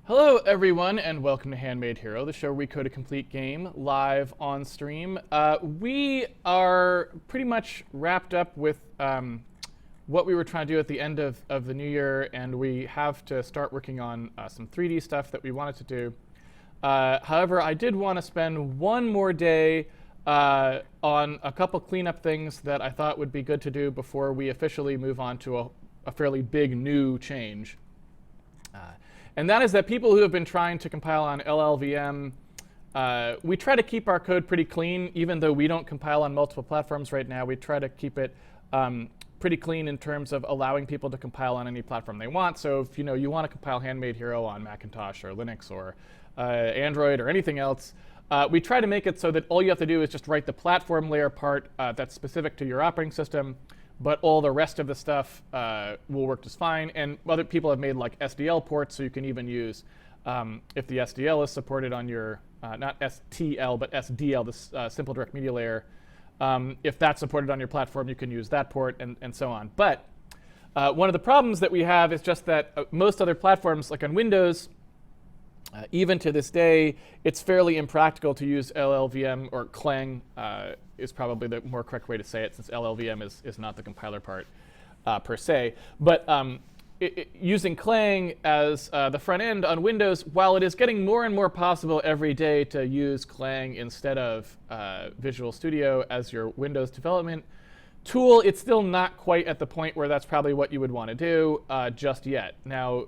Hello, everyone, and welcome to Handmade Hero, the show where we code a complete game live on stream. We are pretty much wrapped up with what we were trying to do at the end of the new year, and we have to start working on some 3D stuff that we wanted to do. However, I did want to spend one more day on a couple cleanup things that I thought would be good to do before we officially move on to a fairly big new change. And that is that people who have been trying to compile on LLVM, we try to keep our code pretty clean, even though we don't compile on multiple platforms right now. We try to keep it pretty clean in terms of allowing people to compile on any platform they want. So if you want to compile Handmade Hero on Macintosh or Linux or Android or anything else, we try to make it so that all you have to do is just write the platform layer part that's specific to your operating system. But all the rest of the stuff will work just fine. And other people have made like SDL ports, so you can even use, if the SDL is supported on your, not STL, but SDL, this simple direct media layer. If that's supported on your platform, you can use that port and so on. But one of the problems that we have is just that most other platforms, like on Windows, even to this day, it's fairly impractical to use LLVM, or Clang is probably the more correct way to say it, since LLVM is not the compiler part per se. But using Clang as the front end on Windows, while it is getting more and more possible every day to use Clang instead of Visual Studio as your Windows development tool, it's still not quite at the point where that's probably what you would want to do just yet. Now,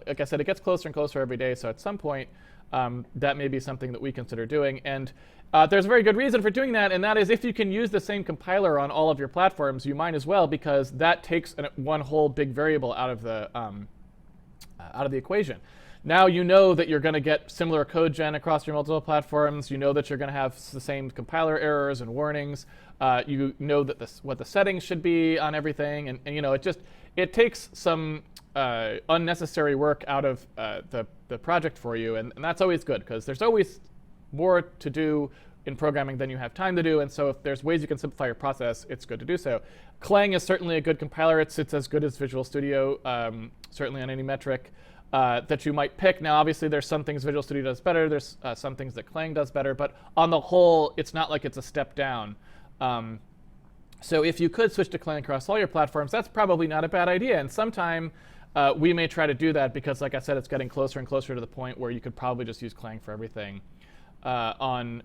like I said, it gets closer and closer every day, so at some point, that may be something that we consider doing. And there's a very good reason for doing that, and that is if you can use the same compiler on all of your platforms, you might as well, because that takes one whole big variable out of the equation. Now you know that you're going to get similar code gen across your multiple platforms. You know that you're going to have the same compiler errors and warnings. You know that what the settings should be on everything, and it takes some unnecessary work out of the project for you, and that's always good, because there's always more to do in programming than you have time to do, and so if there's ways you can simplify your process, it's good to do so. Clang is certainly a good compiler. It's as good as Visual Studio, certainly on any metric that you might pick. Now, obviously, there's some things Visual Studio does better. There's some things that Clang does better. But on the whole, it's not like it's a step down. So if you could switch to Clang across all your platforms, that's probably not a bad idea. And sometime we may try to do that because, like I said, it's getting closer and closer to the point where you could probably just use Clang for everything on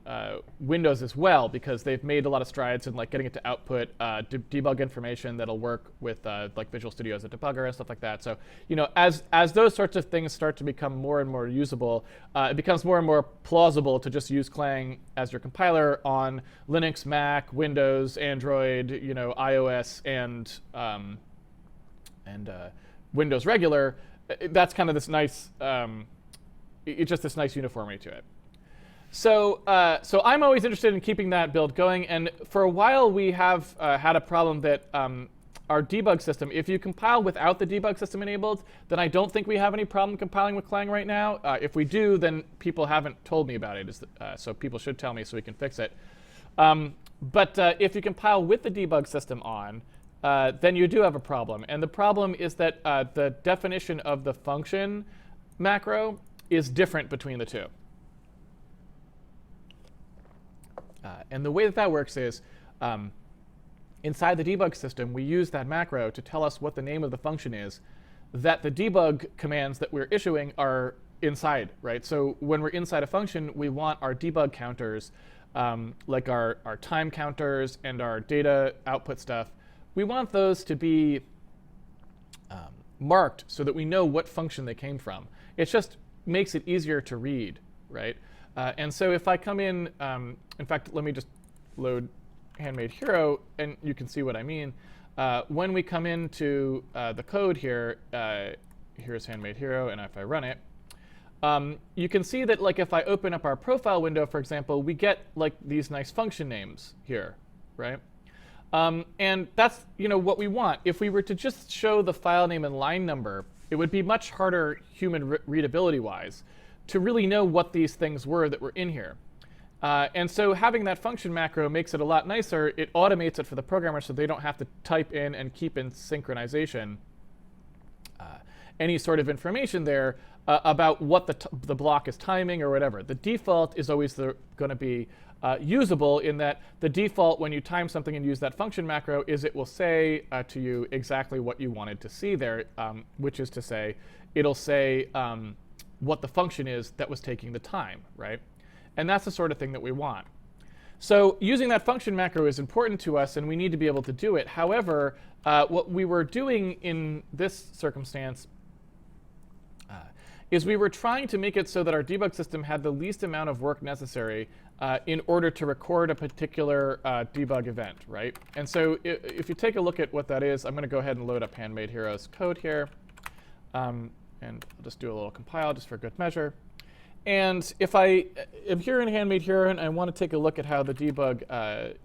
Windows as well, because they've made a lot of strides in like getting it to output debug information that'll work with like Visual Studio as a debugger and stuff like that. So as those sorts of things start to become more and more usable, it becomes more and more plausible to just use Clang as your compiler on Linux, Mac, Windows, Android, iOS, and Windows regular. That's kind of this nice, it's just this nice uniformity to it. So I'm always interested in keeping that build going. And for a while, we have had a problem that our debug system, if you compile without the debug system enabled, then I don't think we have any problem compiling with Clang right now. If we do, then people haven't told me about it. So people should tell me so we can fix it. But if you compile with the debug system on, then you do have a problem. And the problem is that the definition of the function macro is different between the two. And the way that works is inside the debug system, we use that macro to tell us what the name of the function is that the debug commands that we're issuing are inside, right? So when we're inside a function, we want our debug counters, like our time counters and our data output stuff, we want those to be marked so that we know what function they came from. It just makes it easier to read, right? And so if I come in fact, let me just load Handmade Hero, and you can see what I mean. When we come into the code here, here's Handmade Hero, and if I run it, you can see that like if I open up our profile window, for example, we get like these nice function names here, right? And that's what we want. If we were to just show the file name and line number, it would be much harder human readability-wise to really know what these things were that were in here. And so having that function macro makes it a lot nicer. It automates it for the programmer so they don't have to type in and keep in synchronization. any sort of information there about what the block is timing or whatever. The default is always going to be usable in that the default when you time something and use that function macro is it will say to you exactly what you wanted to see there, which is to say it'll say what the function is that was taking the time, right? And that's the sort of thing that we want. So using that function macro is important to us, and we need to be able to do it. However, what we were doing in this circumstance is we were trying to make it so that our debug system had the least amount of work necessary in order to record a particular debug event, right? And so if you take a look at what that is, I'm going to go ahead and load up Handmade Hero's code here. And I'll just do a little compile just for good measure. And if I am here in Handmade Hero and I want to take a look at how the debug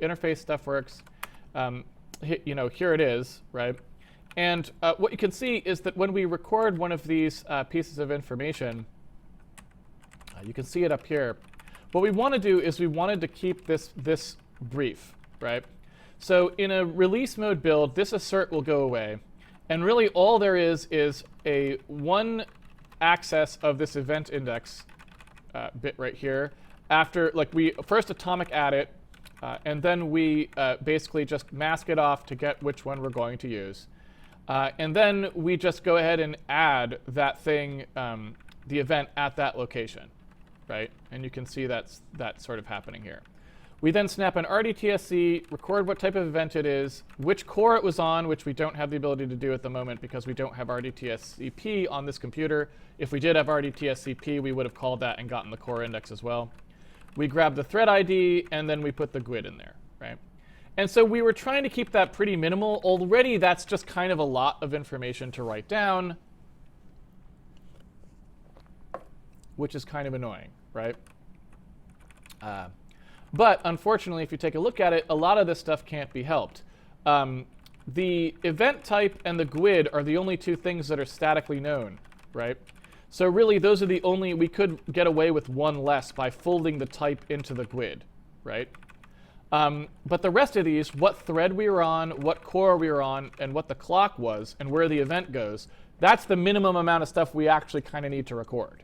interface stuff works, here it is, right? And what you can see is that when we record one of these pieces of information, you can see it up here. What we want to do is we wanted to keep this brief, right? So in a release mode build, this assert will go away. And really all there is a one access of this event index bit right here. After, like, we first atomic add it, and then we basically just mask it off to get which one we're going to use. And then we just go ahead and add that thing, the event at that location, right? And you can see that's sort of happening here. We then snap an RDTSC, record what type of event it is, which core it was on, which we don't have the ability to do at the moment because we don't have RDTSCP on this computer. If we did have RDTSCP, we would have called that and gotten the core index as well. We grab the thread ID, and then we put the GUID in there, right? And so we were trying to keep that pretty minimal. Already, that's just kind of a lot of information to write down, which is kind of annoying, right? But unfortunately, if you take a look at it, a lot of this stuff can't be helped. The event type and the GUID are the only two things that are statically known, right? So really, those are the only, we could get away with one less by folding the type into the GUID, right? But the rest of these, what thread we were on, what core we were on, and what the clock was, and where the event goes, that's the minimum amount of stuff we actually kind of need to record.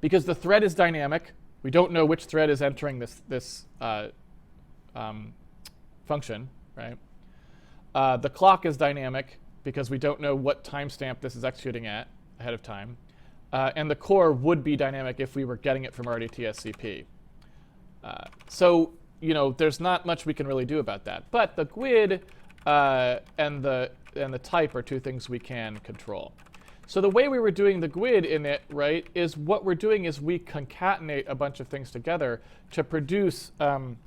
Because the thread is dynamic. We don't know which thread is entering this function, right? The clock is dynamic because we don't know what timestamp this is executing at ahead of time. And the core would be dynamic if we were getting it from RDTSCP. So, there's not much we can really do about that. But the GUID and the type are two things we can control. So the way we were doing the GUID in it, right, is what we're doing is we concatenate a bunch of things together to produce that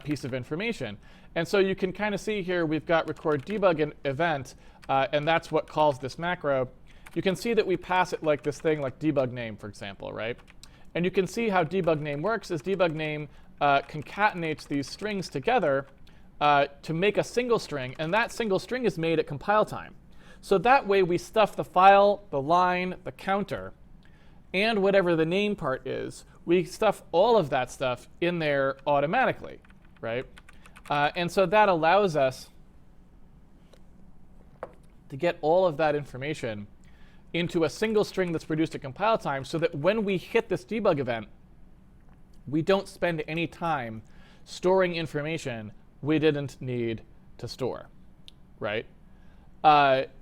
piece of information. And so you can kind of see here we've got record debug and event, and that's what calls this macro. You can see that we pass it like this thing like debug name, for example, right? And you can see how debug name works is debug name concatenates these strings together to make a single string, and that single string is made at compile time. So that way we stuff the file, the line, the counter, and whatever the name part is, we stuff all of that stuff in there automatically, right? And so that allows us to get all of that information into a single string that's produced at compile time so that when we hit this debug event, we don't spend any time storing information we didn't need to store, right?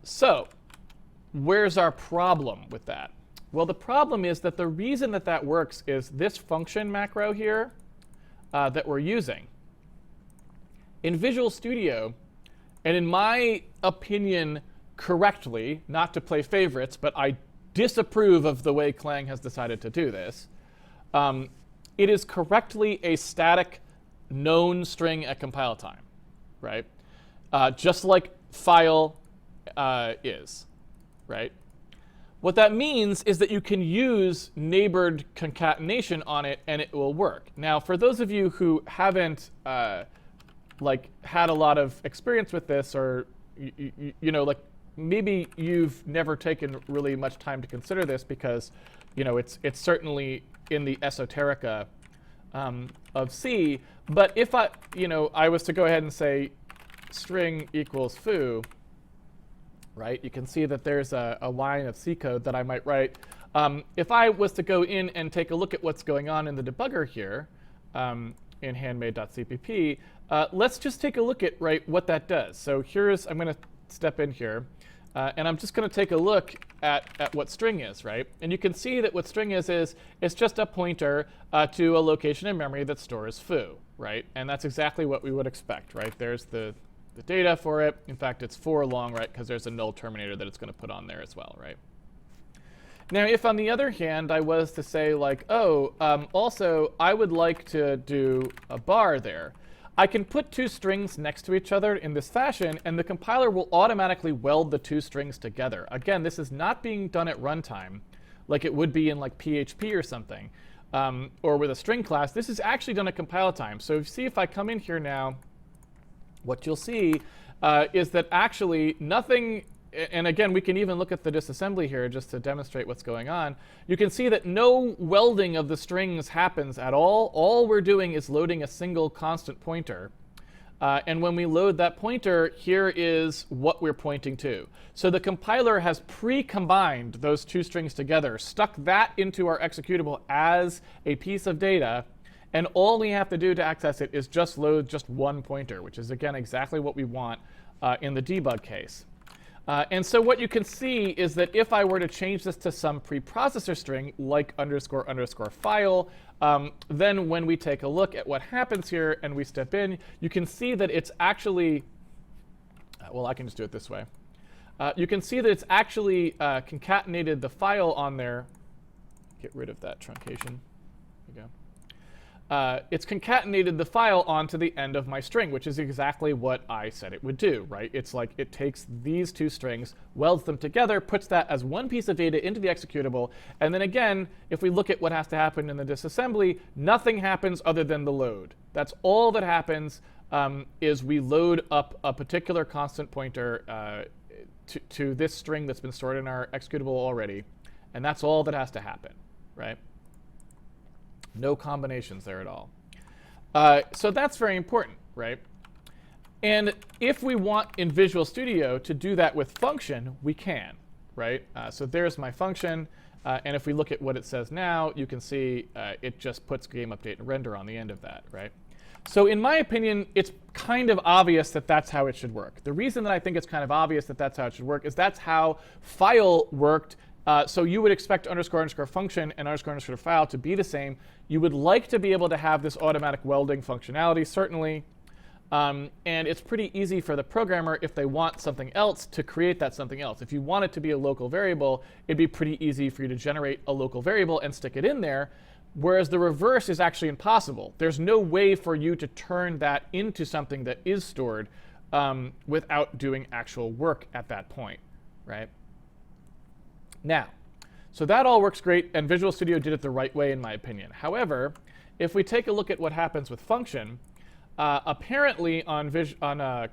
So where's our problem with that? Well, the problem is that the reason that that works is this function macro here that we're using. In Visual Studio, and in my opinion correctly, not to play favorites, but I disapprove of the way Clang has decided to do this, it is correctly a static known string at compile time, right? Just like file is, right? What that means is that you can use neighbored concatenation on it and it will work. Now, for those of you who haven't had a lot of experience with this, or maybe you've never taken really much time to consider this because it's certainly in the esoterica of C. But if I was to go ahead and say string equals foo, right? You can see that there's a line of C code that I might write. If I was to go in and take a look at what's going on in the debugger here, in handmade.cpp, let's just take a look at what that does. So I'm going to step in here, and I'm just going to take a look at what string is, right? And you can see that what string is it's just a pointer to a location in memory that stores foo, right? And that's exactly what we would expect, right? There's the data for it. In fact, it's for long, right? Because there's a null terminator that it's going to put on there as well, right? Now, if on the other hand, I was to say also, I would like to do a bar there, I can put two strings next to each other in this fashion, and the compiler will automatically weld the two strings together. Again, this is not being done at runtime like it would be in PHP or something, or with a string class. This is actually done at compile time. So see if I come in here now, what you'll see is that actually nothing. And again, we can even look at the disassembly here just to demonstrate what's going on. You can see that no welding of the strings happens at all. All we're doing is loading a single constant pointer. And when we load that pointer, here is what we're pointing to. So the compiler has pre-combined those two strings together, stuck that into our executable as a piece of data, and all we have to do to access it is just load just one pointer, which is, again, exactly what we want in the debug case. And so what you can see is that if I were to change this to some preprocessor string, like __ file, then when we take a look at what happens here and we step in, you can see that it's actually, well, I can just do it this way. You can see that it's actually concatenated the file on there. Get rid of that truncation. There we go. It's concatenated the file onto the end of my string, which is exactly what I said it would do, right? It's like it takes these two strings, welds them together, puts that as one piece of data into the executable, and then again, if we look at what has to happen in the disassembly, nothing happens other than the load. That's all that happens, is we load up a particular constant pointer to this string that's been stored in our executable already, and that's all that has to happen, right? No combinations there at all. So that's very important, right? And if we want in Visual Studio to do that with function, we can, right? So there's my function. And if we look at what it says now, you can see it just puts game update and render on the end of that, right? So in my opinion, it's kind of obvious that that's how it should work. The reason that I think it's kind of obvious that that's how it should work is that's how file worked. So you would expect __ function and __ file to be the same. You would like to be able to have this automatic welding functionality, certainly. And it's pretty easy for the programmer, if they want something else, to create that something else. If you want it to be a local variable, it'd be pretty easy for you to generate a local variable and stick it in there, whereas the reverse is actually impossible. There's no way for you to turn that into something that is stored without doing actual work at that point, right? Now, so that all works great, and Visual Studio did it the right way, in my opinion. However, if we take a look at what happens with function, apparently on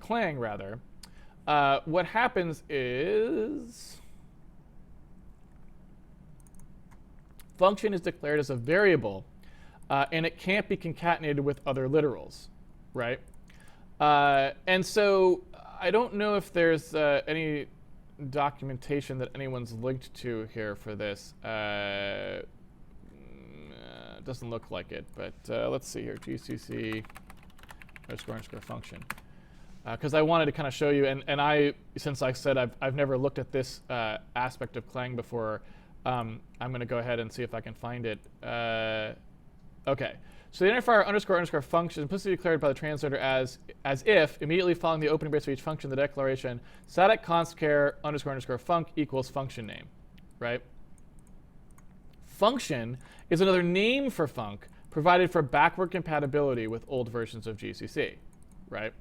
Clang, rather, what happens is function is declared as a variable, and it can't be concatenated with other literals, right? And so I don't know if there's any documentation that anyone's linked to here for this. It doesn't look like it, but let's see here, GCC __ function. Because I wanted to kind of show you, and since I said I've never looked at this aspect of Clang before, I'm going to go ahead and see if I can find it. OK. So the identifier __ function is implicitly declared by the translator as if, immediately following the opening brace of each function, the declaration static const char __ func equals function name, right? Function is another name for func provided for backward compatibility with old versions of GCC, right?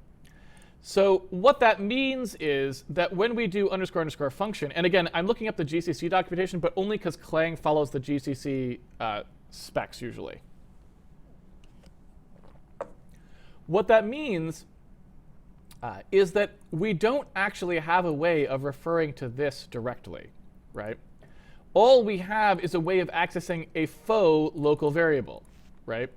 So what that means is that when we do __ function, and again, I'm looking up the GCC documentation, but only because Clang follows the GCC specs usually. What that means is that we don't actually have a way of referring to this directly, right? All we have is a way of accessing a faux local variable, right?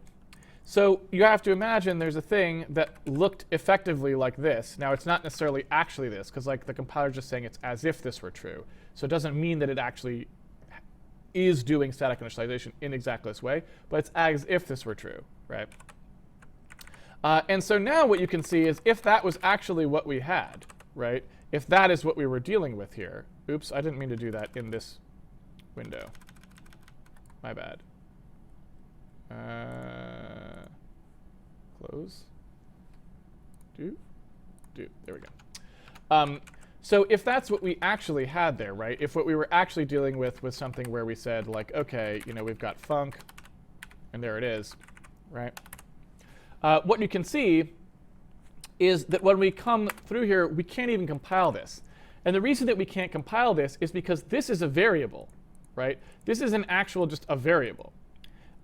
So you have to imagine there's a thing that looked effectively like this. Now, it's not necessarily actually this, because like the compiler's just saying it's as if this were true. So it doesn't mean that it actually is doing static initialization in exactly this way, but it's as if this were true, right? And so now what you can see is if that was actually what we had, right? If that is what we were dealing with here. Oops, I didn't mean to do that in this window. My bad. Close. Do. There we go. So if that's what we actually had there, right? If what we were actually dealing with was something where we said, like, OK, you know, we've got func, and there it is, right? What you can see is that when we come through here, we can't even compile this. And the reason that we can't compile this is because this is a variable, right? This is an actual just a variable.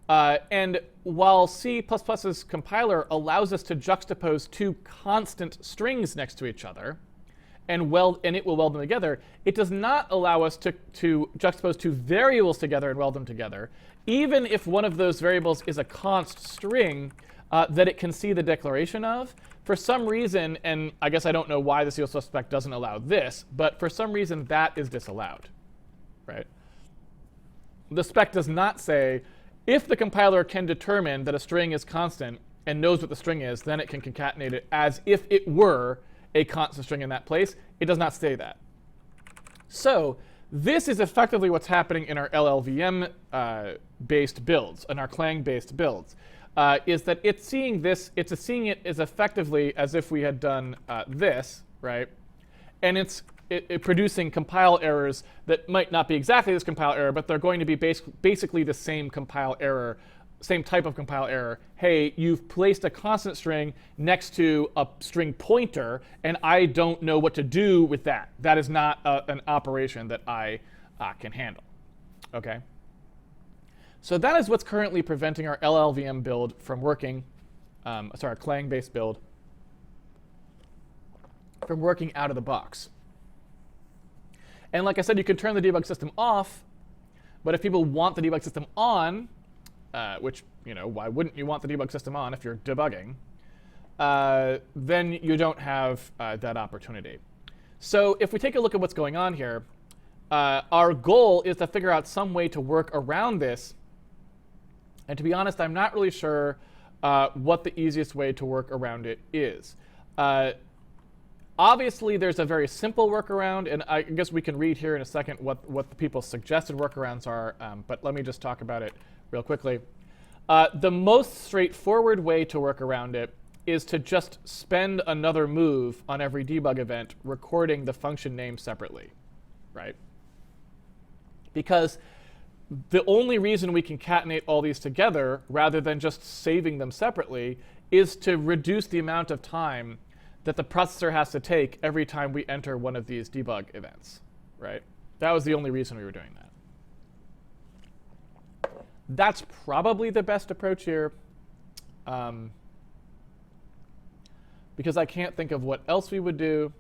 And while C++'s compiler allows us to juxtapose two constant strings next to each other, and it will weld them together, it does not allow us to juxtapose two variables together and weld them together, even if one of those variables is a const string that it can see the declaration of. For some reason, and I guess I don't know why the C++ spec doesn't allow this, but for some reason that is disallowed, right? The spec does not say, if the compiler can determine that a string is constant and knows what the string is, then it can concatenate it as if it were a constant string in that place. It does not say that. So this is effectively what's happening in our LLVM-based builds, in our Clang-based builds, is that it's seeing this, it's seeing it as effectively as if we had done this, right? And it's producing compile errors that might not be exactly this compile error, but they're going to be basically the same compile error, same type of compile error. Hey, you've placed a constant string next to a string pointer, and I don't know what to do with that. That is not an operation that I can handle. OK? So that is what's currently preventing our LLVM build from working, our Clang-based build, from working out of the box. And like I said, you can turn the debug system off, but if people want the debug system on, which, you know, why wouldn't you want the debug system on if you're debugging, then you don't have that opportunity. So if we take a look at what's going on here, our goal is to figure out some way to work around this. And to be honest, I'm not really sure what the easiest way to work around it is. Obviously, there's a very simple workaround, and I guess we can read here in a second what the people's suggested workarounds are, but let me just talk about it real quickly. The most straightforward way to work around it is to just spend another move on every debug event recording the function name separately, right? Because the only reason we concatenate all these together rather than just saving them separately is to reduce the amount of time that the processor has to take every time we enter one of these debug events, right? That was the only reason we were doing that. That's probably the best approach here, because I can't think of what else we would do.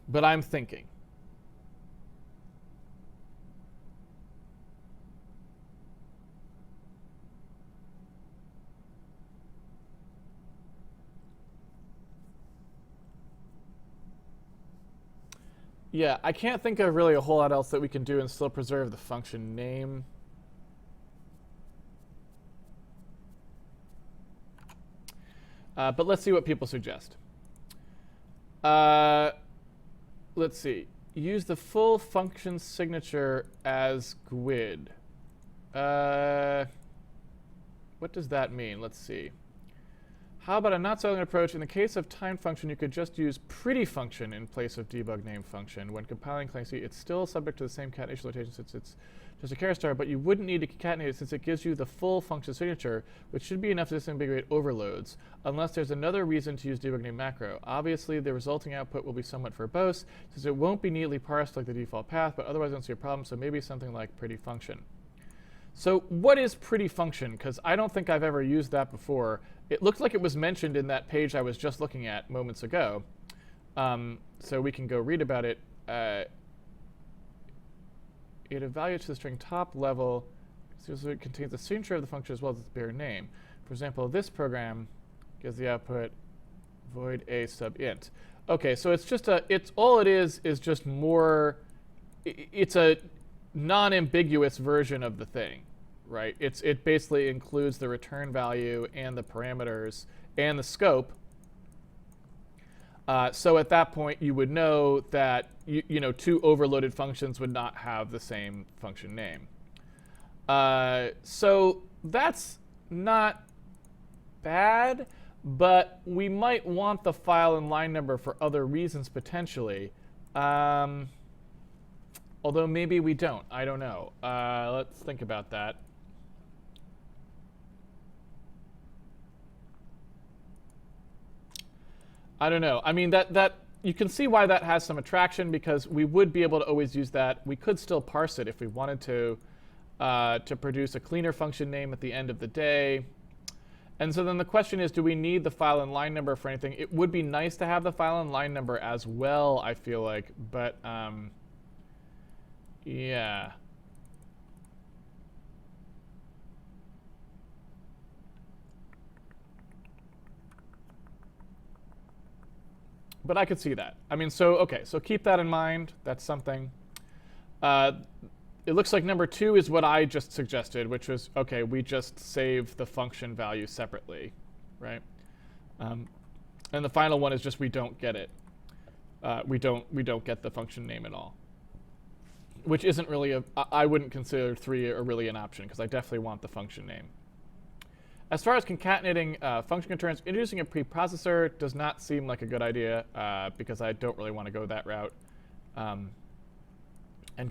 But I'm thinking. Yeah, I can't think of really a whole lot else that we can do and still preserve the function name. But let's see what people suggest. Let's see. Use the full function signature as GUID. What does that mean? Let's see. How about a not so elegant approach? In the case of timed function, you could just use pretty function in place of debug name function. When compiling Clang C, it's still subject to the same concatenation notation since it's just a character star, but you wouldn't need to concatenate it since it gives you the full function signature, which should be enough to disambiguate overloads, unless there's another reason to use debug name macro. Obviously, the resulting output will be somewhat verbose, since it won't be neatly parsed like the default path, but otherwise I don't see a problem, so maybe something like pretty function. So what is pretty function? Because I don't think I've ever used that before. It looked like it was mentioned in that page I was just looking at moments ago. So we can go read about it. It evaluates the string top level, so it contains the signature of the function as well as its bare name. For example, this program gives the output void a sub int. Okay, so it's just all it is just more, it's a non-ambiguous version of the thing, right? It basically includes the return value and the parameters and the scope. So at that point, you would know that two overloaded functions would not have the same function name. So that's not bad, but we might want the file and line number for other reasons potentially. Although maybe we don't. I don't know. Let's think about that. I don't know. I mean, that you can see why that has some attraction, because we would be able to always use that. We could still parse it if we wanted to produce a cleaner function name at the end of the day. And so then the question is, do we need the file and line number for anything? It would be nice to have the file and line number as well, I feel like. But yeah. But I could see that. I mean, so keep that in mind. That's something. It looks like number 2 is what I just suggested, which was, okay, we just save the function value separately, right? And the final one is just we don't get it. We don't get the function name at all, which isn't really I wouldn't consider 3 really an option, because I definitely want the function name. As far as concatenating function concerns, introducing a preprocessor does not seem like a good idea, because I don't really want to go that route. And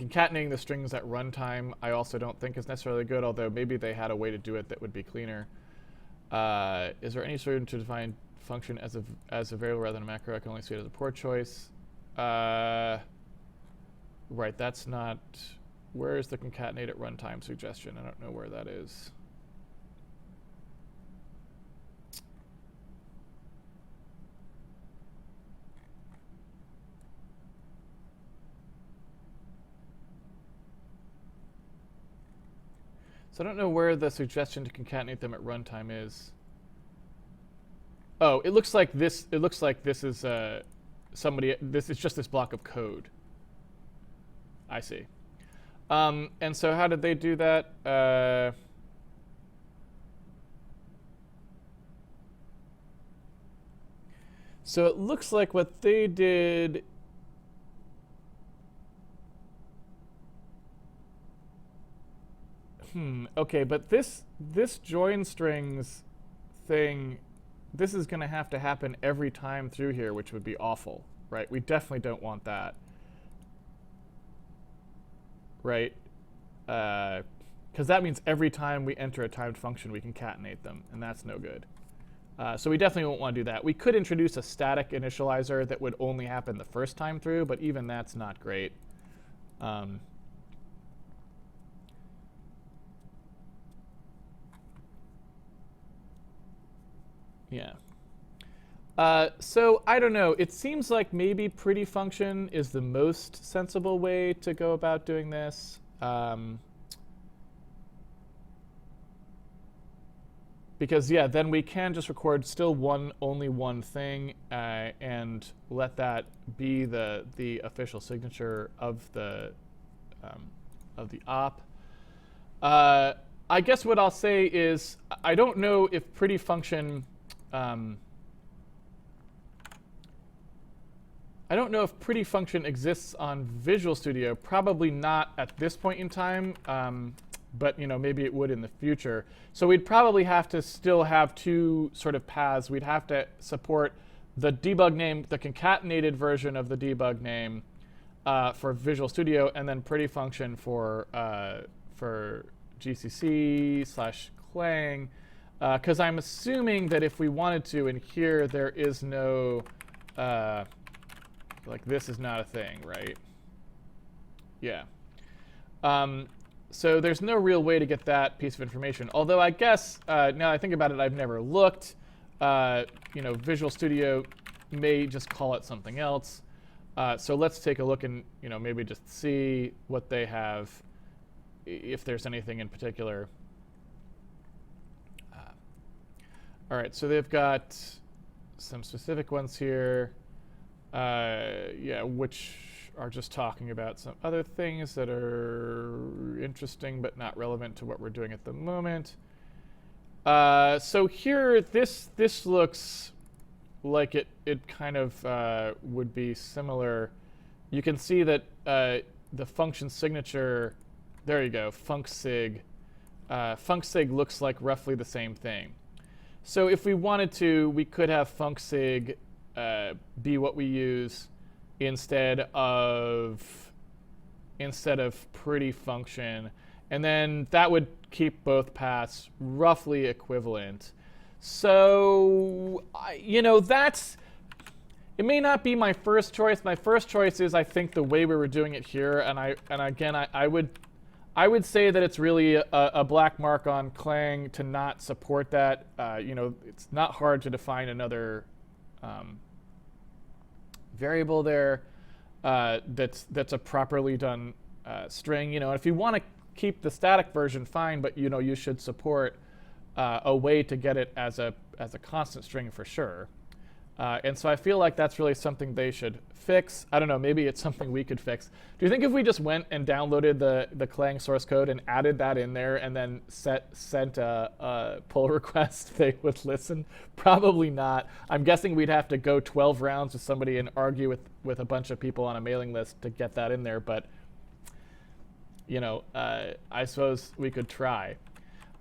concatenating the strings at runtime I also don't think is necessarily good, although maybe they had a way to do it that would be cleaner. Is there any solution to define function as a variable rather than a macro? I can only see it as a poor choice. Right, that's not... Where is the concatenate at runtime suggestion? I don't know where that is. So I don't know where the suggestion to concatenate them at runtime is. Oh, it looks like this. It looks like this is somebody. This is just this block of code. I see. And so how did they do that? So it looks like what they did. Okay, but this join strings thing, this is going to have to happen every time through here, which would be awful, right? We definitely don't want that, right? Because that means every time we enter a timed function, we concatenate them, and that's no good. So we definitely won't want to do that. We could introduce a static initializer that would only happen the first time through, but even that's not great. Yeah. So I don't know. It seems like maybe pretty function is the most sensible way to go about doing this. Because yeah, then we can just record still only one thing, and let that be the official signature of the op. I guess what I'll say is I don't know if pretty function. I don't know if pretty function exists on Visual Studio. Probably not at this point in time. but maybe it would in the future. So we'd probably have to still have two sort of paths. We'd have to support the debug name, the concatenated version of the debug name for Visual Studio, and then pretty function for GCC/Clang. Because I'm assuming that if we wanted to, in here there is no, like this is not a thing, right? Yeah. So there's no real way to get that piece of information. Although I guess, now I think about it, I've never looked. Visual Studio may just call it something else. So let's take a look and maybe just see what they have, if there's anything in particular. All right, so they've got some specific ones here, which are just talking about some other things that are interesting but not relevant to what we're doing at the moment. So here, this looks like it kind of would be similar. You can see that the function signature, there you go, funcsig. Funcsig looks like roughly the same thing. So if we wanted to, we could have funcsig be what we use instead of pretty function, and then that would keep both paths roughly equivalent. So it may not be my first choice. My first choice is I think the way we were doing it here, and I would say that it's really a black mark on Clang to not support that. It's not hard to define another variable there that's a properly done string. If you want to keep the static version, fine, but you should support a way to get it as a constant string for sure. And so I feel like that's really something they should fix. I don't know, maybe it's something we could fix. Do you think if we just went and downloaded the Clang source code and added that in there and then sent a pull request, they would listen? Probably not. I'm guessing we'd have to go 12 rounds with somebody and argue with a bunch of people on a mailing list to get that in there. But I suppose we could try.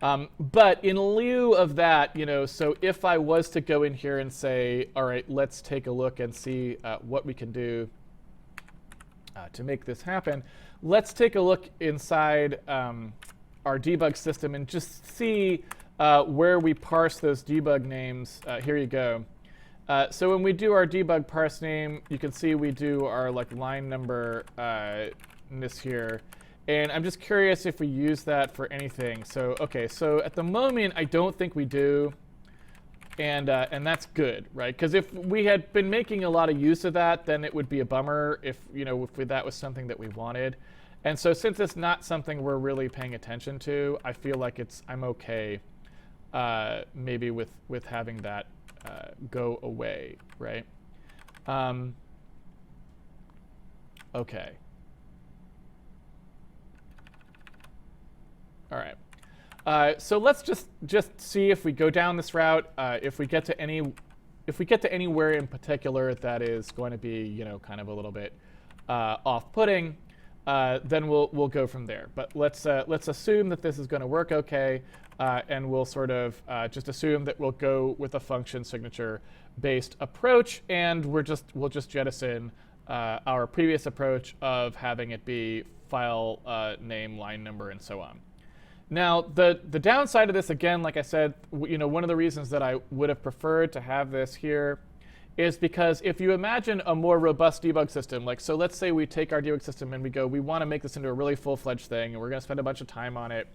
But in lieu of that, so if I was to go in here and say, all right, let's take a look and see what we can do to make this happen, let's take a look inside our debug system and just see where we parse those debug names. Here you go. So when we do our debug parse name, you can see we do our line number in this here. And I'm just curious if we use that for anything. So OK, so at the moment, I don't think we do. And that's good, right? Because if we had been making a lot of use of that, then it would be a bummer if that was something that we wanted. And so since it's not something we're really paying attention to, I feel like I'm OK maybe with having that go away, right? OK. All right. So let's just see if we go down this route. If we get to anywhere in particular that is going to be kind of a little bit off-putting, then we'll go from there. But let's assume that this is going to work OK, and we'll sort of just assume that we'll go with a function signature-based approach, and we'll just jettison our previous approach of having it be file name, line number, and so on. Now, the downside of this, again, like I said, one of the reasons that I would have preferred to have this here is because if you imagine a more robust debug system, so let's say we take our debug system and we want to make this into a really full-fledged thing, and we're going to spend a bunch of time on it,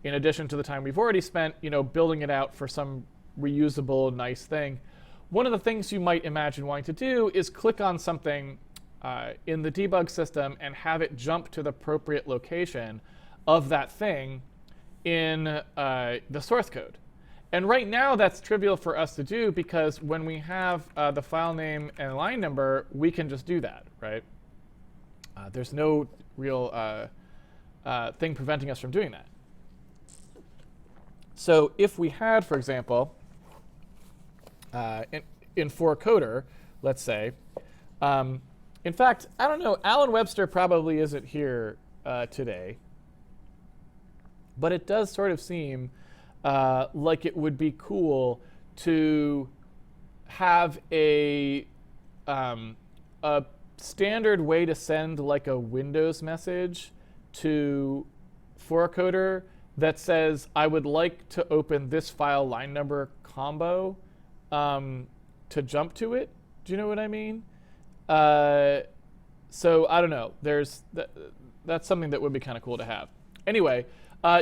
in addition to the time we've already spent, building it out for some reusable, nice thing. One of the things you might imagine wanting to do is click on something in the debug system and have it jump to the appropriate location of that thing in the source code. And right now, that's trivial for us to do because when we have the file name and line number, we can just do that, right? There's no real thing preventing us from doing that. So if we had, for example, in for-coder, let's say, in fact, I don't know, Alan Webster probably isn't here today. But it does sort of seem like it would be cool to have a standard way to send like a Windows message for a coder that says, I would like to open this file line number combo to jump to it. Do you know what I mean? So I don't know. That's something that would be kind of cool to have. Anyway,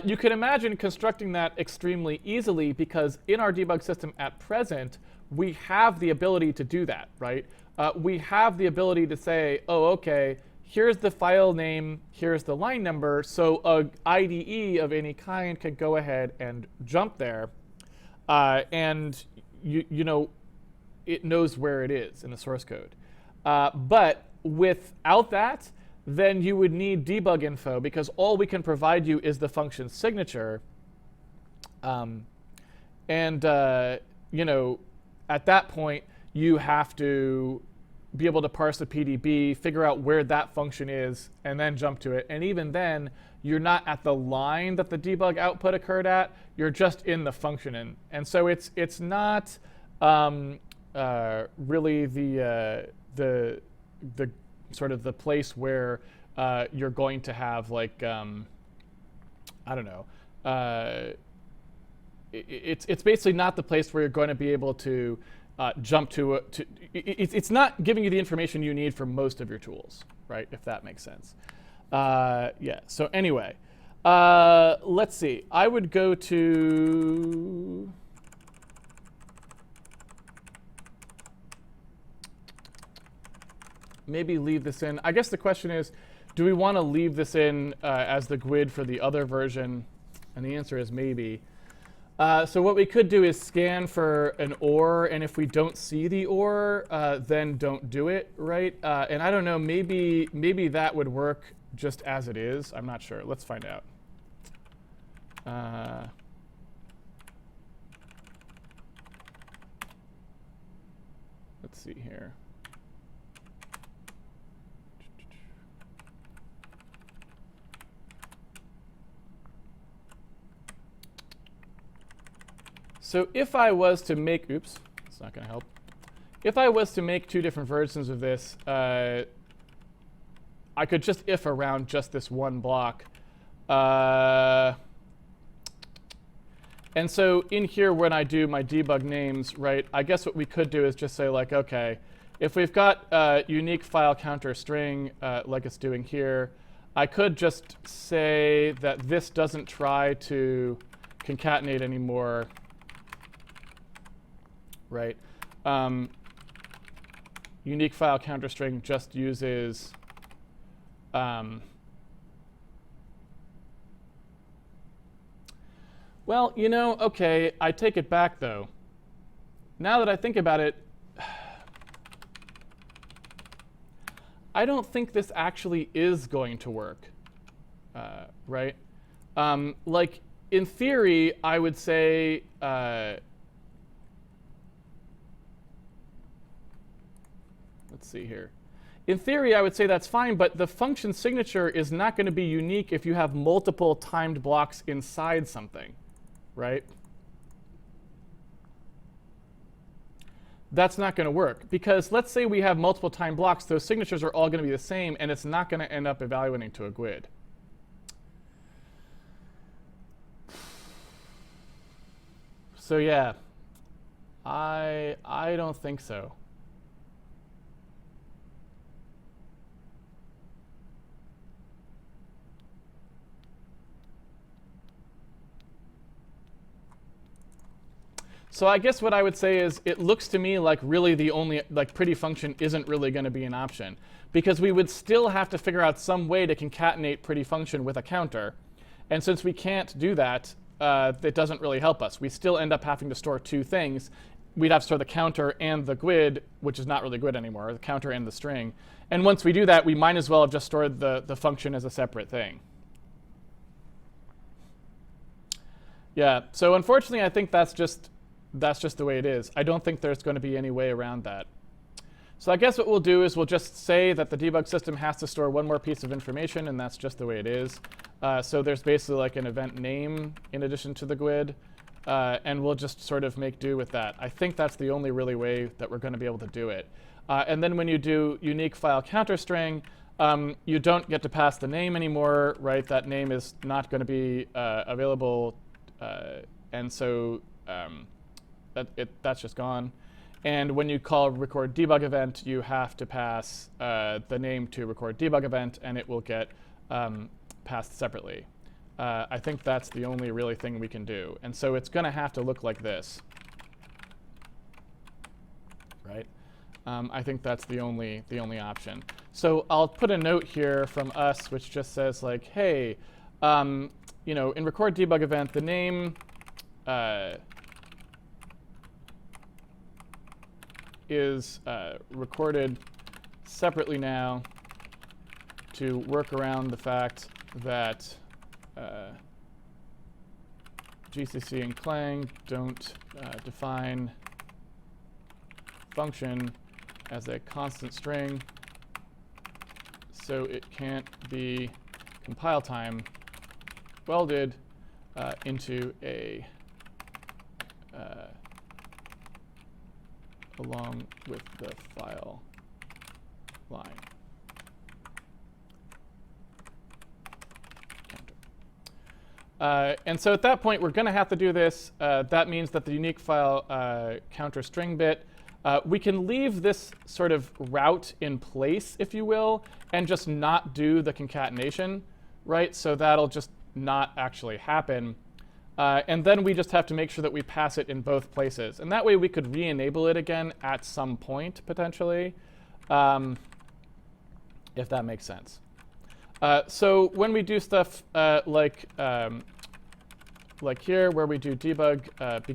you can imagine constructing that extremely easily because in our debug system at present, we have the ability to do that, right? We have the ability to say, oh, OK, here's the file name, here's the line number. So a IDE of any kind can go ahead and jump there. And you know, it knows where it is in the source code. But without that, then you would need debug info because all we can provide you is the function signature. You know, at that point, you have to be able to parse the PDB, figure out where that function is, and then jump to it. And even then, you're not at the line that the debug output occurred at. You're just in the function. And so it's not really the sort of the place where you're going to have like I don't know. It's basically not the place where you're going to be able to jump to it's not giving you the information you need for most of your tools, right? If that makes sense. Yeah. So anyway, let's see. I would go to maybe leave this in. I guess the question is, do we want to leave this in as the GUID for the other version? And the answer is maybe. So what we could do is scan for an OR, and if we don't see the OR, then don't do it, right? And I don't know, maybe that would work just as it is. I'm not sure. Let's find out. Let's see here. So if I was to make, oops, it's not going to help. If I was to make two different versions of this, I could just if around just this one block. And so in here, when I do my debug names, right, I guess what we could do is just say, like, OK, if we've got unique file counter string, like it's doing here, I could just say that this doesn't try to concatenate anymore. Right? Unique file counter string just uses well, you know, OK, I take it back, though. Now that I think about it, I don't think this actually is going to work, right? Like, in theory, I would say let's see here. In theory, I would say that's fine, but the function signature is not going to be unique if you have multiple timed blocks inside something, right? That's not going to work because let's say we have multiple timed blocks, those signatures are all going to be the same, and it's not going to end up evaluating to a GUID. So yeah, I don't think so. So I guess what I would say is it looks to me like really the only pretty function isn't really going to be an option because we would still have to figure out some way to concatenate pretty function with a counter. And since we can't do that, it doesn't really help us. We still end up having to store two things. We'd have to store the counter and the GUID, which is not really GUID anymore, the counter and the string. And once we do that, we might as well have just stored the function as a separate thing. Yeah, so unfortunately, I think that's just the way it is. I don't think there's going to be any way around that. So I guess what we'll do is we'll just say that the debug system has to store one more piece of information, and that's just the way it is. So there's basically like an event name in addition to the GUID, and we'll just sort of make do with that. I think that's the only really way that we're going to be able to do it. And then when you do unique file counter string, you don't get to pass the name anymore, right? That name is not going to be available, and so that's just gone. And when you call record debug event, you have to pass the name to record debug event, and it will get passed separately. I think that's the only really thing we can do. And so it's going to have to look like this, right? I think that's the only option. So I'll put a note here from us which just says like, hey, you know, in record debug event, the name is recorded separately now to work around the fact that GCC and Clang don't define function as a constant string, so it can't be compile time welded into a along with the file line. And so at that point, we're going to have to do this. That means that the unique file counter string bit, we can leave this sort of route in place, if you will, and just not do the concatenation, right? So that'll just not actually happen. And then we just have to make sure that we pass it in both places. And that way we could re-enable it again at some point, potentially, if that makes sense. So when we do stuff like here, where we do debug,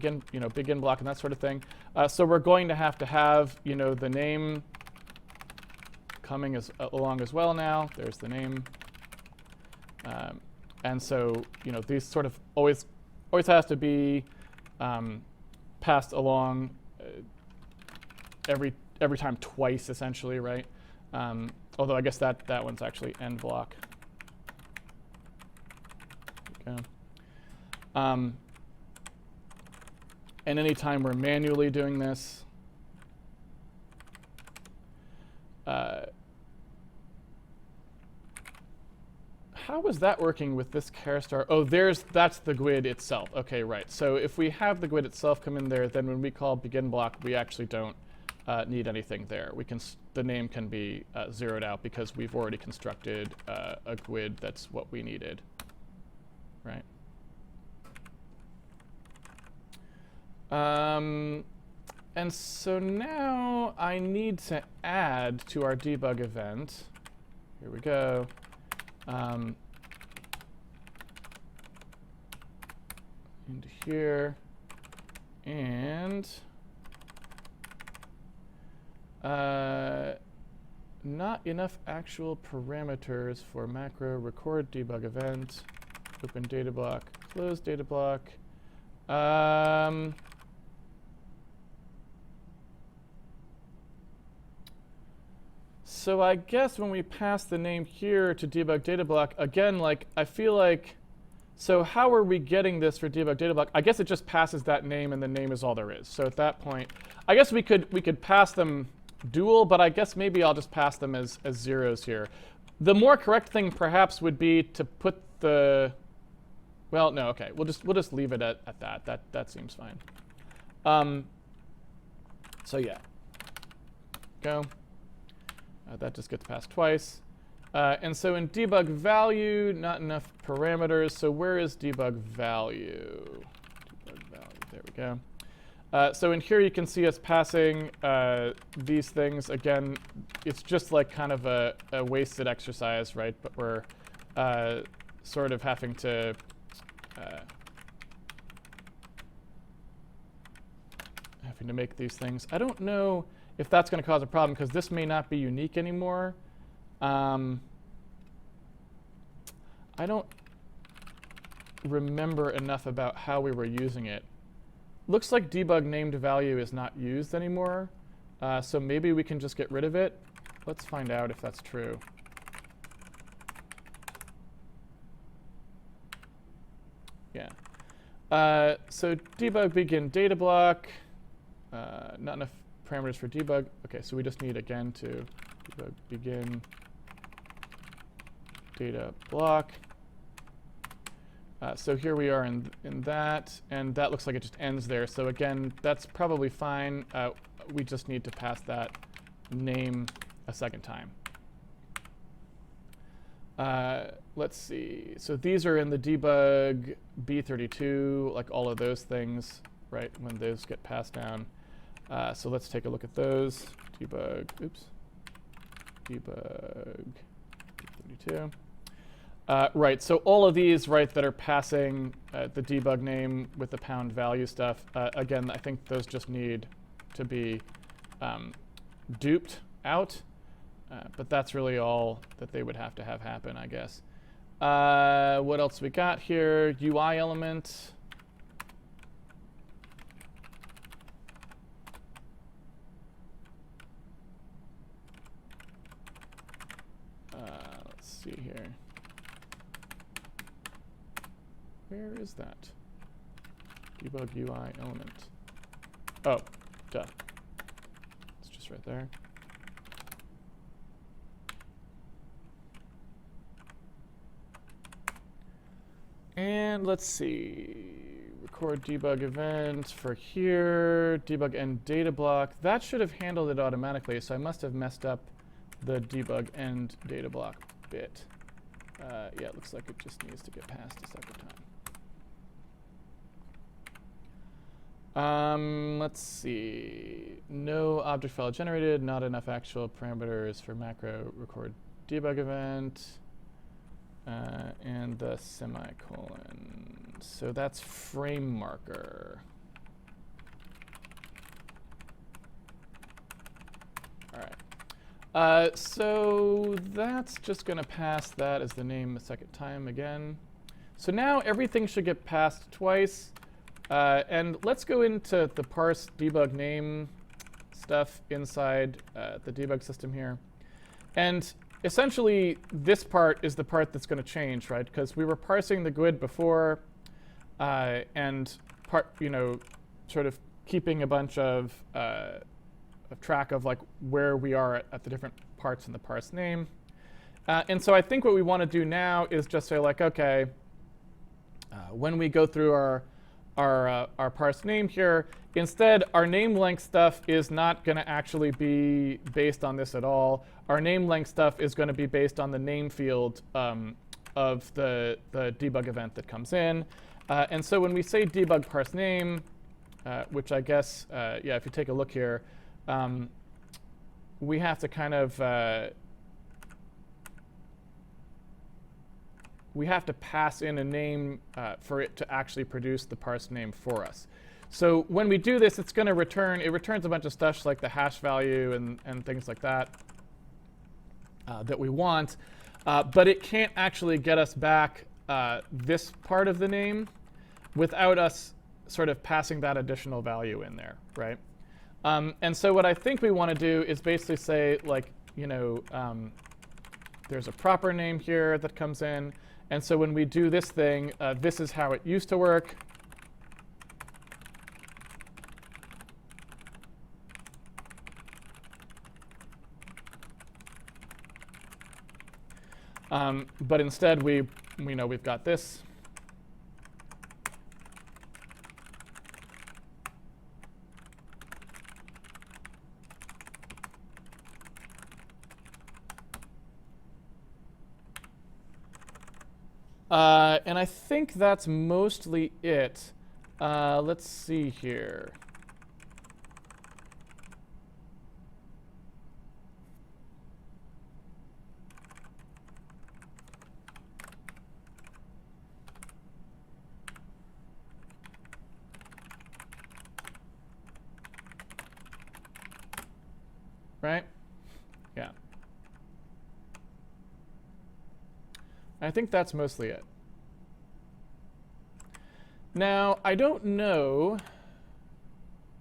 begin block and that sort of thing, so we're going to have the name coming along as well now. There's the name. And so these sort of always has to be passed along every time twice, essentially, right? Although I guess that one's actually end block. Okay. And anytime we're manually doing this, how is that working with this char star? Oh, that's the GUID itself. OK, right. So if we have the GUID itself come in there, then when we call begin block, we actually don't need anything there. The name can be zeroed out because we've already constructed a GUID that's what we needed, right? And so now I need to add to our debug event. Here we go. Into here, and not enough actual parameters for macro record debug event, open data block, close data block. So I guess when we pass the name here to debug data block, again, I feel like, so how are we getting this for debug data block? I guess it just passes that name, and the name is all there is. So at that point, I guess we could pass them dual, but I guess maybe I'll just pass them as zeros here. The more correct thing perhaps would be to put the, well, no, OK, we'll just leave it at that. That seems fine. So yeah, go. That just gets passed twice. And so in debug value, not enough parameters. So where is debug value? Debug value, there we go. So in here you can see us passing these things. Again, it's just like kind of a wasted exercise, right? But we're sort of having to make these things. I don't know if that's going to cause a problem, because this may not be unique anymore. I don't remember enough about how we were using it. Looks like debug named value is not used anymore. So maybe we can just get rid of it. Let's find out if that's true. Yeah. So debug begin data block. Not enough parameters for debug. OK, so we just need, again, to debug begin data block. So here we are in that, and that looks like it just ends there. So again, that's probably fine. We just need to pass that name a second time. Let's see. So these are in the debug B32, like all of those things, right, when those get passed down. So let's take a look at those. Debug, oops, debug B32. Right, so all of these, right, that are passing the debug name with the pound value stuff, again, I think those just need to be duped out. But that's really all that they would have to have happen, I guess. What else we got here? UI element. Let's see here. Where is that? Debug UI element. Oh, duh. It's just right there. And let's see. Record debug event for here. Debug end data block. That should have handled it automatically, so I must have messed up the debug end data block bit. Yeah, it looks like it just needs to get passed a second time. Let's see. No object file generated, not enough actual parameters for macro record debug event, and the semicolon. So that's frame marker. All right. So that's just going to pass that as the name a second time again. So now everything should get passed twice. And let's go into the parse debug name stuff inside the debug system here. And essentially, this part is the part that's going to change, right? Because we were parsing the GUID before, and sort of keeping a bunch of track of like where we are at the different parts in the parse name. And so I think what we want to do now is just say like, OK, when we go through our parse name here, instead, our name length stuff is not going to actually be based on this at all. Our name length stuff is going to be based on the name field of the debug event that comes in. And so when we say debug parse name, which I guess, yeah, if you take a look here, we have to kind of we have to pass in a name for it to actually produce the parse name for us. So when we do this, it's going to return, it returns a bunch of stuff like the hash value and things like that that we want. But it can't actually get us back this part of the name without us sort of passing that additional value in there, right? And so what I think we want to do is basically say, like, there's a proper name here that comes in. And so when we do this thing, this is how it used to work. But instead, we know we've got this. And I think that's mostly it. Let's see here. Right? Yeah. I think that's mostly it. Now, I don't know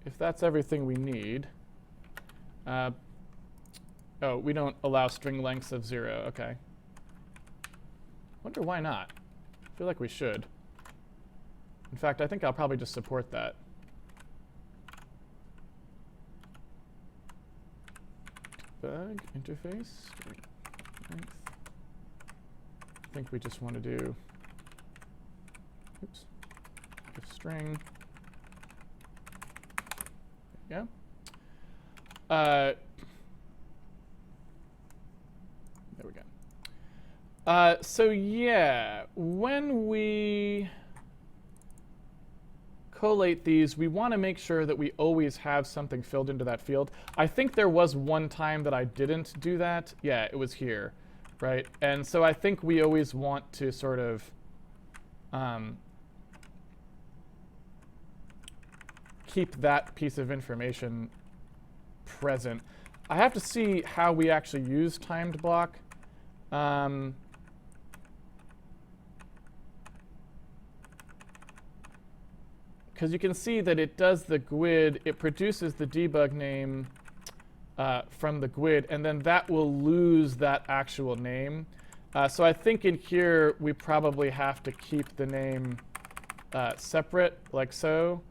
if that's everything we need. Oh, we don't allow string lengths of 0. Okay. Wonder why not. I feel like we should. In fact, I think I'll probably just support that. Debug interface string length. I think we just want to do, oops, if string. Yeah. There we go. So yeah, when we collate these, we want to make sure that we always have something filled into that field. I think there was one time that I didn't do that. Yeah, it was here, right? And so I think we always want to sort of keep that piece of information present. I have to see how we actually use timed block. Because you can see that it does the GUID, it produces the debug name from the GUID, and then that will lose that actual name. So I think in here we probably have to keep the name separate, like so,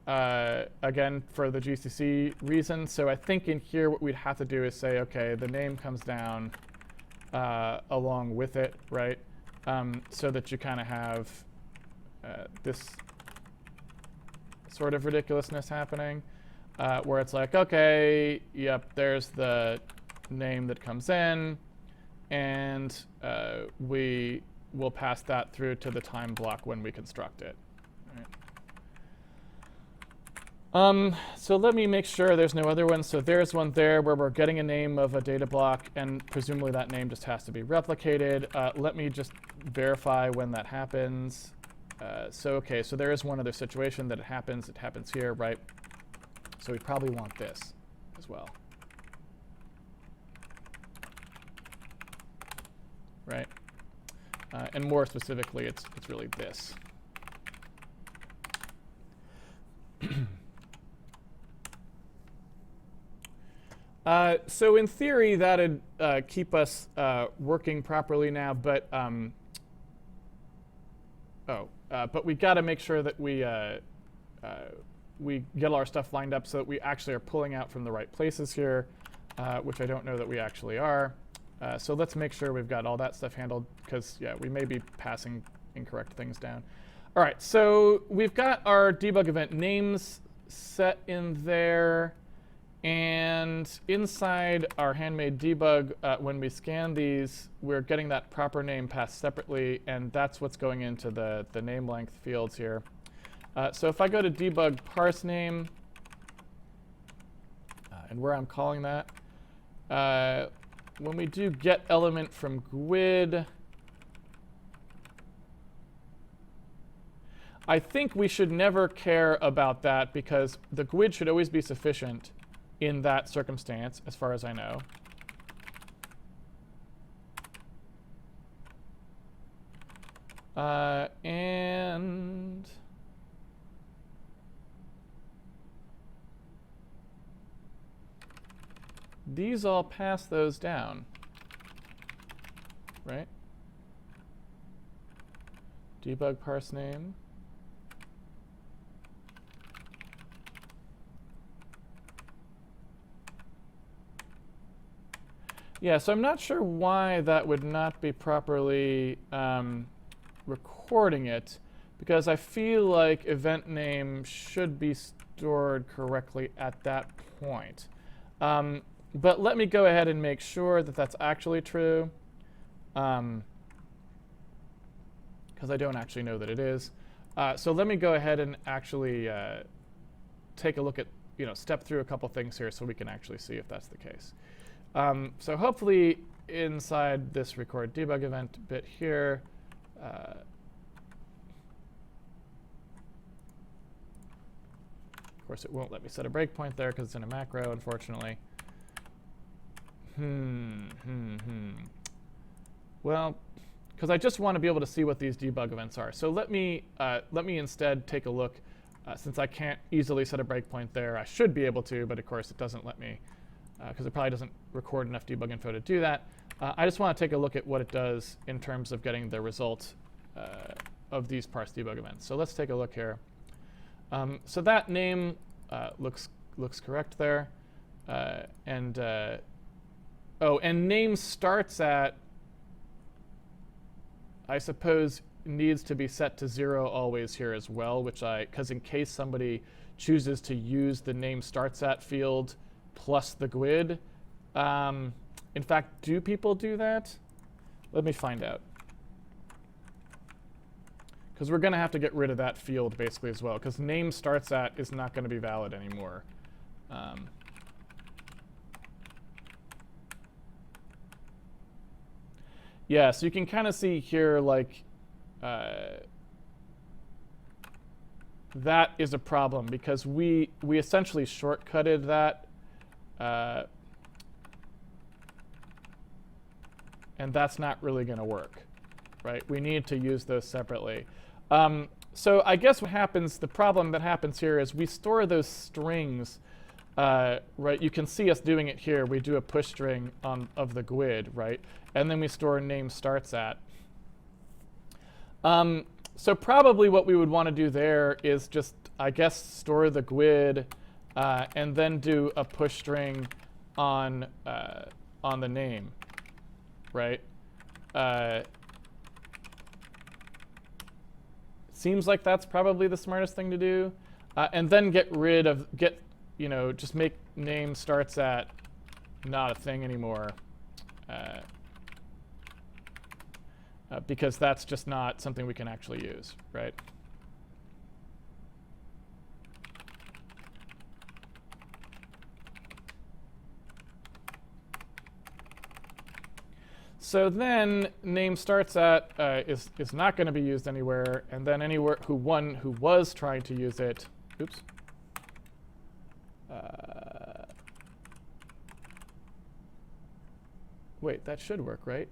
again, for the GCC reason. So I think in here what we'd have to do is say, OK, the name comes down along with it, right? So that you kind of have this sort of ridiculousness happening, where it's like, OK, yep, there's the name that comes in, and we will pass that through to the time block when we construct it. Right. So let me make sure there's no other ones. So there's one there where we're getting a name of a data block, and presumably that name just has to be replicated. Let me just verify when that happens. So OK, so there is one other situation that it happens here, right? So we probably want this as well. Right? And more specifically, it's really this. So in theory, that'd keep us working properly now, but but we got to make sure that we get all our stuff lined up so that we actually are pulling out from the right places here, which I don't know that we actually are. So let's make sure we've got all that stuff handled, because yeah, we may be passing incorrect things down. All right, so we've got our debug event names set in there. And inside our Handmade debug, when we scan these, we're getting that proper name passed separately, and that's what's going into the name length fields here. So if I go to debug parse name, and where I'm calling that, when we do get element from GUID, I think we should never care about that, because the GUID should always be sufficient in that circumstance, as far as I know. And these all pass those down, right? Debug parse name. Yeah, so I'm not sure why that would not be properly recording it, because I feel like event name should be stored correctly at that point. But let me go ahead and make sure that that's actually true, because I don't actually know that it is. So let me go ahead and actually take a look at, step through a couple things here so we can actually see if that's the case. So hopefully inside this record debug event bit here, of course it won't let me set a breakpoint there because it's in a macro, unfortunately. Well, because I just want to be able to see what these debug events are. So let me instead take a look. Since I can't easily set a breakpoint there, I should be able to, but of course it doesn't let me because it probably doesn't record enough debug info to do that. I just want to take a look at what it does in terms of getting the result of these parse debug events. So let's take a look here. So that name looks correct there. And name starts at, I suppose, needs to be set to 0 always here as well, because in case somebody chooses to use the name starts at field plus the GUID. In fact, do people do that? Let me find out. Because we're going to have to get rid of that field basically as well, because name starts at is not going to be valid anymore. Yeah, so you can kind of see here, like, that is a problem because we essentially shortcutted that. And that's not really going to work, right? We need to use those separately. So I guess what happens, the problem that happens here is we store those strings, right? You can see us doing it here. We do a push string of the GUID, right? And then we store name starts at. So probably what we would want to do there is just, I guess, store the GUID and then do a push string on the name, right? Seems like that's probably the smartest thing to do, and then just make name starts at not a thing anymore, because that's just not something we can actually use, right? So then name starts at is not going to be used anywhere, and then anywhere who was trying to use it, oops. Wait, that should work, right?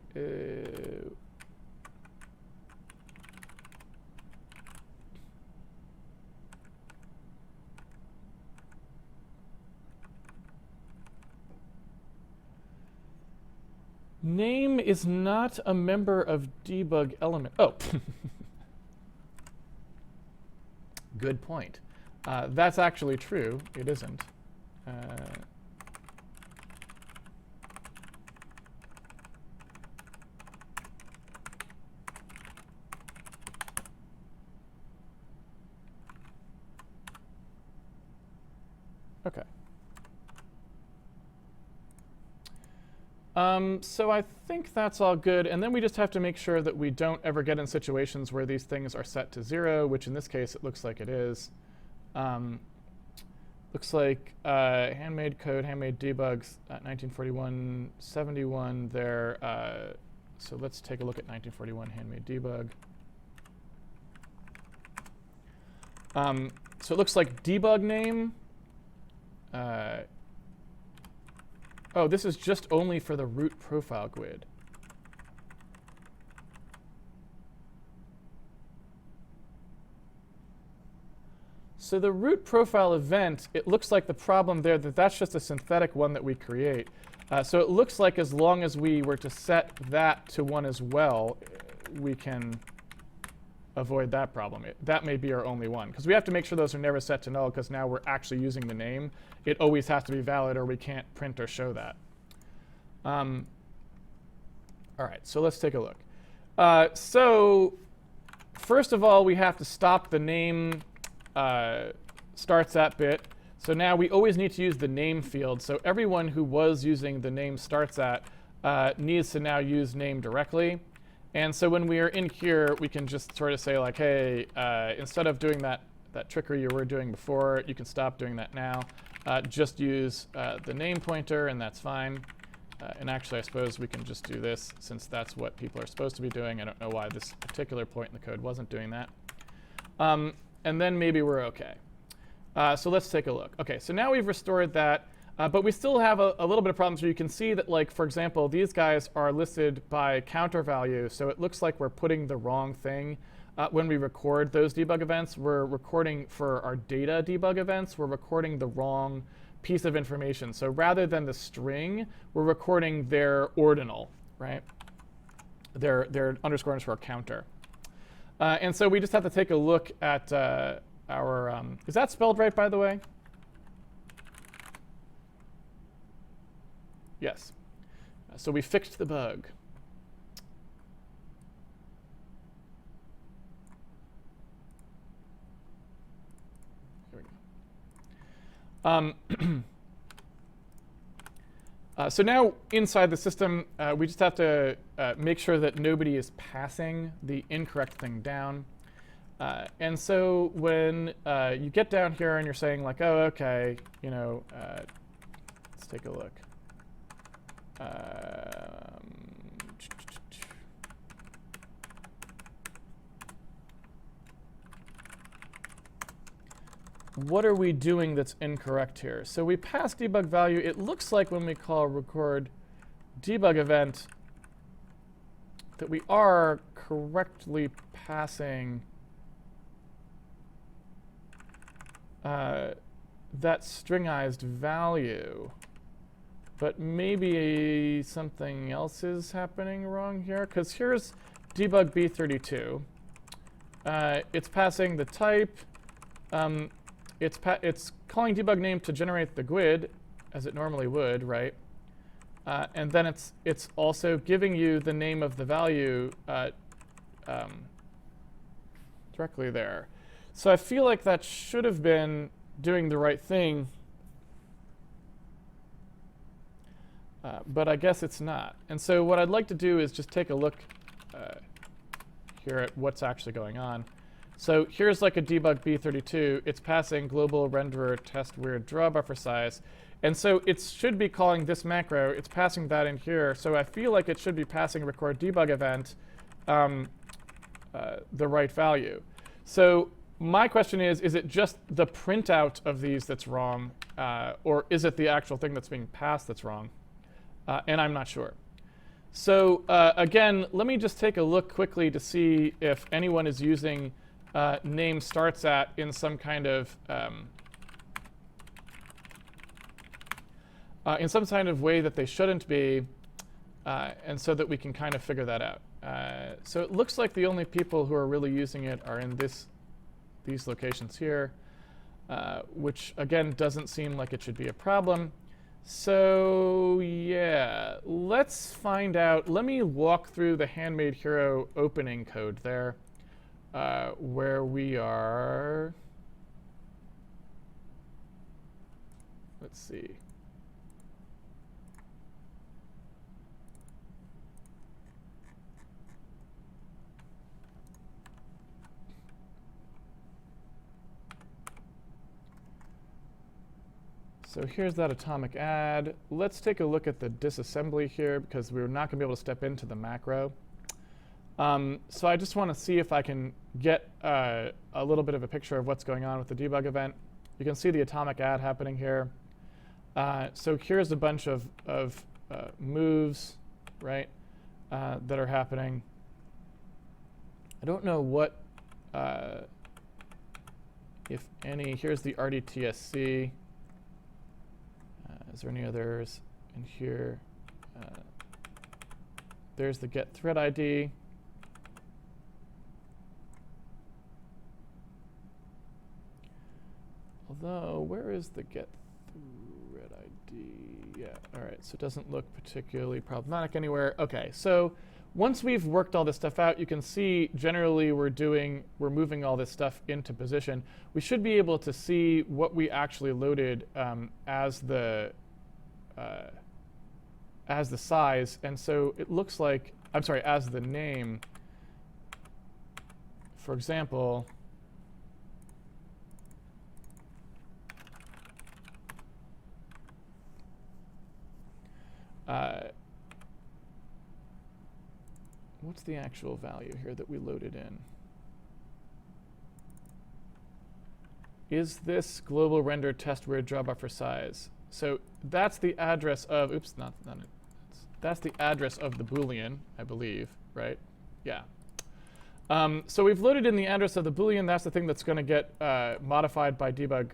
Name is not a member of debug element. Oh, good point. That's actually true. It isn't. Okay. So I think that's all good. And then we just have to make sure that we don't ever get in situations where these things are set to 0, which in this case it looks like it is. Looks like Handmade code, Handmade debugs at 1941-71 there. So let's take a look at 1941 Handmade debug. So it looks like debug name. Oh, this is just only for the root profile GUID. So the root profile event, it looks like the problem there that's just a synthetic one that we create. So it looks like as long as we were to set that to 1 as well, we can avoid that problem. That may be our only one, because we have to make sure those are never set to null, because now we're actually using the name. It always has to be valid, or we can't print or show that. All right, so let's take a look. So first of all, we have to stop the name starts at bit. So now we always need to use the name field. So everyone who was using the name starts at needs to now use name directly. And so when we are in here, we can just sort of say, like, hey, instead of doing that trickery you were doing before, you can stop doing that now. Just use the name pointer, and that's fine. And actually, I suppose we can just do this, since that's what people are supposed to be doing. I don't know why this particular point in the code wasn't doing that. And then maybe we're OK. So let's take a look. OK, so now we've restored that. But we still have a little bit of problems where you can see that, like, for example, these guys are listed by counter value. So it looks like we're putting the wrong thing. When we record those debug events, we're recording for our data debug events, we're recording the wrong piece of information. So rather than the string, we're recording their ordinal, right? Their underscore counter. And so we just have to take a look at our, is that spelled right, by the way? Yes. So we fixed the bug. Here we go. So now inside the system, we just have to make sure that nobody is passing the incorrect thing down. And so when you get down here and you're saying like, oh, OK, you know, let's take a look. What are we doing that's incorrect here? So we pass debug value. It looks like when we call record debug event that we are correctly passing that stringized value. But maybe something else is happening wrong here. Because here's debug b32. It's passing the type. It's calling debug name to generate the GUID, as it normally would, right? And then it's also giving you the name of the value directly there. So I feel like that should have been doing the right thing. But I guess it's not. And so what I'd like to do is just take a look here at what's actually going on. So here's like a debug b32. It's passing global renderer test weird draw buffer size. And so it should be calling this macro. It's passing that in here. So I feel like it should be passing record debug event the right value. So my question is it just the printout of these that's wrong? Or is it the actual thing that's being passed that's wrong? And I'm not sure. So again, let me just take a look quickly to see if anyone is using name starts at in some kind of way that they shouldn't be, and so that we can kind of figure that out. So it looks like the only people who are really using it are in these locations here, which again doesn't seem like it should be a problem. So yeah, let's find out. Let me walk through the Handmade Hero opening code there. Where we are, let's see. So here's that atomic add. Let's take a look at the disassembly here because we're not going to be able to step into the macro. So I just want to see if I can get a little bit of a picture of what's going on with the debug event. You can see the atomic add happening here. So here's a bunch of moves, right, that are happening. I don't know what, if any. Here's the RDTSC. Is there any others in here? There's the get thread ID. Although, where is the get thread ID? Yeah, all right, so it doesn't look particularly problematic anywhere. OK, so once we've worked all this stuff out, you can see generally we're moving all this stuff into position. We should be able to see what we actually loaded as the size. And so it looks like, I'm sorry, as the name. For example, what's the actual value here that we loaded in? Is this global render test weird draw buffer size? So that's the address of, oops, not it. That's the address of the Boolean, I believe, right? Yeah. So we've loaded in the address of the Boolean. That's the thing that's going to get modified by debug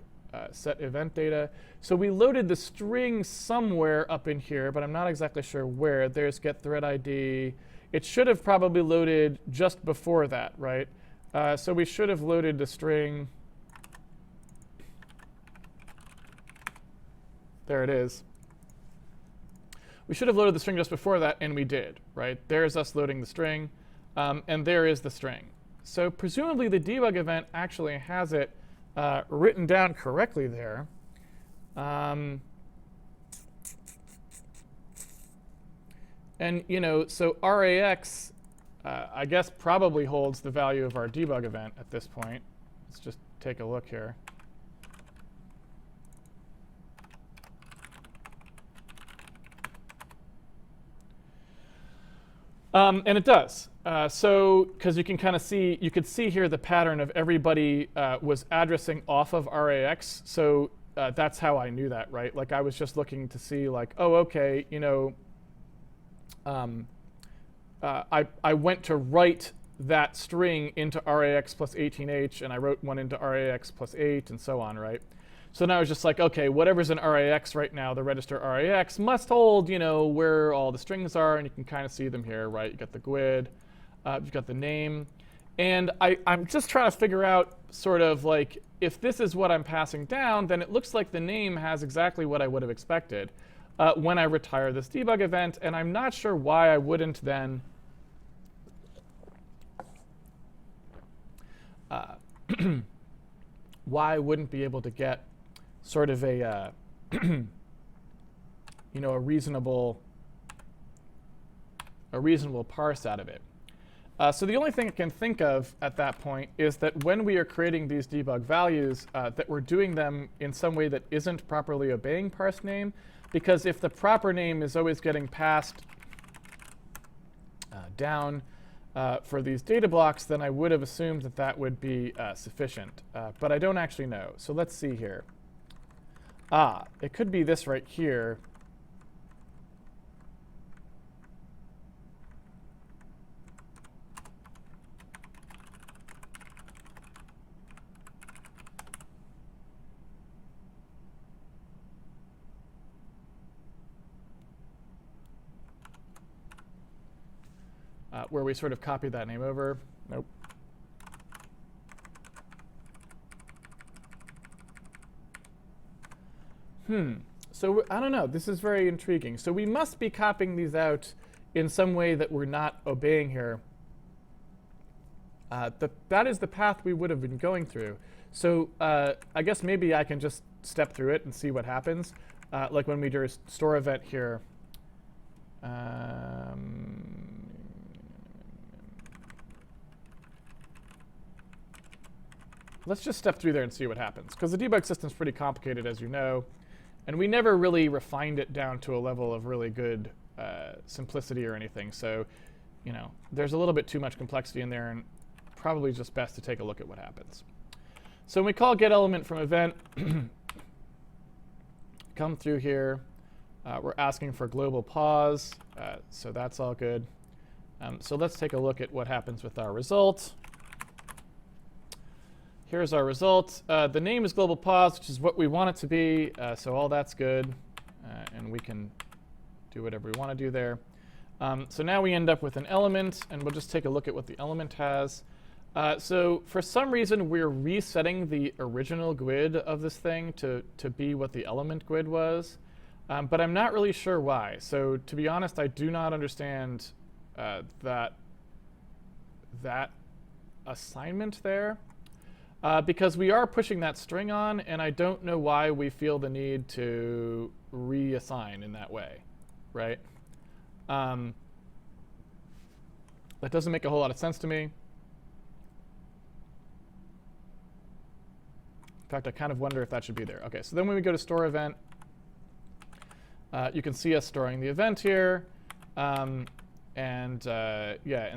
set event data. So we loaded the string somewhere up in here, but I'm not exactly sure where. There's get thread ID. It should have probably loaded just before that, right? So we should have loaded the string. There it is. We should have loaded the string just before that, and we did, right? There's us loading the string, and there is the string. So presumably the debug event actually has it written down correctly there. And so RAX, I guess, probably holds the value of our debug event at this point. Let's just take a look here. And it does. So, because you can kind of see, you could see here the pattern of everybody was addressing off of RAX. So that's how I knew that, right? Like I was just looking to see, like, oh, okay, I went to write that string into RAX plus 18H, and I wrote one into RAX plus 8, and so on, right? So now I was just like, OK, whatever's in RAX right now, the register RAX must hold where all the strings are. And you can kind of see them here, right? You got the GUID. You've got the name. And I'm just trying to figure out sort of like, if this is what I'm passing down, then it looks like the name has exactly what I would have expected when I retire this debug event. And I'm not sure why I wouldn't then why I wouldn't be able to get sort of a a reasonable parse out of it. So the only thing I can think of at that point is that when we are creating these debug values, that we're doing them in some way that isn't properly obeying parse name, because if the proper name is always getting passed down for these data blocks, then I would have assumed that that would be sufficient. But I don't actually know. So let's see here. It could be this right here. Where we sort of copy that name over. Nope. So I don't know. This is very intriguing. So we must be copying these out in some way that we're not obeying here. That is the path we would have been going through. So I guess maybe I can just step through it and see what happens. Like when we do a store event here. Let's just step through there and see what happens. Because the debug system is pretty complicated, as you know. And we never really refined it down to a level of really good simplicity or anything. So, there's a little bit too much complexity in there, and probably just best to take a look at what happens. So when we call getElement from event, come through here. We're asking for global pause, so that's all good. So let's take a look at what happens with our result. Here's our result. The name is global pause, which is what we want it to be. So all that's good. And we can do whatever we want to do there. So now we end up with an element. And we'll just take a look at what the element has. So for some reason, we're resetting the original GUID of this thing to be what the element GUID was. But I'm not really sure why. So to be honest, I do not understand that assignment there. Because we are pushing that string on, and I don't know why we feel the need to reassign in that way, right? That doesn't make a whole lot of sense to me. In fact, I kind of wonder if that should be there. OK, so then when we go to store event, you can see us storing the event here. Yeah, in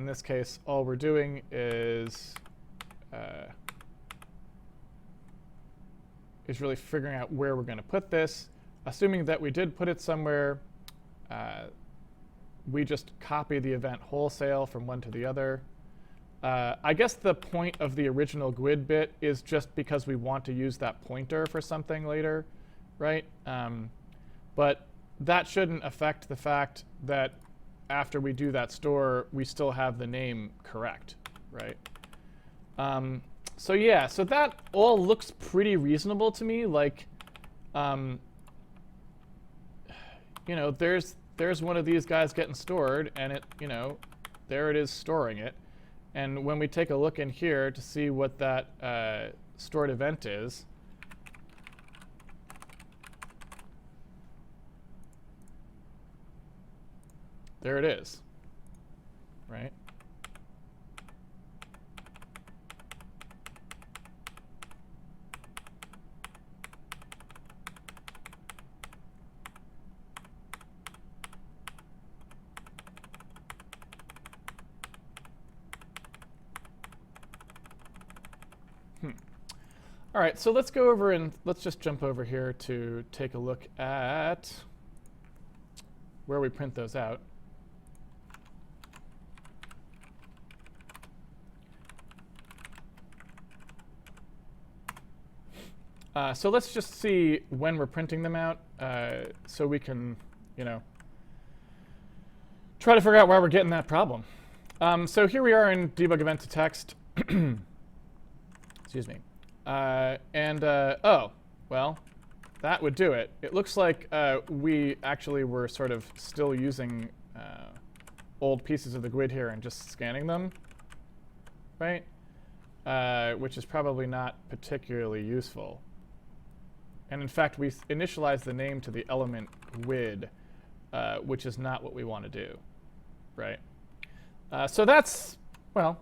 this case, all we're doing is really figuring out where we're going to put this. Assuming that we did put it somewhere, we just copy the event wholesale from one to the other. I guess the point of the original GUID bit is just because we want to use that pointer for something later, right? But that shouldn't affect the fact that after we do that store, we still have the name correct, right? So yeah, so that all looks pretty reasonable to me. Like, you know, there's one of these guys getting stored, and it, you know, there it is storing it. And when we take a look in here to see what that stored event is, there it is, right? All right, so let's go over and let's just jump over here to take a look at where we print those out. So let's just see when we're printing them out so we can, you know, try to figure out why we're getting that problem. So here we are in debug event to text. Excuse me. Oh, well, that would do it. It looks like we actually were sort of still using old pieces of the GUID here and just scanning them, right? Which is probably not particularly useful. And in fact, we initialize the name to the element GUID, which is not what we want to do, right? So that's, well,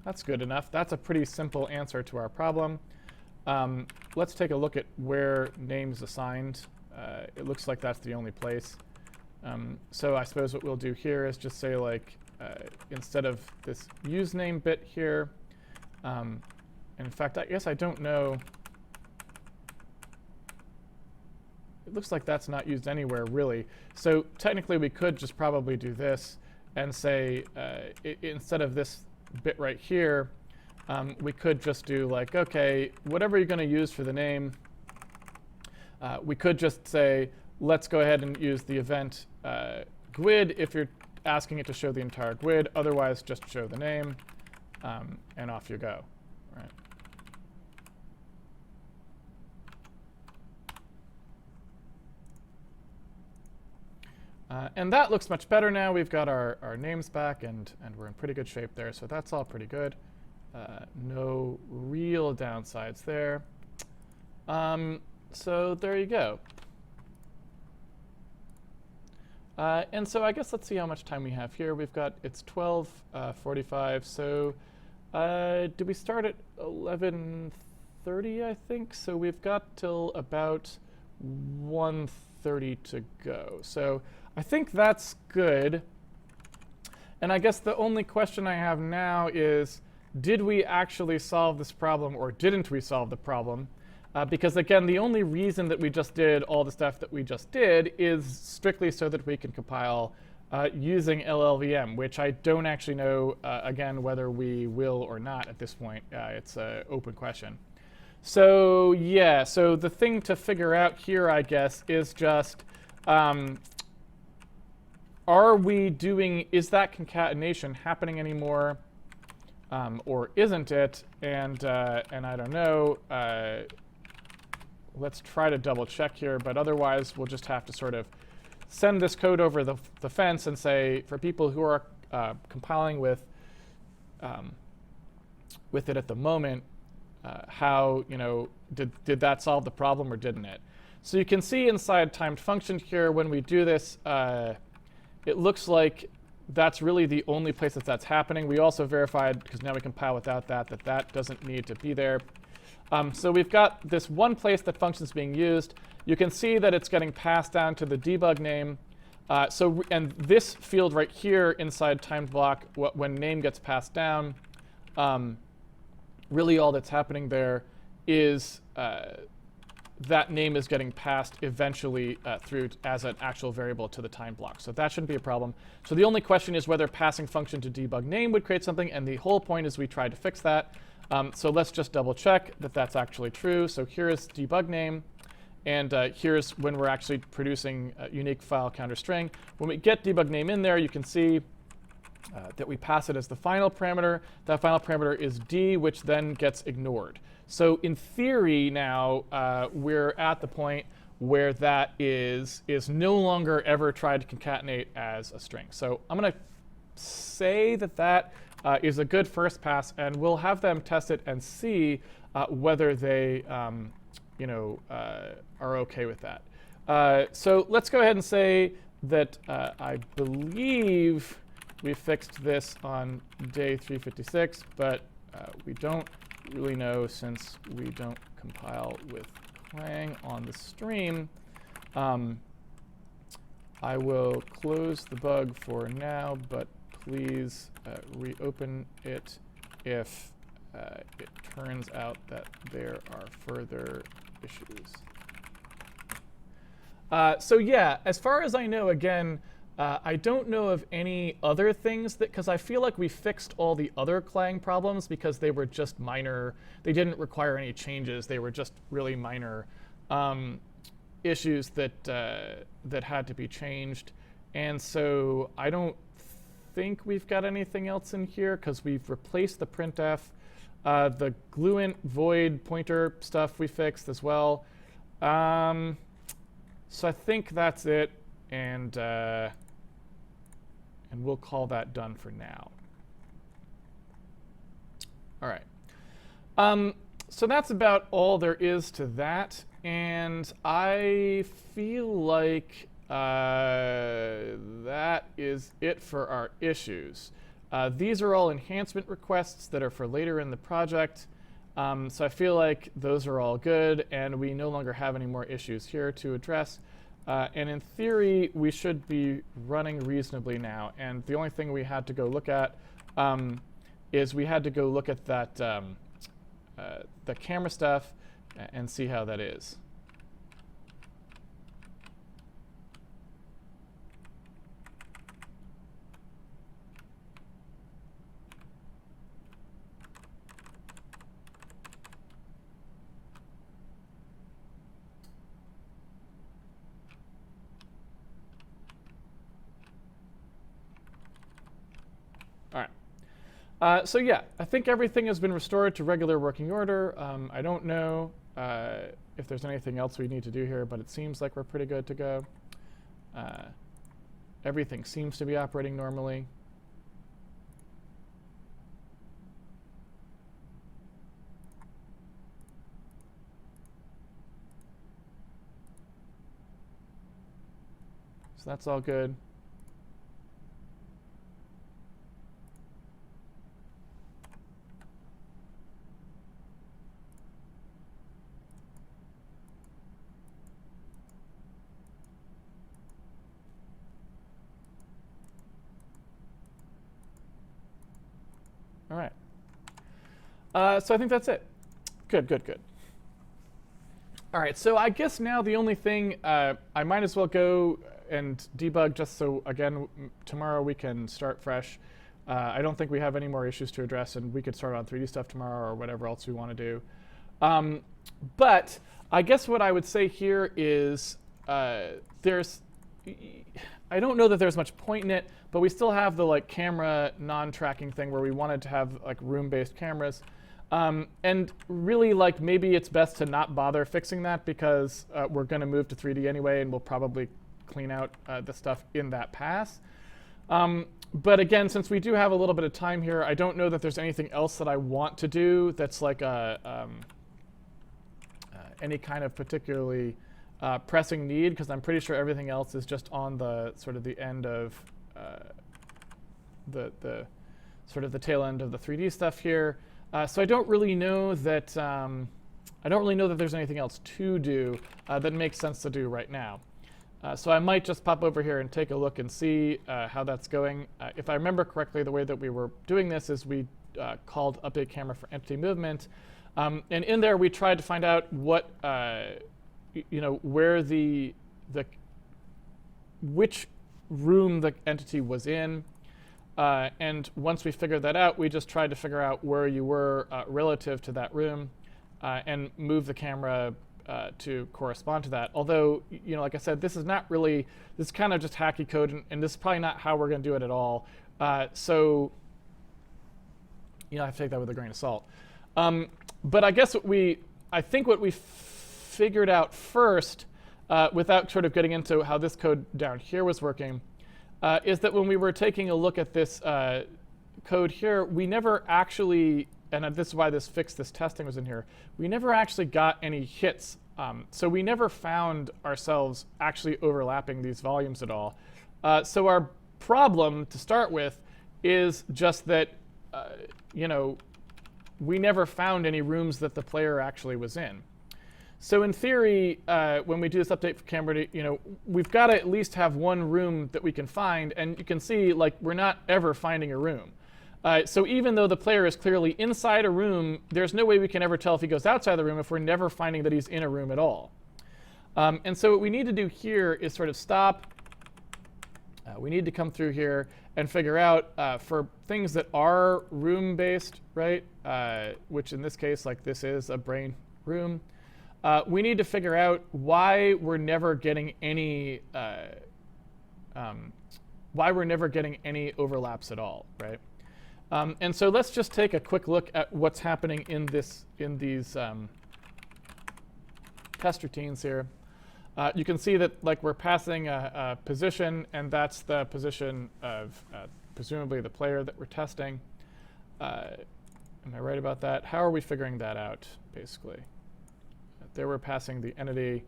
that's good enough. That's a pretty simple answer to our problem. Let's take a look at where name's assigned. It looks like that's the only place. So I suppose what we'll do here is just say, like, instead of this usename bit here, in fact, I guess I don't know. It looks like that's not used anywhere, really. So technically, we could just probably do this and say, instead of this bit right here, we could just do like, OK, whatever you're going to use for the name, we could just say, let's go ahead and use the event GUID if you're asking it to show the entire GUID. Otherwise, just show the name, and off you go. Right. And that looks much better now. We've got our names back, and we're in pretty good shape there. So that's all pretty good. No real downsides there. So there you go. And so I guess let's see how much time we have here. We've got, it's 12:45. So did we start at 11:30, I think? So we've got till about 1:30 to go. So I think that's good. And I guess the only question I have now is, did we actually solve this problem or didn't we solve the problem? Because again, the only reason that we just did all the stuff that we just did is strictly so that we can compile using LLVM, which I don't actually know, again, whether we will or not at this point. It's an open question. So yeah, so the thing to figure out here, I guess, is just, are we doing, is that concatenation happening anymore, or isn't it? And I don't know. Let's try to double check here, but otherwise we'll just have to sort of send this code over the fence and say, for people who are compiling with it at the moment, how, you know, did that solve the problem or didn't it? So you can see inside timed function here, when we do this, it looks like that's really the only place that that's happening. We also verified, because now we compile without that, that doesn't need to be there. So we've got this one place that function's being used. You can see that it's getting passed down to the debug name. And this field right here inside timed block, when name gets passed down, really all that's happening there is that name is getting passed eventually through as an actual variable to the time block. So that shouldn't be a problem. So the only question is whether passing function to debug name would create something, and the whole point is we tried to fix that. So let's just double check that that's actually true. So here is debug name, and here's when we're actually producing a unique file counter string. When we get debug name in there, you can see that we pass it as the final parameter. That final parameter is D, which then gets ignored. So in theory now, we're at the point where that is no longer ever tried to concatenate as a string. So I'm going to say that that is a good first pass, and we'll have them test it and see whether they are OK with that. So let's go ahead and say that I believe we fixed this on day 356, but we don't really know since we don't compile with Clang on the stream. I will close the bug for now, but please reopen it if it turns out that there are further issues. So yeah, as far as I know, again, I don't know of any other things that, because I feel like we fixed all the other Clang problems because they were just minor. They didn't require any changes. They were just really minor issues that that had to be changed. And so I don't think we've got anything else in here because we've replaced the printf. The gluent void pointer stuff we fixed as well. So I think that's it. And we'll call that done for now. All right. So that's about all there is to that. And I feel like that is it for our issues. These are all enhancement requests that are for later in the project. So I feel like those are all good, and we no longer have any more issues here to address. And in theory, we should be running reasonably now. And the only thing we had to go look at is we had to go look at that the camera stuff and see how that is. So yeah, I think everything has been restored to regular working order. I don't know if there's anything else we need to do here, but it seems like we're pretty good to go. Everything seems to be operating normally. So that's all good. All right. So I think that's it. Good, good, good. All right. So I guess now the only thing, I might as well go and debug just so, again, tomorrow we can start fresh. I don't think we have any more issues to address, and we could start on 3D stuff tomorrow or whatever else we want to do. But I guess what I would say here is I don't know that there's much point in it, but we still have the camera non-tracking thing where we wanted to have room-based cameras. And really maybe it's best to not bother fixing that because we're going to move to 3D anyway, and we'll probably clean out the stuff in that pass. But again, since we do have a little bit of time here, I don't know that there's anything else that I want to do that's any kind of particularly pressing need, because I'm pretty sure everything else is just on the sort of the end of the tail end of the 3D stuff here. So I don't really know that there's anything else to do that makes sense to do right now. So I might just pop over here and take a look and see how that's going. If I remember correctly, the way that we were doing this is we called update camera for entity movement. And in there, we tried to find out what where which room the entity was in. And once we figured that out, we just tried to figure out where you were relative to that room and move the camera to correspond to that. Although, like I said, this is not really, this is kind of just hacky code, and this is probably not how we're going to do it at all. So, I have to take that with a grain of salt. But I guess I think what we figured out first, without sort of getting into how this code down here was working, is that when we were taking a look at this code here, we never actually, and this is why this testing was in here, we never actually got any hits. So we never found ourselves actually overlapping these volumes at all. So our problem to start with is just that, we never found any rooms that the player actually was in. So in theory, when we do this update for camera, we've got to at least have one room that we can find. And you can see, like, we're not ever finding a room. So even though the player is clearly inside a room, there's no way we can ever tell if he goes outside the room if we're never finding that he's in a room at all. And so what we need to do here is sort of stop. We need to come through here and figure out for things that are room-based, right, which in this case, like this is a brain room, we need to figure out why we're never getting any overlaps at all, right? And so let's just take a quick look at what's happening in these test routines here. You can see that, like, we're passing a position, and that's the position of presumably the player that we're testing. Am I right about that? How are we figuring that out, basically? There we're passing the entity,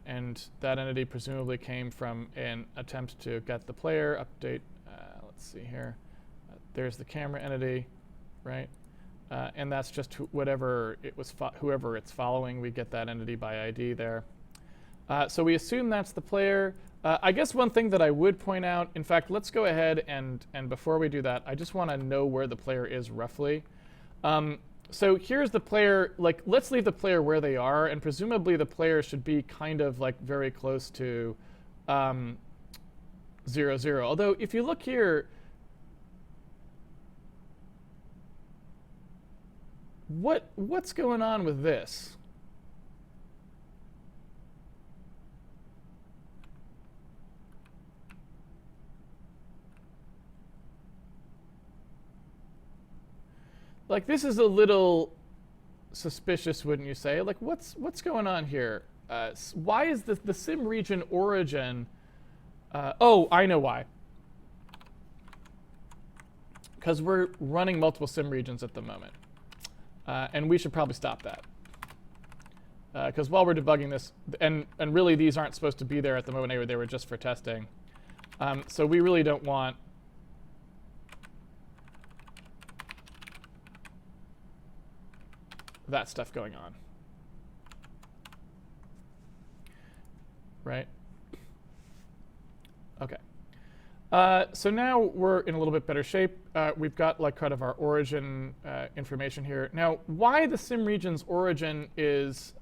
and that entity presumably came from an attempt to get the player update. Let's see here. There's the camera entity, right? And that's just whatever it was, whoever it's following. We get that entity by ID there. So we assume that's the player. I guess one thing that I would point out, in fact, let's go ahead and before we do that, I just want to know where the player is roughly. So here's the player. Like, let's leave the player where they are, and presumably the player should be kind of like very close to 0, 0. Although if you look here, what's going on with this? Like, this is a little suspicious, wouldn't you say? Like, what's going on here? Why is the sim region origin? Oh, I know why. Because we're running multiple sim regions at the moment. And we should probably stop that. Because while we're debugging this, and really these aren't supposed to be there at the moment anyway, they were just for testing. So we really don't want that stuff going on. Right? Okay. So now we're in a little bit better shape. We've got, like, kind of our origin information here. Now, why the sim region's origin is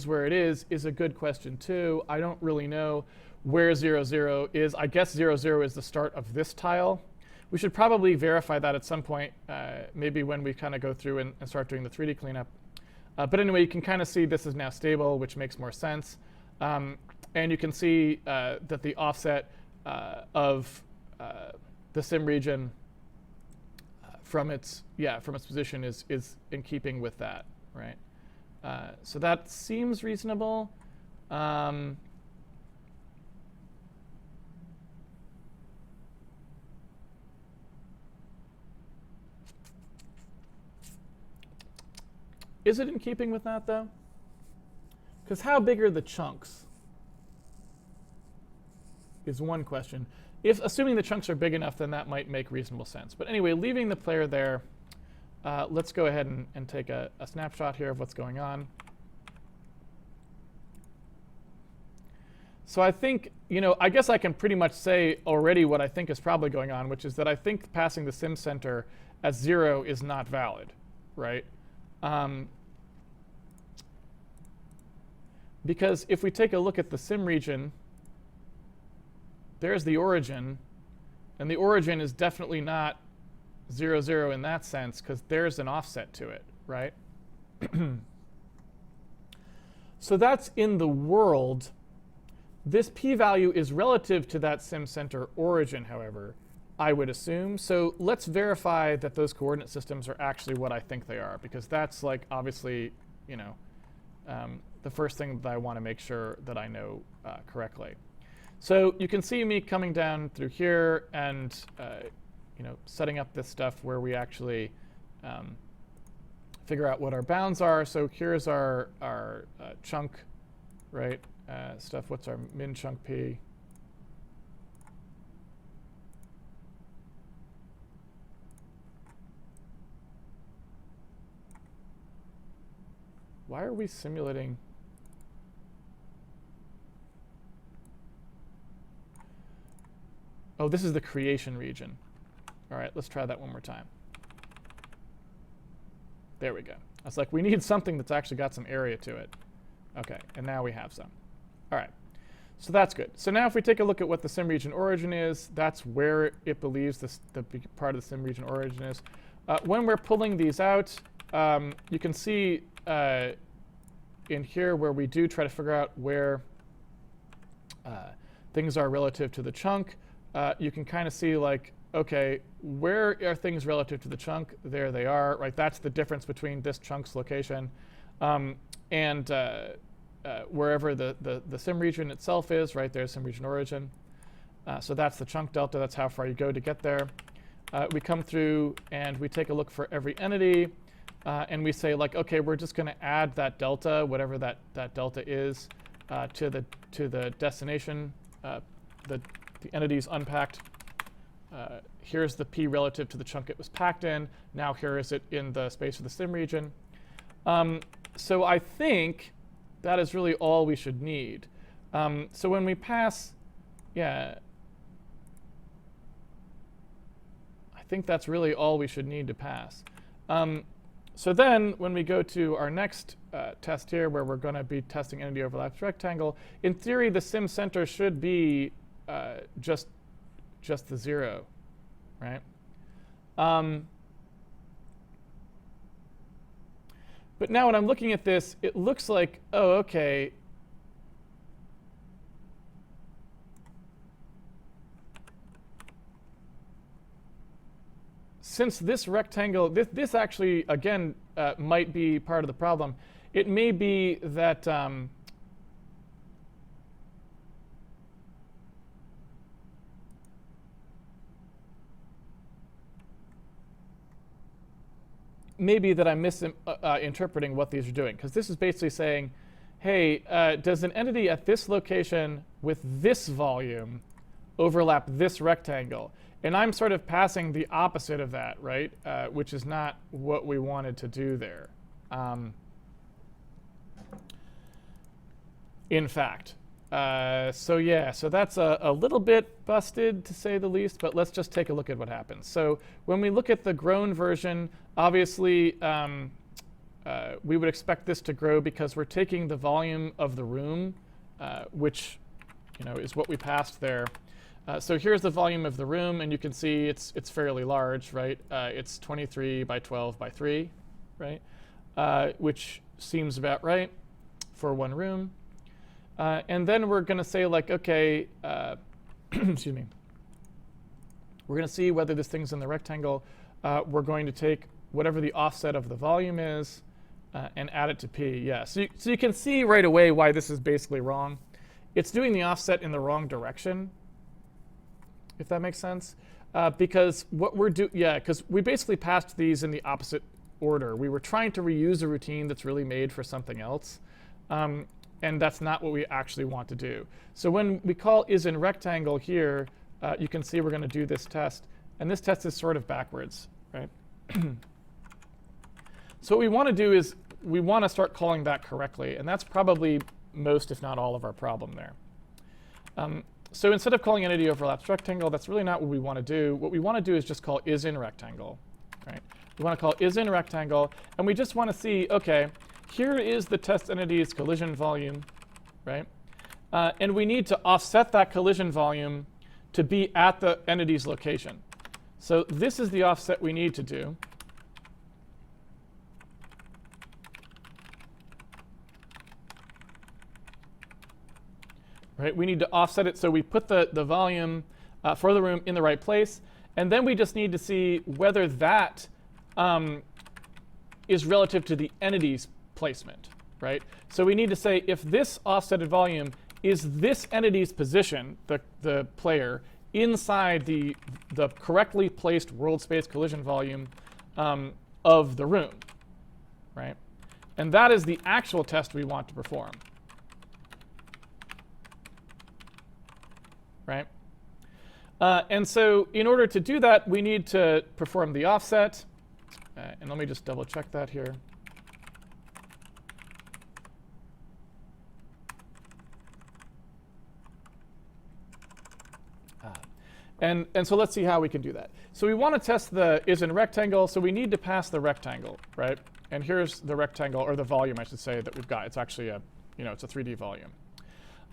where it is a good question too. I don't really know where 0, 0 is. I guess 0, 0 is the start of this tile. We should probably verify that at some point, maybe when we kind of go through and start doing the 3D cleanup. But anyway, you can kind of see this is now stable, which makes more sense. And you can see that the offset of the sim region from its position is in keeping with that, right? So that seems reasonable. Is it in keeping with that, though? Because how big are the chunks is one question. Assuming the chunks are big enough, then that might make reasonable sense. But anyway, leaving the player there, let's go ahead and take a snapshot here of what's going on. So I think, I guess I can pretty much say already what I think is probably going on, which is that I think passing the sim center as 0 is not valid, right? because if we take a look at the sim region, there's the origin, and the origin is definitely not 0, 0 in that sense, because there's an offset to it, right? So that's in the world. This p-value is relative to that sim center origin, however, I would assume. So let's verify that those coordinate systems are actually what I think they are, because that's like obviously, you know, the first thing that I want to make sure that I know correctly. So you can see me coming down through here and you know, setting up this stuff where we actually figure out what our bounds are. So here's our chunk, right? Stuff. What's our min chunk p? Why are we simulating? Oh, this is the creation region. All right, let's try that one more time. There we go. I was like, we need something that's actually got some area to it. OK, and now we have some. All right, so that's good. So now if we take a look at what the sim region origin is, that's where it believes the part of the sim region origin is. When we're pulling these out, you can see in here where we do try to figure out where things are relative to the chunk. You can kind of see like, OK, where are things relative to the chunk? There they are, right? That's the difference between this chunk's location and wherever the sim region itself is, right? There's sim region origin. So that's the chunk delta. That's how far you go to get there. We come through and we take a look for every entity. And we say, like, OK, we're just going to add that delta, whatever that delta is, to the destination, the entity's unpacked. Here's the p relative to the chunk it was packed in. Now here is it in the space of the sim region. So I think that is really all we should need. So when we pass, yeah, I think that's really all we should need to pass. So then when we go to our next test here, where we're going to be testing entity overlaps rectangle, in theory, the sim center should be just the 0, right? But now when I'm looking at this, it looks like, oh, OK. Since this rectangle, this actually, again, might be part of the problem. It may be that maybe that I'm misinterpreting what these are doing. Because this is basically saying, hey, does an entity at this location with this volume overlap this rectangle? And I'm sort of passing the opposite of that, right? Which is not what we wanted to do there. In fact. So yeah, so that's a little bit busted, to say the least. But let's just take a look at what happens. So when we look at the grown version, obviously, we would expect this to grow because we're taking the volume of the room, which is what we passed there. So here's the volume of the room, and you can see it's fairly large, right? It's 23 by 12 by 3, right? Which seems about right for one room. And then we're going to say, like, OK, excuse me. We're going to see whether this thing's in the rectangle. We're going to take whatever the offset of the volume is and add it to p. Yeah, so you can see right away why this is basically wrong. It's doing the offset in the wrong direction, if that makes sense. Because what we're doing, yeah, because we basically passed these in the opposite order. We were trying to reuse a routine that's really made for something else. And that's not what we actually want to do. So when we call isInRectangle here, you can see we're going to do this test. And this test is sort of backwards, right? So what we want to do is we want to start calling that correctly. And that's probably most, if not all, of our problem there. So instead of calling entity overlaps rectangle, that's really not what we want to do. What we want to do is just call isInRectangle, right? We want to call isInRectangle. And we just want to see, OK, here is the test entity's collision volume, right? And we need to offset that collision volume to be at the entity's location. So this is the offset we need to do. Right? We need to offset it so we put the volume for the room in the right place. And then we just need to see whether that is relative to the entity's placement. Right? So we need to say if this offsetted volume is this entity's position, the player, inside the correctly placed world space collision volume of the room. Right? And that is the actual test we want to perform. Right? And so in order to do that, we need to perform the offset. And let me just double check that here. And so let's see how we can do that. So we want to test the is in rectangle, so we need to pass the rectangle, right? And here's the rectangle, or the volume, I should say, that we've got. It's actually it's a 3D volume.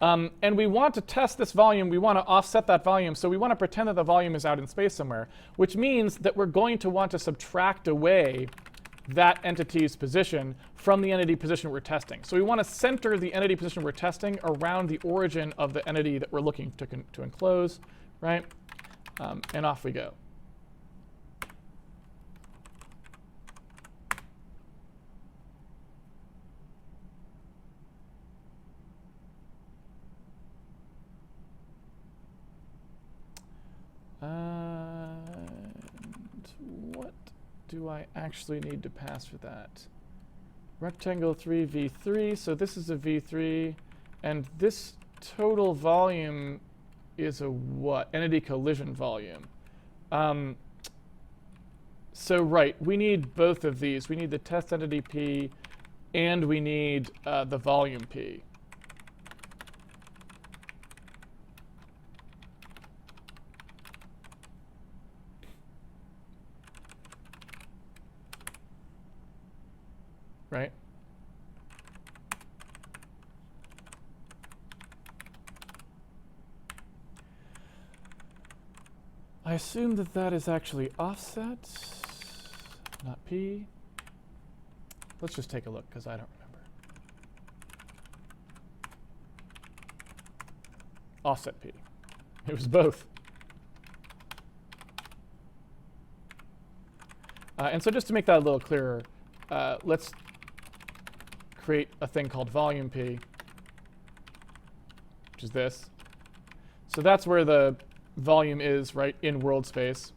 And we want to test this volume. We want to offset that volume. So we want to pretend that the volume is out in space somewhere, which means that we're going to want to subtract away that entity's position from the entity position we're testing. So we want to center the entity position we're testing around the origin of the entity that we're looking to enclose, right? And off we go. And what do I actually need to pass for that? Rectangle 3 v3, so this is a v3, and this total volume is a what? Entity collision volume. So right, we need both of these. We need the test entity P, and we need the volume P. Right? I assume that that is actually offset, not P. Let's just take a look, because I don't remember. Offset P. It was both. And so just to make that a little clearer, let's create a thing called volume P, which is this. So that's where the volume is, right, in world space.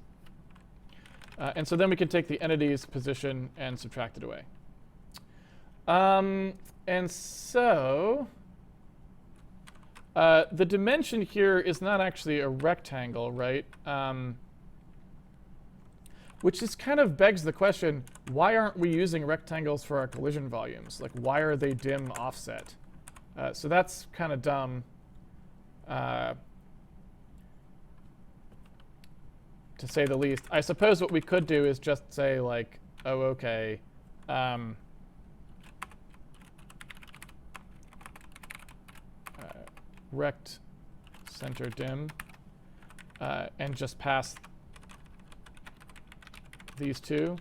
And so then we can take the entity's position and subtract it away. And so the dimension here is not actually a rectangle, right? Which just kind of begs the question, why aren't we using rectangles for our collision volumes? Like, why are they dim offset? So that's kind of dumb. To say the least. I suppose what we could do is just say, like, oh, OK. Rect center dim, and just pass these two.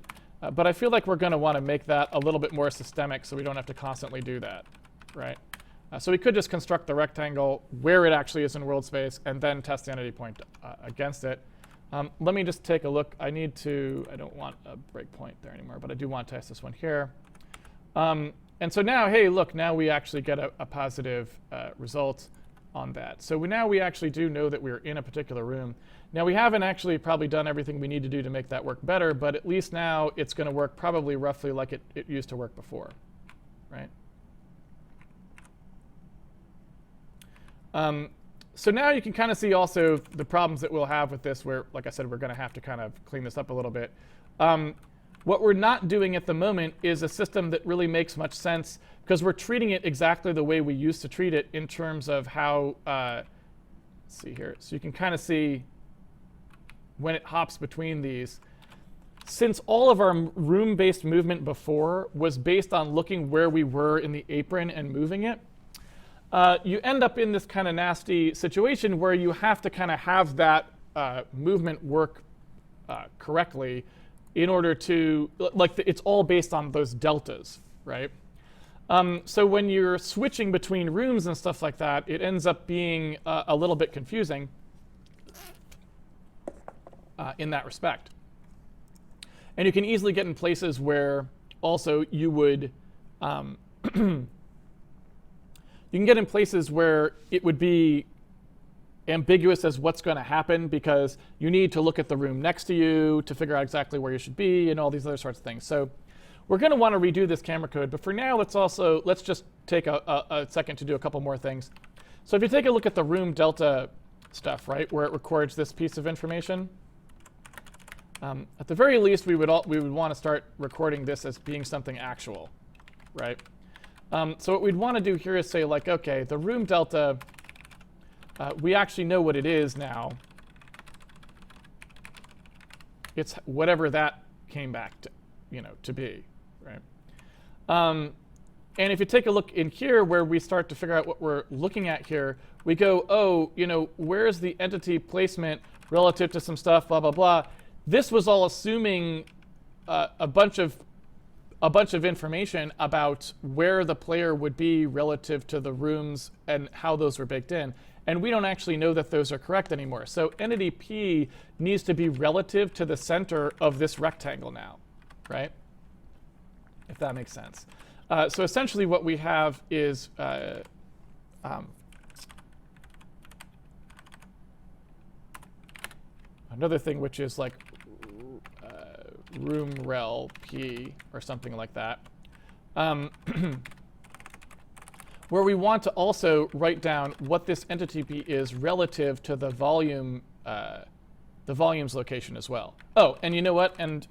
But I feel like we're going to want to make that a little bit more systemic so we don't have to constantly do that, right? So we could just construct the rectangle where it actually is in world space and then test the entity point against it. Let me just take a look. I don't want a breakpoint there anymore, but I do want to test this one here. And so now, hey, look, now we actually get a positive result on that. So now we actually do know that we're in a particular room. Now, we haven't actually probably done everything we need to do to make that work better, but at least now it's going to work probably roughly like it used to work before, right? So now you can kind of see also the problems that we'll have with this where, like I said, we're going to have to kind of clean this up a little bit. What we're not doing at the moment is a system that really makes much sense because we're treating it exactly the way we used to treat it in terms of how, let's see here. So you can kind of see when it hops between these. Since all of our room-based movement before was based on looking where we were in the apron and moving it, you end up in this kind of nasty situation where you have to kind of have that movement work correctly in order to, it's all based on those deltas, right? So when you're switching between rooms and stuff like that, it ends up being a little bit confusing in that respect. And you can easily get in places where also you would, you can get in places where it would be ambiguous as what's going to happen because you need to look at the room next to you to figure out exactly where you should be and all these other sorts of things. So we're going to want to redo this camera code, but for now let's just take a second to do a couple more things. So if you take a look at the room delta stuff, right, where it records this piece of information, at the very least we would want to start recording this as being something actual, right? So what we'd want to do here is say, like, okay, the room delta, we actually know what it is now. It's whatever that came back to, to be, right? And if you take a look in here where we start to figure out what we're looking at here, we go, oh, where's the entity placement relative to some stuff, blah, blah, blah. This was all assuming a bunch of information about where the player would be relative to the rooms and how those were baked in. And we don't actually know that those are correct anymore. So entity P needs to be relative to the center of this rectangle now, right? If that makes sense. So essentially what we have is another thing, which is like room rel P or something like that. Where we want to also write down what this entity P is relative to the volume, the volume's location as well. Oh, and you know what? And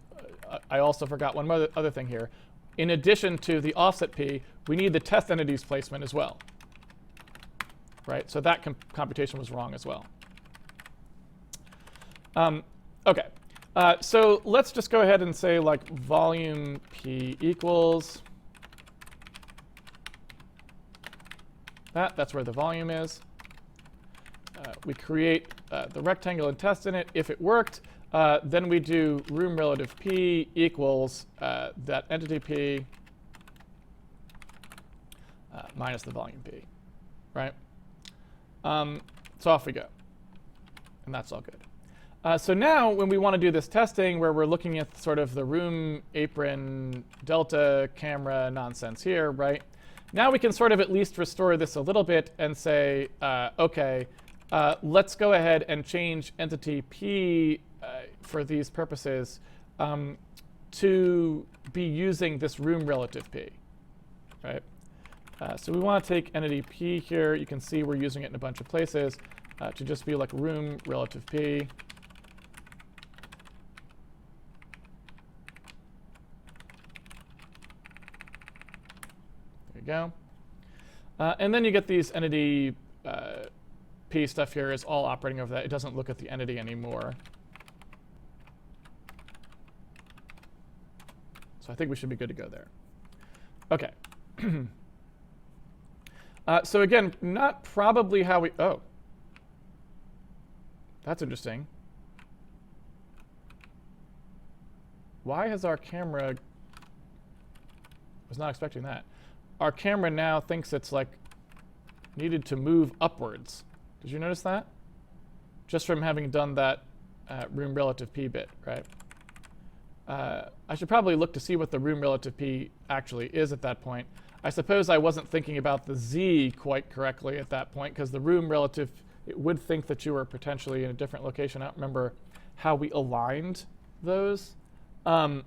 I also forgot one other thing here. In addition to the offset P, we need the test entity's placement as well, right? So that computation was wrong as well. Okay, so let's just go ahead and say like volume P equals that's where the volume is. We create the rectangle and test in it. If it worked, then we do room relative P equals that entity P minus the volume P, right? So off we go. And that's all good. So now when we want to do this testing where we're looking at sort of the room, apron, delta, camera nonsense here, right? Now we can sort of at least restore this a little bit and say, OK, let's go ahead and change entity P for these purposes to be using this room relative P, right? So we want to take entity P here. You can see we're using it in a bunch of places to just be like room relative P. There you go. And then you get these entity P stuff here is all operating over that. It doesn't look at the entity anymore. So I think we should be good to go there. OK. So again, not probably how we... Oh. That's interesting. Why has our camera... was not expecting that. Our camera now thinks it's like needed to move upwards. Did you notice that? Just from having done that room relative P bit, right? I should probably look to see what the room relative P actually is at that point. I suppose I wasn't thinking about the Z quite correctly at that point, because the room relative, it would think that you were potentially in a different location. I don't remember how we aligned those. And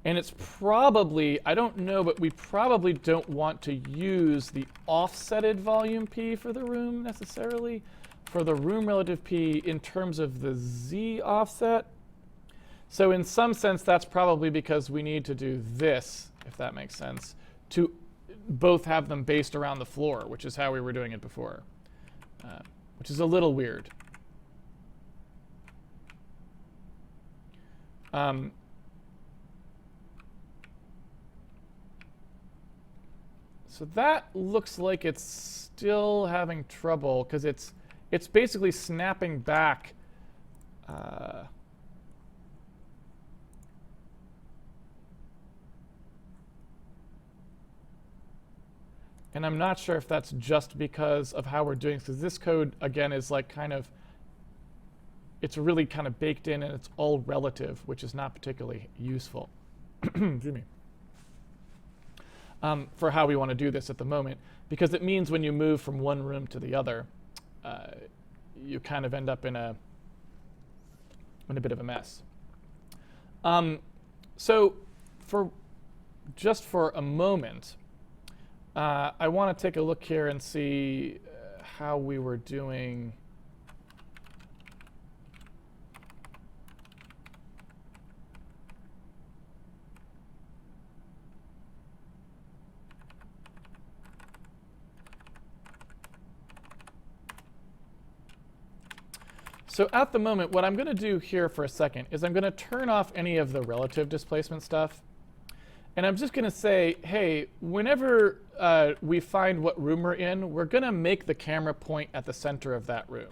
it's probably, I don't know, but we probably don't want to use the offsetted volume P for the room necessarily. For the room relative P in terms of the Z offset. So in some sense, that's probably because we need to do this, if that makes sense, to both have them based around the floor, which is how we were doing it before, which is a little weird. So that looks like it's still having trouble because it's basically snapping back. And I'm not sure if that's just because of how we're doing, because this code, again, is like kind of, it's really kind of baked in and it's all relative, which is not particularly useful. Excuse me. For how we want to do this at the moment, because it means when you move from one room to the other, you kind of end up in a bit of a mess. So just for a moment, I want to take a look here and see how we were doing. So at the moment, what I'm going to do here for a second is I'm going to turn off any of the relative displacement stuff. And I'm just going to say, hey, whenever we find what room we're in, we're going to make the camera point at the center of that room.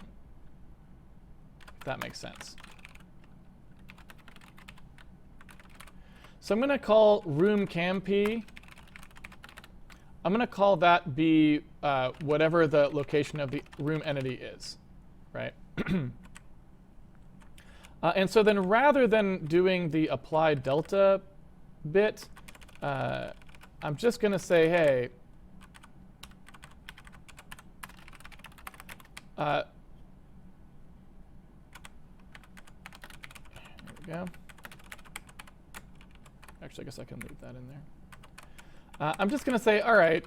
If that makes sense. So I'm going to call room camp. I'm going to call that be whatever the location of the room entity is, right? And so then rather than doing the apply delta bit, I'm just going to say, hey, there we go. Actually, I guess I can leave that in there. I'm just going to say, all right,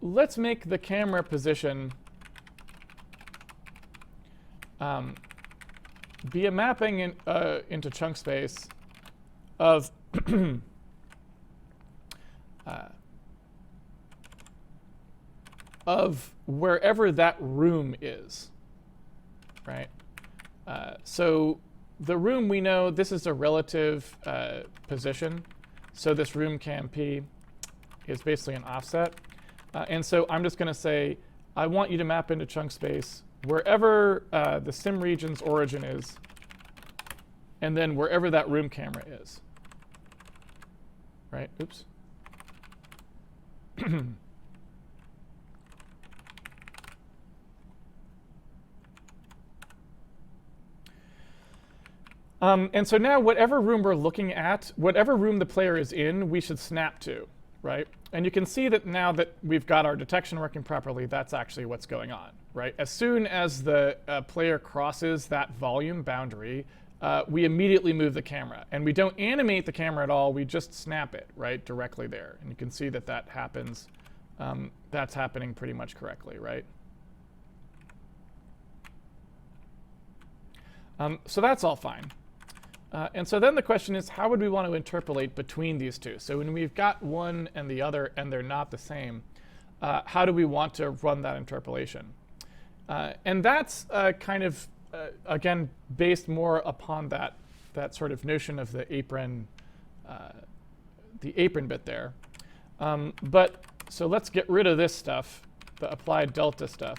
let's make the camera position be a mapping into chunk space of of wherever that room is, right? So the room, we know this is a relative position. So this room camp is basically an offset. And so I'm just going to say, I want you to map into chunk space wherever the sim region's origin is, and then wherever that room camera is. Right? Oops. And so now whatever room we're looking at, whatever room the player is in, we should snap to, right? And you can see that now that we've got our detection working properly, that's actually what's going on, right? As soon as the player crosses that volume boundary, we immediately move the camera. And we don't animate the camera at all, we just snap it, right, directly there. And you can see that that happens. That's happening pretty much correctly, right? So that's all fine. And so then the question is, how would we want to interpolate between these two? So when we've got one and the other and they're not the same, how do we want to run that interpolation? And that's kind of, again, based more upon that sort of notion of the apron bit there. But so let's get rid of this stuff, the applied delta stuff.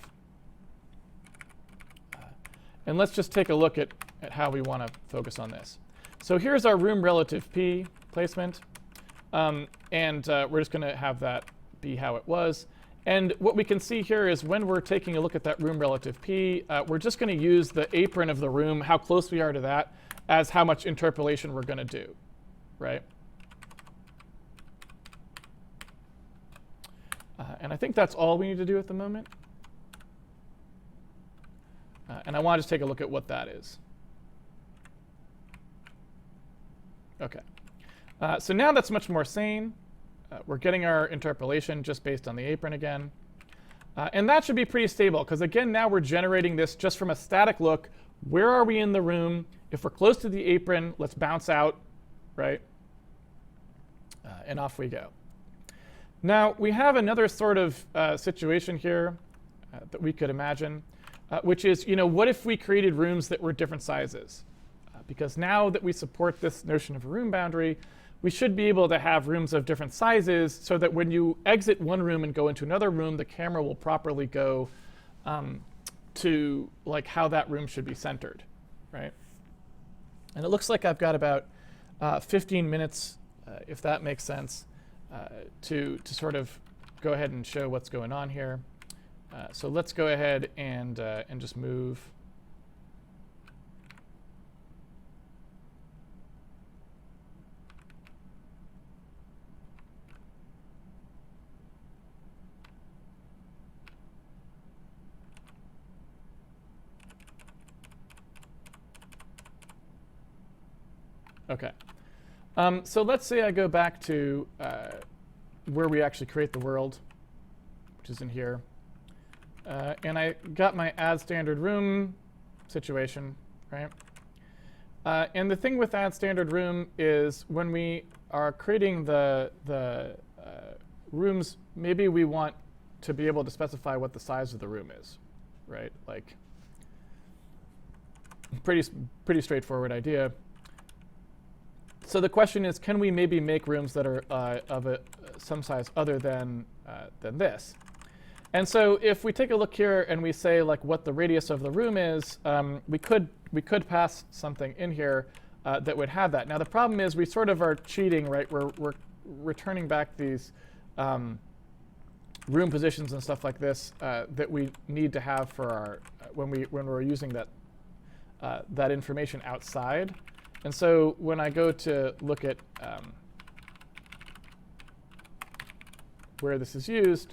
And let's just take a look at how we want to focus on this. So here's our room relative p placement. And we're just going to have that be how it was. And what we can see here is when we're taking a look at that room relative p, we're just going to use the apron of the room, how close we are to that, as how much interpolation we're going to do, right? And I think that's all we need to do at the moment. And I want to just take a look at what that is. OK. So now that's much more sane. We're getting our interpolation just based on the apron again. And that should be pretty stable, because again, now we're generating this just from a static look. Where are we in the room? If we're close to the apron, let's bounce out, right? And off we go. Now, we have another sort of situation here that we could imagine, which is, what if we created rooms that were different sizes? Because now that we support this notion of a room boundary, we should be able to have rooms of different sizes so that when you exit one room and go into another room, the camera will properly go to like how that room should be centered, right? And it looks like I've got about 15 minutes, if that makes sense, to sort of go ahead and show what's going on here. So let's go ahead and just move. OK. So let's say I go back to where we actually create the world, which is in here. And I got my add standard room situation, right? And the thing with add standard room is when we are creating the rooms, maybe we want to be able to specify what the size of the room is, right? Like, pretty straightforward idea. So the question is, can we maybe make rooms that are of some size other than this? And so if we take a look here and we say like what the radius of the room is, we could pass something in here that would have that. Now the problem is we sort of are cheating, right? We're returning back these room positions and stuff like this that we need to have for our when we're using that information outside. And so when I go to look at where this is used,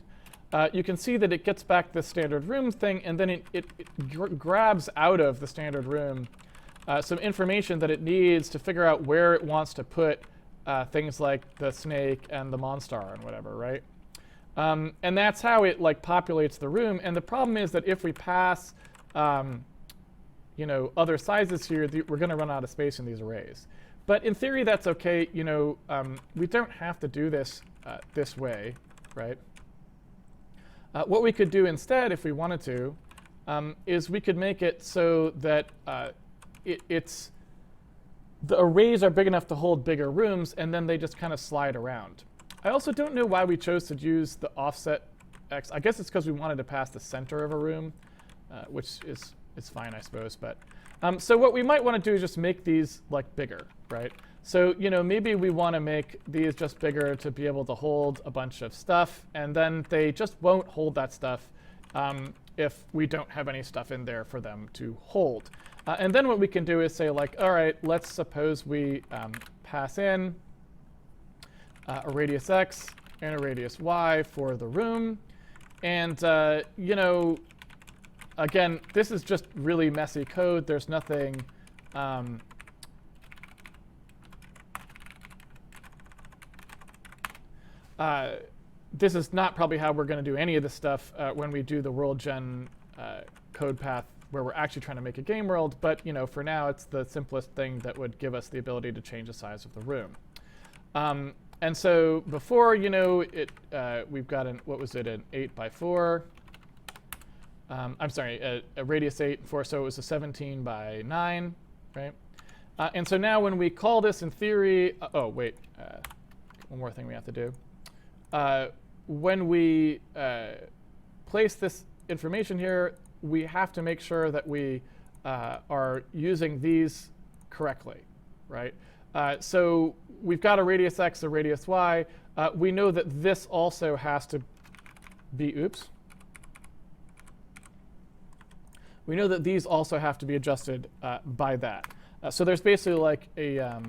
you can see that it gets back the standard room thing, and then it grabs out of the standard room some information that it needs to figure out where it wants to put things like the snake and the Monstar and whatever, right? And that's how it like populates the room. And the problem is that if we pass other sizes here, we're going to run out of space in these arrays. But in theory, that's OK. We don't have to do this this way, right? What we could do instead, if we wanted to, is we could make it so that the arrays are big enough to hold bigger rooms, and then they just kind of slide around. I also don't know why we chose to use the offset x. I guess it's because we wanted to pass the center of a room, which is fine, I suppose. But so what we might want to do is just make these like bigger, right? So maybe we want to make these just bigger to be able to hold a bunch of stuff, and then they just won't hold that stuff if we don't have any stuff in there for them to hold. And then what we can do is say, like, all right, let's suppose we pass in a radius x and a radius y for the room. And again, this is just really messy code. There's nothing this is not probably how we're going to do any of this stuff when we do the world gen code path where we're actually trying to make a game world. But for now, it's the simplest thing that would give us the ability to change the size of the room. And so before, we've got what was it, an 8x4. I'm sorry, a radius 8 and 4, so it was a 17 by 9, right? And so now when we call this in theory, oh wait, one more thing we have to do. When we place this information here, we have to make sure that we are using these correctly, right? So we've got a radius x, a radius y. We know that this also has to be, oops. We know that these also have to be adjusted by that. So there's basically like a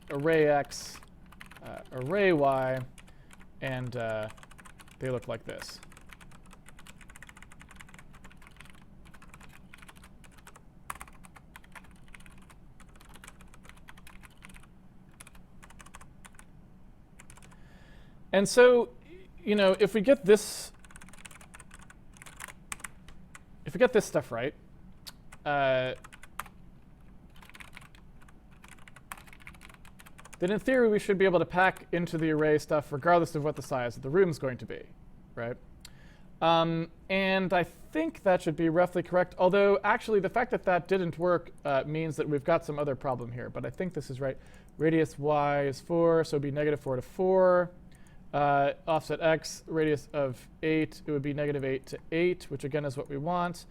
array x, array y, and they look like this. And so, if we get this stuff right, then in theory we should be able to pack into the array stuff regardless of what the size of the room is going to be, right? And I think that should be roughly correct, although actually the fact that that didn't work means that we've got some other problem here, but I think this is right. Radius y is 4, so it would be -4 to 4. Offset x, radius of 8, it would be -8 to 8, which again is what we want.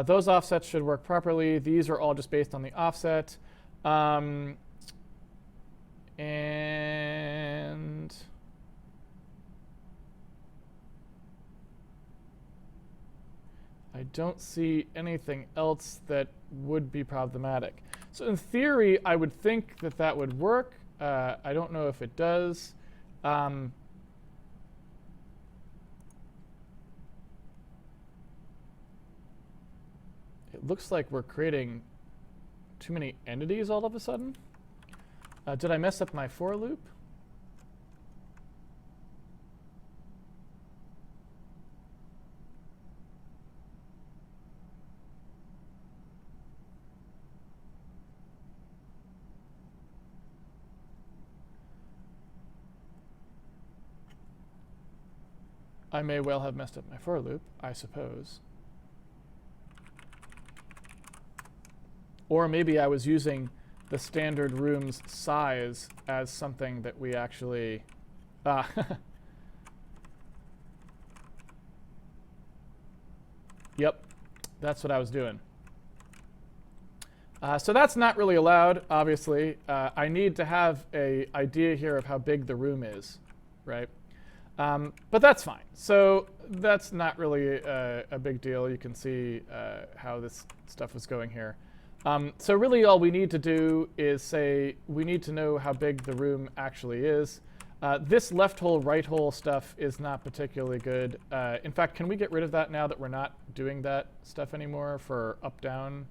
Those offsets should work properly. These are all just based on the offset. And I don't see anything else that would be problematic. So in theory, I would think that that would work. I don't know if it does. It looks like we're creating too many entities all of a sudden. Did I mess up my for loop? I may well have messed up my for loop, I suppose. Or maybe I was using the standard room's size as something that we actually... Yep, that's what I was doing. So that's not really allowed, obviously. I need to have an idea here of how big the room is, right? But that's fine. So that's not really a big deal. You can see how this stuff was going here. So really all we need to do is say we need to know how big the room actually is. This left hole, right hole stuff is not particularly good. In fact, can we get rid of that now that we're not doing that stuff anymore for up-down?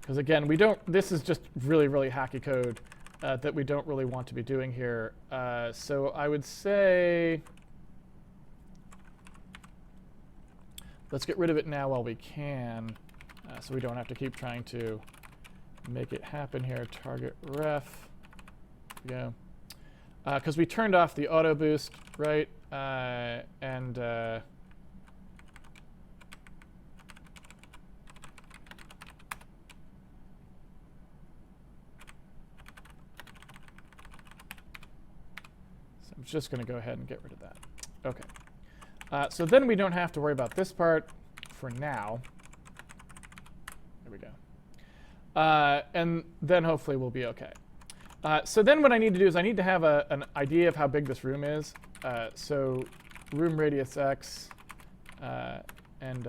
Because again, we don't, this is just really, really hacky code that we don't really want to be doing here. So I would say, let's get rid of it now while we can, so we don't have to keep trying to make it happen here. Target ref, there we go. Because we turned off the auto boost, right? So I'm just going to go ahead and get rid of that. OK. So then we don't have to worry about this part for now. There we go. And then hopefully we'll be OK. So then what I need to do is I need to have an idea of how big this room is. So room radius x and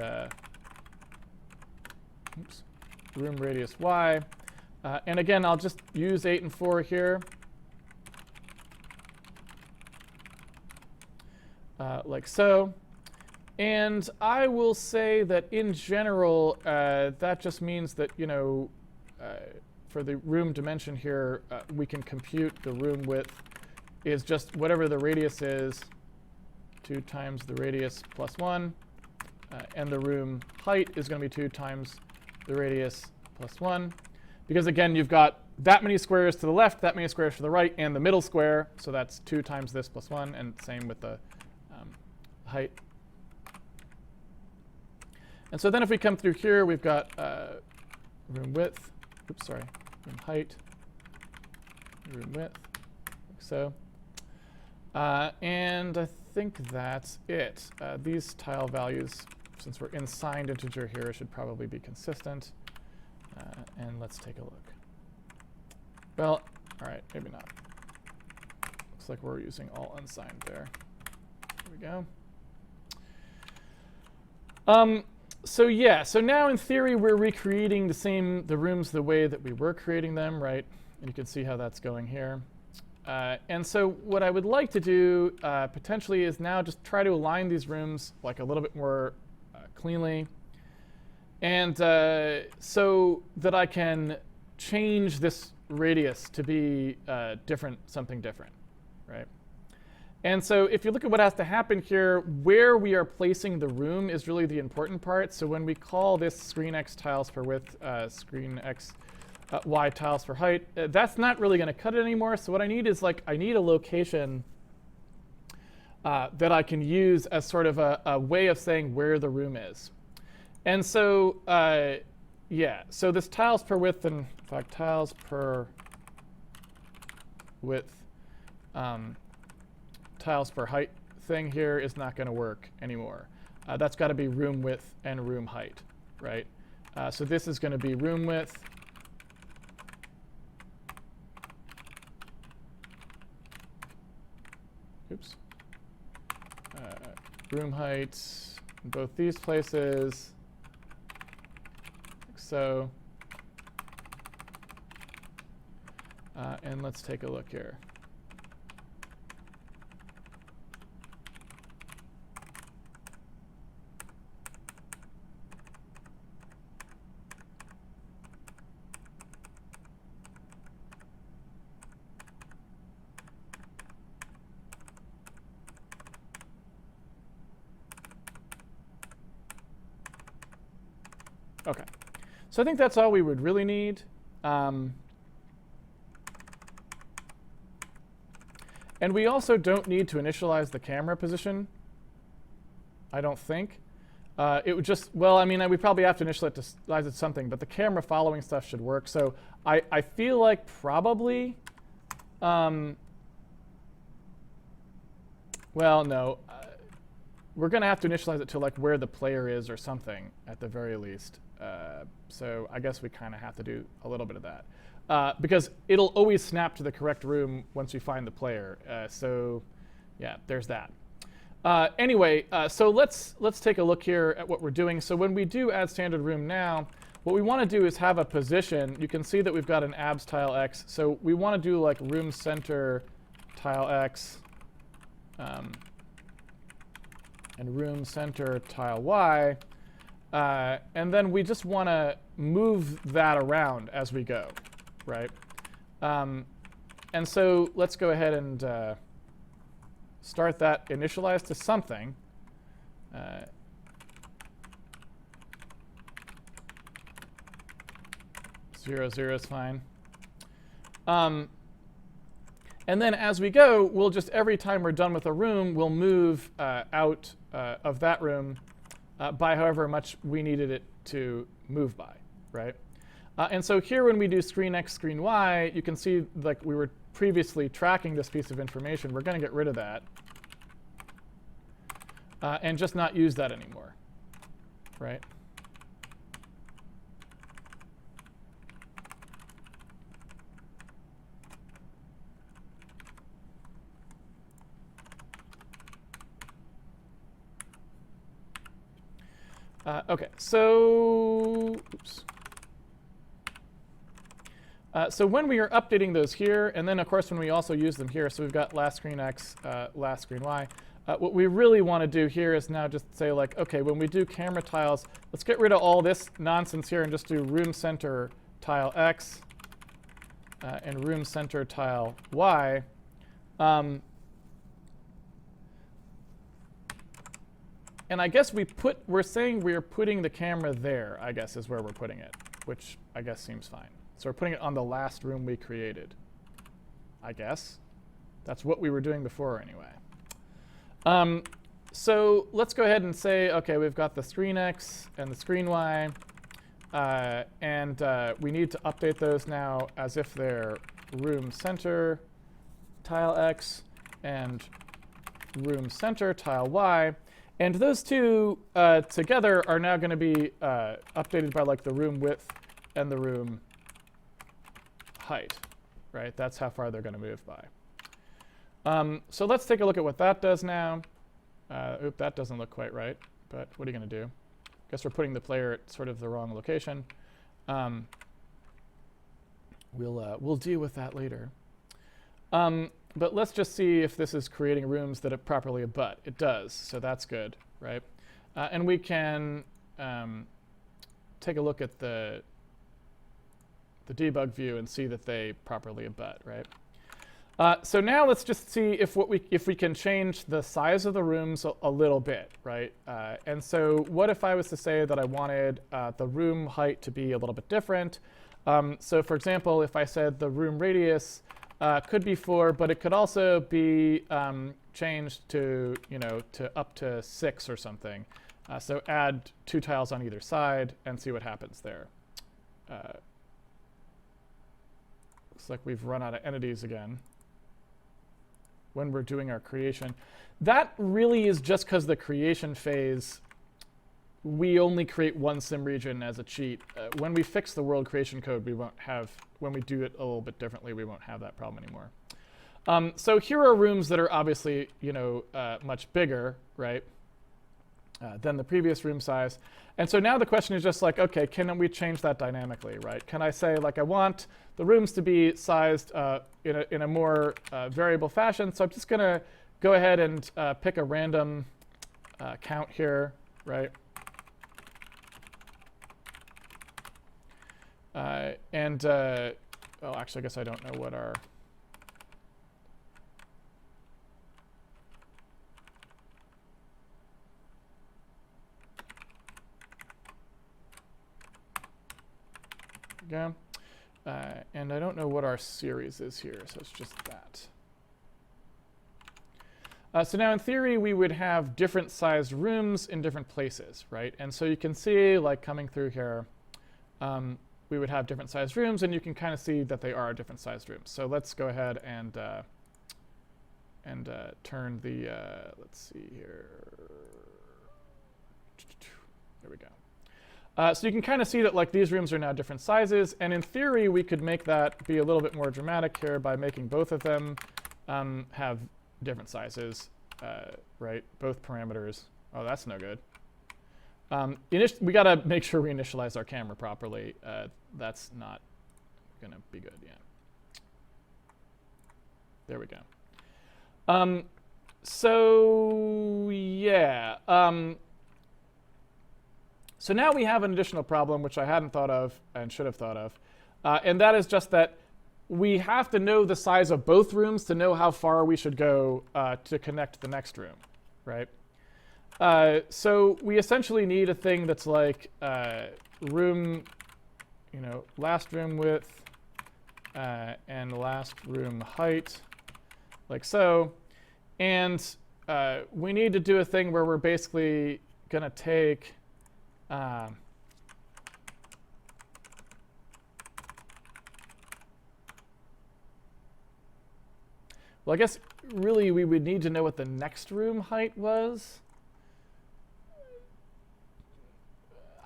room radius y. And again, I'll just use 8 and 4 here. Like so. And I will say that in general, that just means that, you know, for the room dimension here, we can compute the room width is just whatever the radius is, 2 times the radius plus 1. And the room height is going to be 2 times the radius plus 1. Because again, you've got that many squares to the left, that many squares to the right, and the middle square. So that's 2 times this plus 1, and same with the height. And so then if we come through here, we've got room width, room height, room width, like so. And I think that's it. These tile values, since we're in signed integer here, should probably be consistent. And let's take a look. Well, all right, maybe not. Looks like we're using all unsigned there. There we go. So yeah, so now in theory we're recreating the rooms the way that we were creating them, right? And you can see how that's going here. And so what I would like to do potentially is now just try to align these rooms like a little bit more cleanly. And so that I can change this radius to be something different, right? And so if you look at what has to happen here, where we are placing the room is really the important part. So when we call this screen x tiles per width, screen x y tiles per height, that's not really going to cut it anymore. So what I need is I need a location that I can use as sort of a way of saying where the room is. And so, yeah, so this tiles per width, and in fact, tiles per width, tiles per height thing here is not going to work anymore. That's got to be room width and room height, right? So this is going to be room width. Oops. Room height in both these places, like so. And let's take a look here. OK. So I think that's all we would really need. And we also don't need to initialize the camera position, I don't think. It would just, well, I mean, we probably have to initialize it something, but the camera following stuff should work. So I feel like probably, well, no. We're going to have to initialize it to like where the player is or something at the very least. So I guess we kind of have to do a little bit of that. Because it'll always snap to the correct room once you find the player. So yeah, there's that. Anyway, so let's take a look here at what we're doing. So when we do add standard room now, what we want to do is have a position. You can see that we've got an abs tile X. So we want to do like room center tile X and room center tile Y. And then we just want to move that around as we go, right? And so let's go ahead and start that initialized to something. 0, 0 is fine. And then as we go, we'll just, every time we're done with a room, we'll move out of that room by however much we needed it to move by, right? And so here when we do screen X, screen Y, you can see like we were previously tracking this piece of information. We're going to get rid of that and just not use that anymore, right? OK, so oops. So when we are updating those here, and then of course when we also use them here, so we've got last screen X, last screen Y. What we really want to do here is now just say like, OK, when we do camera tiles, let's get rid of all this nonsense here and just do room center tile X and room center tile Y. And I guess we're saying we're putting the camera there, I guess, is where we're putting it, which I guess seems fine. So we're putting it on the last room we created, I guess. That's what we were doing before anyway. So let's go ahead and say, OK, we've got the screen X and the screen Y. And we need to update those now as if they're room center tile X and room center tile Y. And those two together are now going to be updated by like the room width and the room height, right? That's how far they're going to move by. So let's take a look at what that does now. Oop, that doesn't look quite right, but what are you going to do? I guess we're putting the player at sort of the wrong location. We'll deal with that later. But let's just see if this is creating rooms that it properly abut. It does, so that's good, right? And we can take a look at the debug view and see that they properly abut, right? So now let's just see if we can change the size of the rooms a little bit, right? And so what if I was to say that I wanted the room height to be a little bit different? So for example, if I said the room radius could be 4, but it could also be changed to, to up to 6 or something. So add 2 tiles on either side and see what happens there. Looks like we've run out of entities again when we're doing our creation. That really is just because the creation phase, we only create one sim region as a cheat. When we fix the world creation code, we won't have, when we do it a little bit differently, we won't have that problem anymore. So here are rooms that are obviously, much bigger, right, than the previous room size. And so now the question is just like, OK, can we change that dynamically, right? Can I say, like, I want the rooms to be sized in a more variable fashion? So I'm just going to go ahead and pick a random count here, right? Oh, actually, I guess I don't know what our... Go. And I don't know what our series is here, so it's just that. So now in theory, we would have different sized rooms in different places, right? And so you can see, like, coming through here, we would have different sized rooms, and you can kind of see that they are different sized rooms. So let's go ahead and turn the, let's see here. There we go. So you can kind of see that, like, these rooms are now different sizes. And in theory, we could make that be a little bit more dramatic here by making both of them have different sizes, right? Both parameters. Oh, that's no good. We got to make sure we initialize our camera properly. That's not going to be good, yeah. There we go. So, yeah. So now we have an additional problem, which I hadn't thought of and should have thought of. And that is just that we have to know the size of both rooms to know how far we should go to connect the next room, right? So we essentially need a thing that's like room, last room width and last room height, like so. And we need to do a thing where we're basically going to take well, I guess really we would need to know what the next room height was.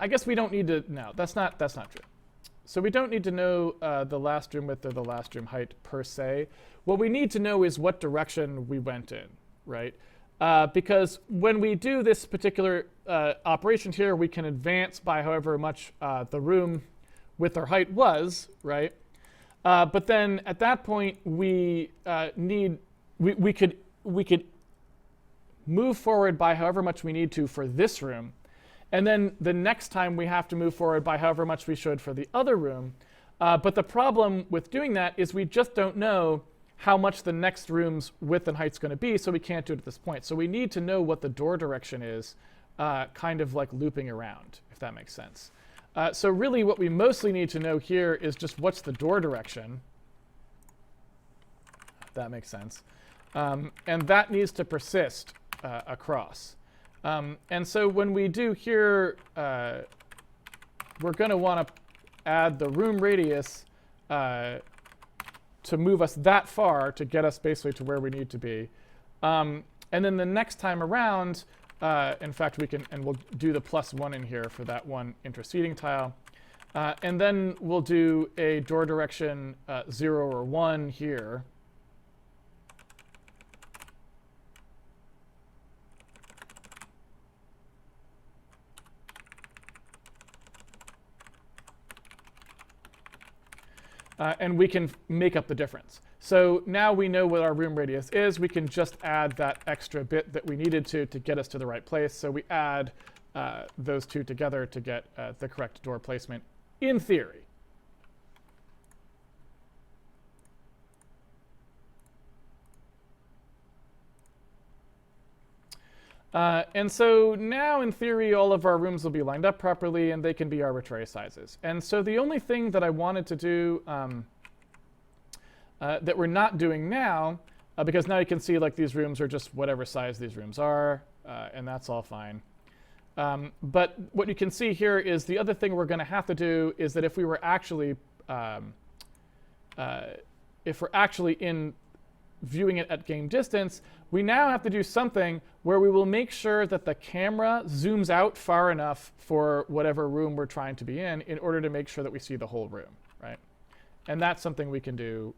I guess we don't need to. No, that's not true. So we don't need to know the last room width or the last room height per se. What we need to know is what direction we went in, right? Because when we do this particular operation here, we can advance by however much the room width or height was, right? But then at that point, we could move forward by however much we need to for this room. And then the next time we have to move forward by however much we should for the other room. But the problem with doing that is we just don't know how much the next room's width and height is going to be, so we can't do it at this point. So we need to know what the door direction is, kind of like looping around, if that makes sense. So really what we mostly need to know here is just what's the door direction, if that makes sense. And that needs to persist across. And so when we do here, we're going to want to add the room radius to move us that far to get us basically to where we need to be. And then the next time around, in fact, we'll do the +1 in here for that one interceding tile. And then we'll do a door direction 0 or 1 here. And we can make up the difference. So now we know what our room radius is. We can just add that extra bit that we needed to get us to the right place. So we add those two together to get the correct door placement, in theory. And so now, in theory, all of our rooms will be lined up properly, and they can be arbitrary sizes. And so the only thing that I wanted to do that we're not doing now because now you can see like these rooms are just whatever size these rooms are, and that's all fine. But what you can see here is the other thing we're going to have to do is that if we were actually in viewing it at game distance, we now have to do something where we will make sure that the camera zooms out far enough for whatever room we're trying to be in order to make sure that we see the whole room, right? And that's something we can do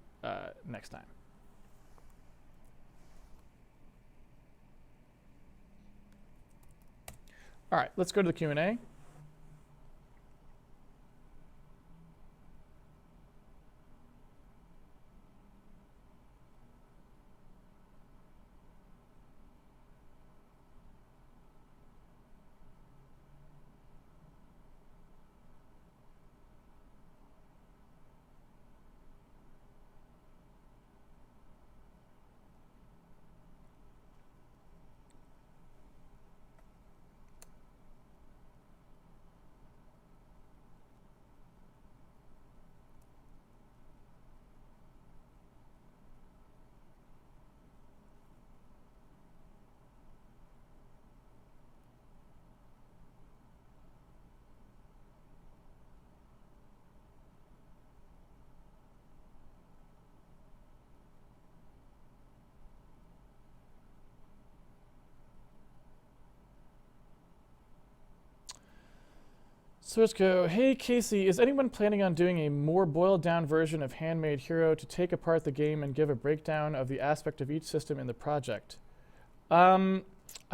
next time. All right, let's go to the Q&A. So let's go, hey Casey, is anyone planning on doing a more boiled down version of Handmade Hero to take apart the game and give a breakdown of the aspect of each system in the project? I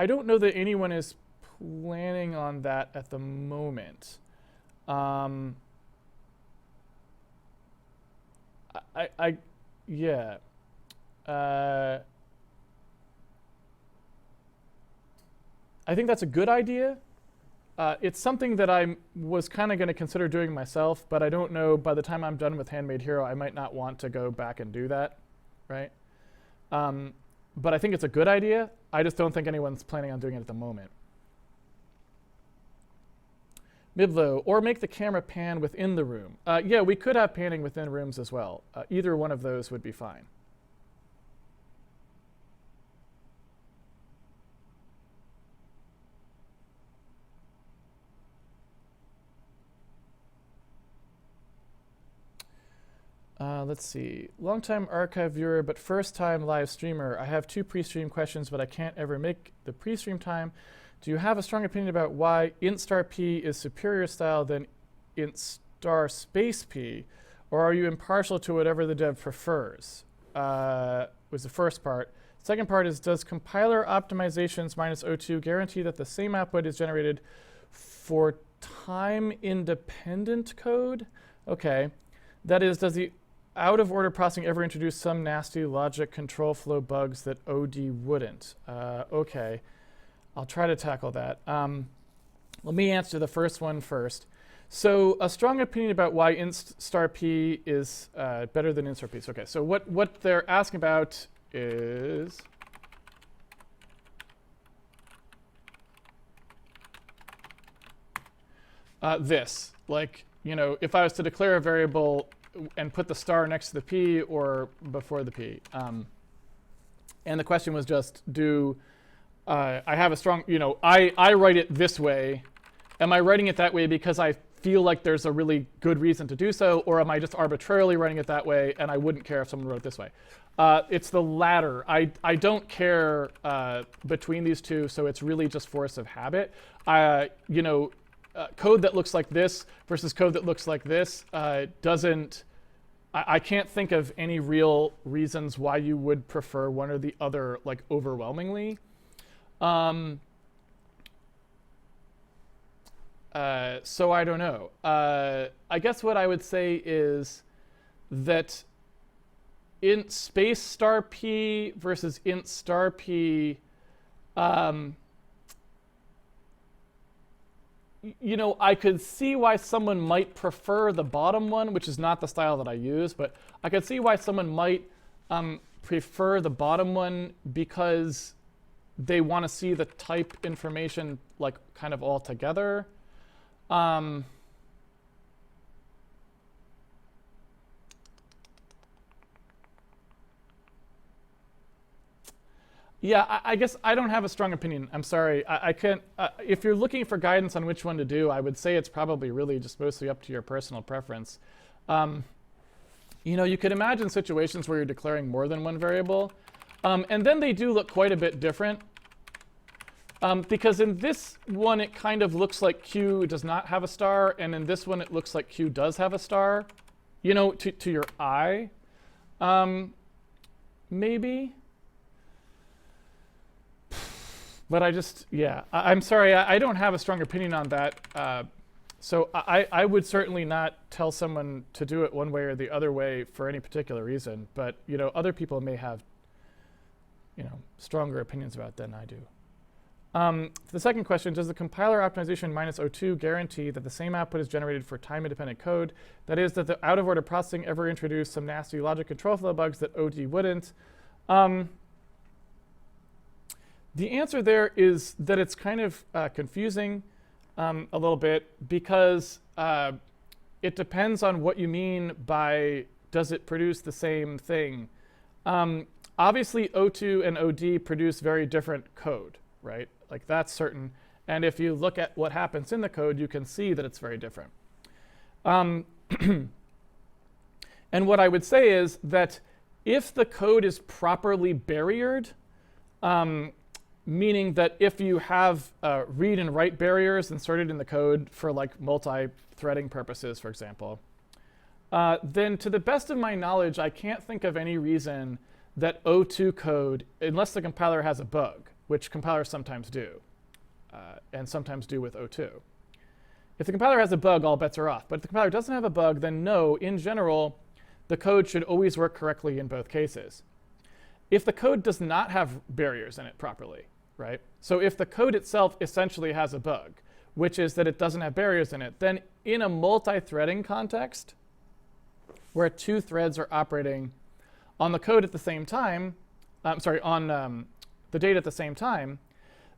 don't know that anyone is planning on that at the moment. Yeah. I think that's a good idea. It's something that I was kind of going to consider doing myself, but I don't know, by the time I'm done with Handmade Hero, I might not want to go back and do that, right? But I think it's a good idea. I just don't think anyone's planning on doing it at the moment. Miblo, or make the camera pan within the room. Yeah, we could have panning within rooms as well. Either one of those would be fine. Let's see. Long-time archive viewer, but first-time live streamer. I have 2 pre-stream questions, but I can't ever make the pre-stream time. Do you have a strong opinion about why int star p is superior style than int star space p, or are you impartial to whatever the dev prefers? Was the first part. Second part is, does compiler optimizations minus O2 guarantee that the same output is generated for time-independent code? Okay. That is, does the out-of-order processing ever introduce some nasty logic control flow bugs that OD wouldn't? Okay, I'll try to tackle that. Let me answer the first one first. So a strong opinion about why int star p is better than int star p. Okay, so what they're asking about is this. Like, you know, if I was to declare a variable and put the star next to the p or before the p. And the question was just, I have a strong, you know, I write it this way. Am I writing it that way because I feel like there's a really good reason to do so, or am I just arbitrarily writing it that way and I wouldn't care if someone wrote it this way? It's the latter. I don't care between these two, so it's really just force of habit. You know, code that looks like this versus code that looks like this I can't think of any real reasons why you would prefer one or the other, like, overwhelmingly. So I don't know. I guess what I would say is that int space star p versus int star p, you know, I could see why someone might prefer the bottom one, which is not the style that I use, but I could see why someone might prefer the bottom one because they want to see the type information, like, kind of all together. I Yeah, I guess I don't have a strong opinion. I'm sorry. I can't. If you're looking for guidance on which one to do, I would say it's probably really just mostly up to your personal preference. You could imagine situations where you're declaring more than one variable. And then they do look quite a bit different. Because in this one, it kind of looks like Q does not have a star. And in this one, it looks like Q does have a star, to your eye. Maybe. But I'm sorry, I don't have a strong opinion on that. So I would certainly not tell someone to do it one way or the other way for any particular reason. But other people may have stronger opinions about it than I do. The second question, does the compiler optimization -02 guarantee that the same output is generated for time-independent code? That is, that the out-of-order processing ever introduced some nasty logic control flow bugs that OD wouldn't? The answer there is that it's kind of confusing a little bit because it depends on what you mean by does it produce the same thing. Obviously, O2 and OD produce very different code, right? Like that's certain. And if you look at what happens in the code, you can see that it's very different. And what I would say is that if the code is properly barriered, meaning that if you have read and write barriers inserted in the code for like multi-threading purposes, for example, then to the best of my knowledge, I can't think of any reason that O2 code, unless the compiler has a bug, which compilers sometimes do, and sometimes do with O2. If the compiler has a bug, all bets are off. But if the compiler doesn't have a bug, then no, in general, the code should always work correctly in both cases. If the code does not have barriers in it properly, right? So if the code itself essentially has a bug, which is that it doesn't have barriers in it, then in a multi-threading context, where two threads are operating on the code at the same time, on the data at the same time,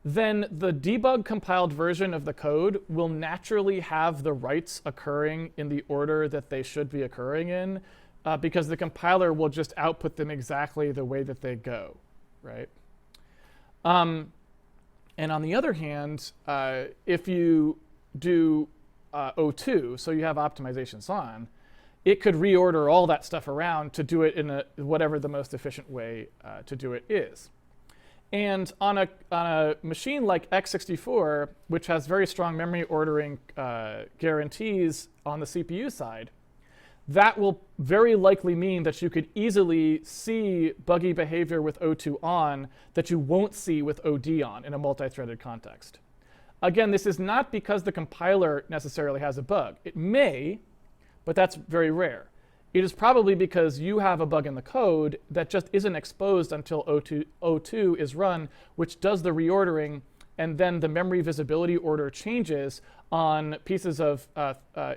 then the debug compiled version of the code will naturally have the writes occurring in the order that they should be occurring in, because the compiler will just output them exactly the way that they go, right? And on the other hand, if you do O2, so you have optimizations on, it could reorder all that stuff around to do it in whatever the most efficient way to do it is. And on a machine like x64, which has very strong memory ordering guarantees on the CPU side, that will very likely mean that you could easily see buggy behavior with O2 on that you won't see with OD on in a multi-threaded context. Again, this is not because the compiler necessarily has a bug. It may, but that's very rare. It is probably because you have a bug in the code that just isn't exposed until O2 is run, which does the reordering, and then the memory visibility order changes on pieces of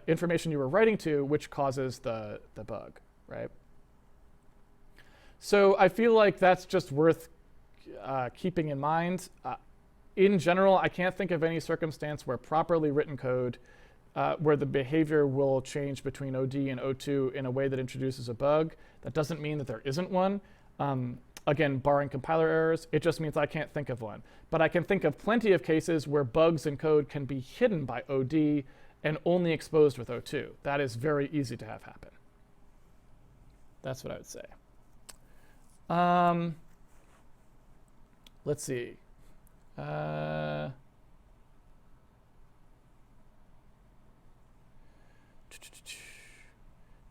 information you were writing to, which causes the bug, right? So I feel like that's just worth keeping in mind. In general, I can't think of any circumstance where properly written code where the behavior will change between OD and O2 in a way that introduces a bug. That doesn't mean that there isn't one. Again, barring compiler errors, it just means I can't think of one. But I can think of plenty of cases where bugs in code can be hidden by OD and only exposed with O2. That is very easy to have happen. That's what I would say. Let's see.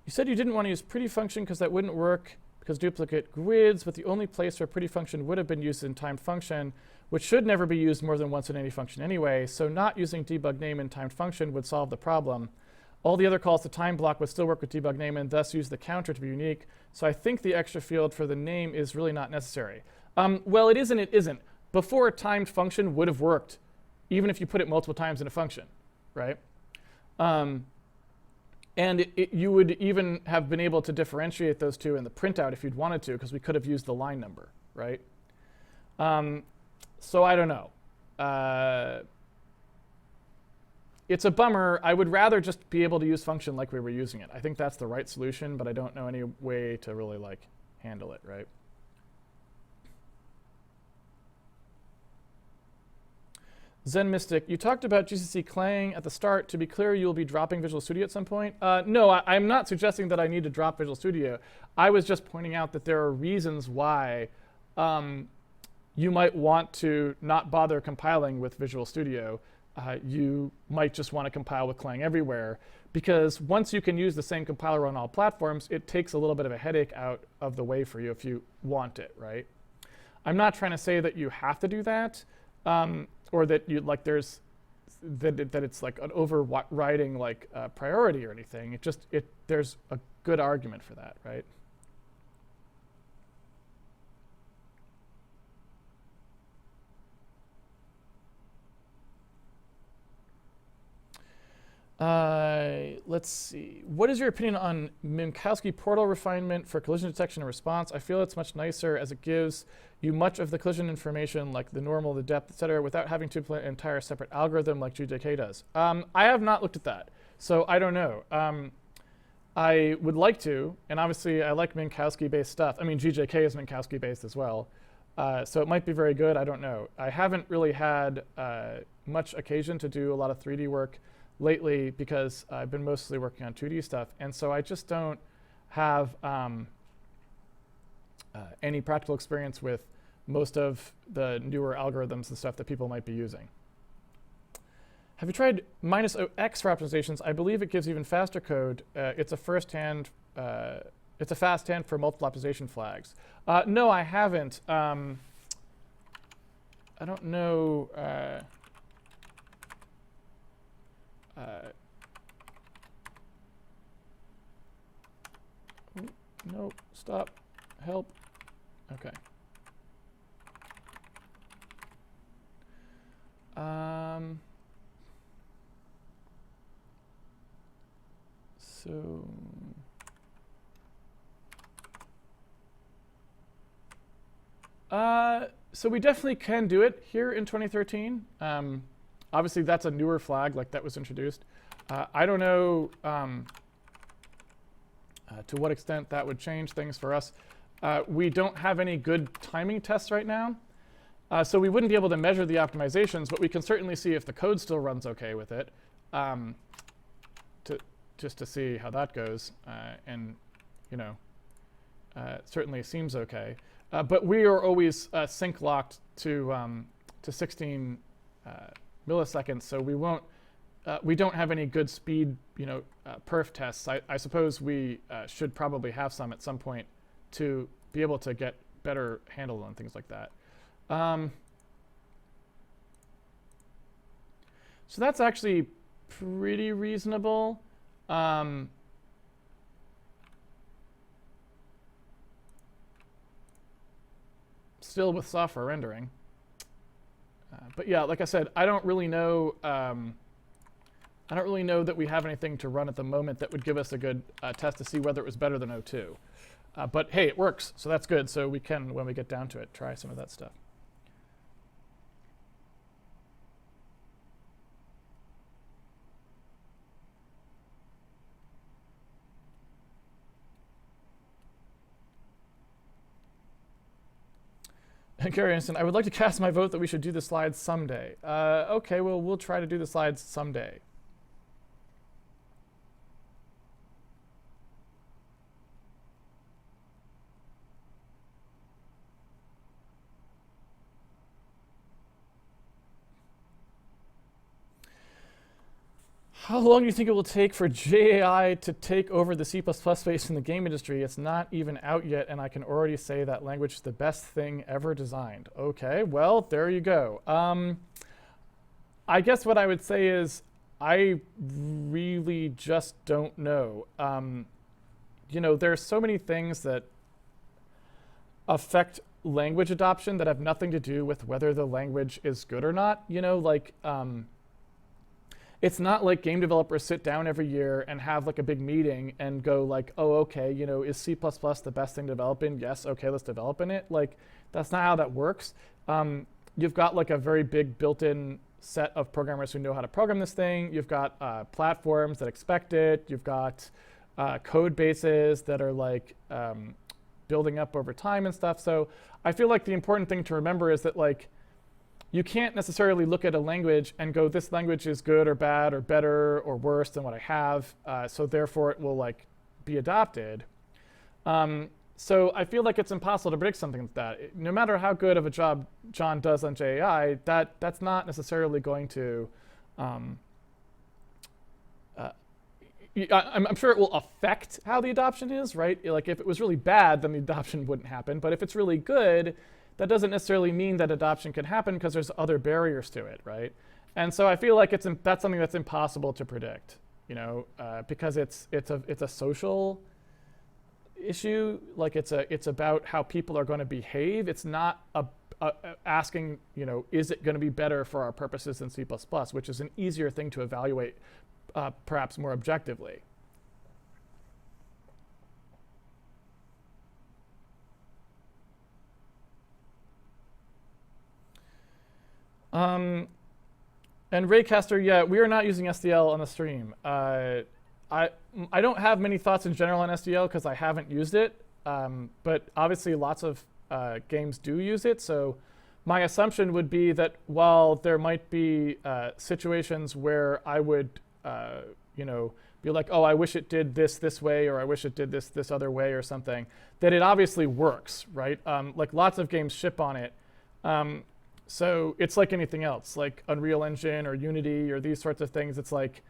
You said you didn't want to use pretty function because that wouldn't work because duplicate grids, but the only place where pretty function would have been used in timed function, which should never be used more than once in any function anyway, so not using debug name in timed function would solve the problem. All the other calls to time block would still work with debug name and thus use the counter to be unique, so I think the extra field for the name is really not necessary. Well, it is and it isn't. Before, a timed function would have worked, even if you put it multiple times in a function, right? And you would even have been able to differentiate those two in the printout if you'd wanted to, because we could have used the line number, right? So I don't know. It's a bummer. I would rather just be able to use function like we were using it. I think that's the right solution, but I don't know any way to really handle it, right? Zen Mystic, you talked about GCC Clang at the start. To be clear, you will be dropping Visual Studio at some point. No, I'm not suggesting that I need to drop Visual Studio. I was just pointing out that there are reasons why you might want to not bother compiling with Visual Studio. You might just want to compile with Clang everywhere, because once you can use the same compiler on all platforms, it takes a little bit of a headache out of the way for you if you want it, right? I'm not trying to say that you have to do that, or that you like there's that it's like an overriding like priority or anything. There's a good argument for that, right? Let's see. What is your opinion on Minkowski portal refinement for collision detection and response? I feel it's much nicer as it gives you much of the collision information, like the normal, the depth, etc., without having to implement an entire separate algorithm like GJK does. I have not looked at that, so I don't know. I would like to, and obviously I like Minkowski-based stuff. I mean, GJK is Minkowski-based as well, so it might be very good. I don't know. I haven't really had much occasion to do a lot of 3D work lately because I've been mostly working on 2D stuff, and so I just don't have any practical experience with most of the newer algorithms and stuff that people might be using. Have you tried -OX for optimizations? I believe it gives even faster code. It's a fast hand for multiple optimization flags. No, I haven't. I don't know. No, stop, help. Okay. So we definitely can do it here in 2013. Obviously, that's a newer flag, like that was introduced. I don't know to what extent that would change things for us. We don't have any good timing tests right now, so we wouldn't be able to measure the optimizations, but we can certainly see if the code still runs OK with it, just to see how that goes. And you know, it certainly seems OK. But we are always sync locked to 16 milliseconds, so we won't. We don't have any good speed, perf tests. I suppose we should probably have some at some point to be able to get better handle on things like that. So that's actually pretty reasonable. Still with software rendering. But yeah, like I said, I don't really know. I don't really know that we have anything to run at the moment that would give us a good test to see whether it was better than 02. But hey, it works, so that's good. So we can, when we get down to it, try some of that stuff. And Gary Anderson, I would like to cast my vote that we should do the slides someday. OK, well, we'll try to do the slides someday. How long do you think it will take for JAI to take over the C++ space in the game industry? It's not even out yet, and I can already say that language is the best thing ever designed. OK, well, there you go. I guess what I would say is I really just don't know. There are so many things that affect language adoption that have nothing to do with whether the language is good or not. It's not like game developers sit down every year and have like a big meeting and go like, oh, OK, is C++ the best thing to develop in? Yes, OK, let's develop in it. Like, that's not how that works. You've got like a very big built-in set of programmers who know how to program this thing. You've got platforms that expect it. You've got code bases that are like building up over time and stuff. So I feel like the important thing to remember is that like you can't necessarily look at a language and go, this language is good or bad or better or worse than what I have, so therefore it will like be adopted. So I feel like it's impossible to predict something like that. No matter how good of a job John does on JAI, that's not necessarily going to. I'm sure it will affect how the adoption is, right? Like if it was really bad, then the adoption wouldn't happen. But if it's really good, that doesn't necessarily mean that adoption can happen because there's other barriers to it, right? And so I feel like that's something that's impossible to predict, because it's a social issue. Like it's about how people are going to behave. It's not asking, is it going to be better for our purposes in C++, which is an easier thing to evaluate, perhaps more objectively. And Raycaster, yeah, we are not using SDL on the stream. I don't have many thoughts in general on SDL because I haven't used it, but obviously lots of games do use it. So my assumption would be that while there might be situations where I would, be like, oh, I wish it did this way, or I wish it did this other way, or something, that it obviously works, right? Like lots of games ship on it. So it's like anything else, like Unreal Engine or Unity or these sorts of things. It's like,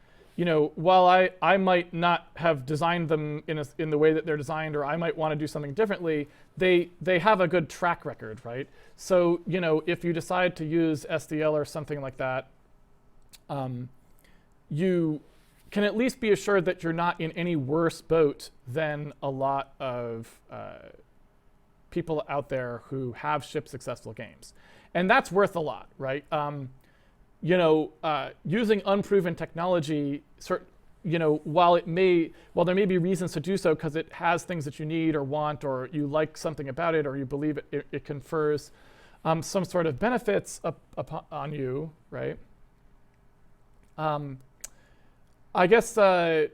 while I might not have designed them in the way that they're designed, or I might want to do something differently, they have a good track record, right? So, if you decide to use SDL or something like that, you can at least be assured that you're not in any worse boat than a lot of people out there who have shipped successful games. And that's worth a lot, right? Using unproven technology, while there may be reasons to do so because it has things that you need or want, or you like something about it, or you believe it confers some sort of benefits on you, right? I guess, there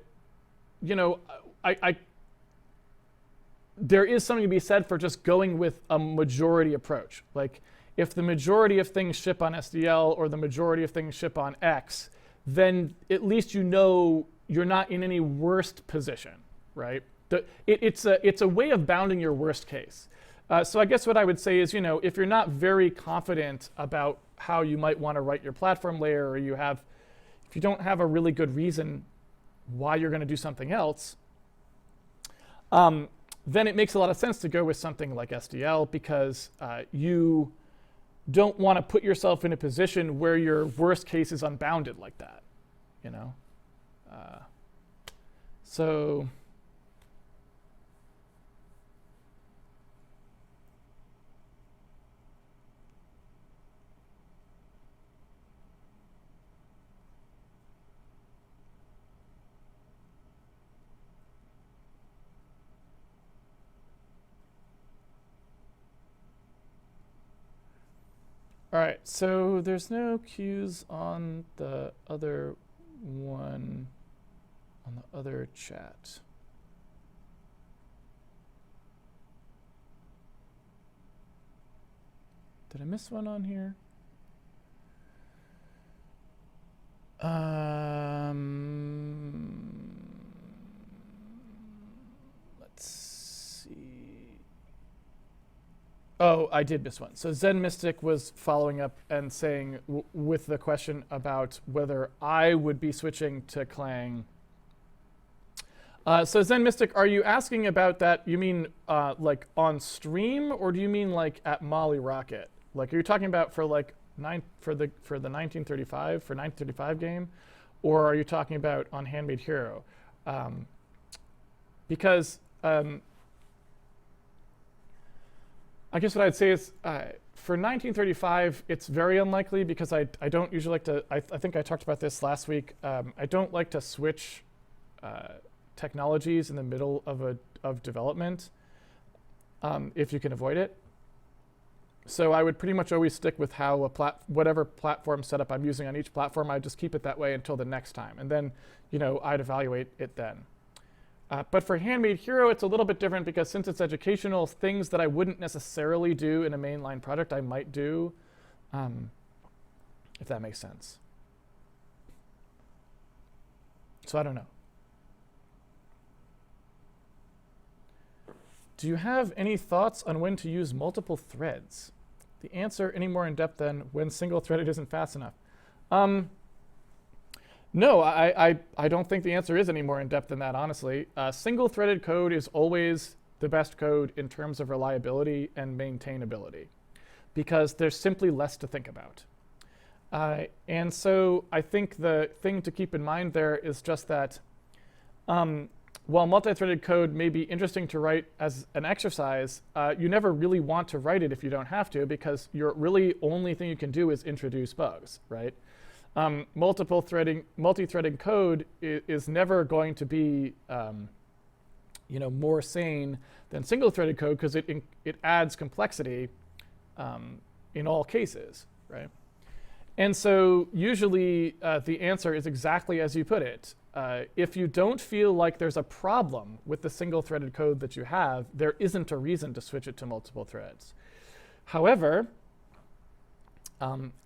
is something to be said for just going with a majority approach. Like, if the majority of things ship on SDL or the majority of things ship on X, then at least you're not in any worst position, right? It's a way of bounding your worst case. So I guess what I would say is, if you're not very confident about how you might want to write your platform layer, or if you don't have a really good reason why you're going to do something else, then it makes a lot of sense to go with something like SDL, because you don't want to put yourself in a position where your worst case is unbounded like that, So all right, so there's no cues on the other one, on the other chat. Did I miss one on here? Let's see. Oh, I did miss one. So Zen Mystic was following up and saying, with the question about whether I would be switching to Clang. So Zen Mystic, are you asking about that? You mean like on stream, or do you mean like at Molly Rocket? Like, are you talking about for like for the 1935 game, or are you talking about on Handmade Hero? Because I guess what I'd say is for 1935, it's very unlikely, because I don't usually like to, I think I talked about this last week. I don't like to switch technologies in the middle of development if you can avoid it. So I would pretty much always stick with how whatever platform setup I'm using on each platform, I just keep it that way until the next time. And then, I'd evaluate it then. But for Handmade Hero, it's a little bit different, because since it's educational, things that I wouldn't necessarily do in a mainline project, I might do. if that makes sense. So I don't know. Do you have any thoughts on when to use multiple threads? The answer any more in depth than when single-threaded isn't fast enough. No, I don't think the answer is any more in depth than that, honestly. Single-threaded code is always the best code in terms of reliability and maintainability, because there's simply less to think about. And so I think the thing to keep in mind there is just that while multi-threaded code may be interesting to write as an exercise, you never really want to write it if you don't have to, because your really only thing you can do is introduce bugs, right? Multi-threading code is never going to be more sane than single-threaded code, because it adds complexity in all cases, right? And so usually the answer is exactly as you put it. If you don't feel like there's a problem with the single-threaded code that you have, there isn't a reason to switch it to multiple threads. However,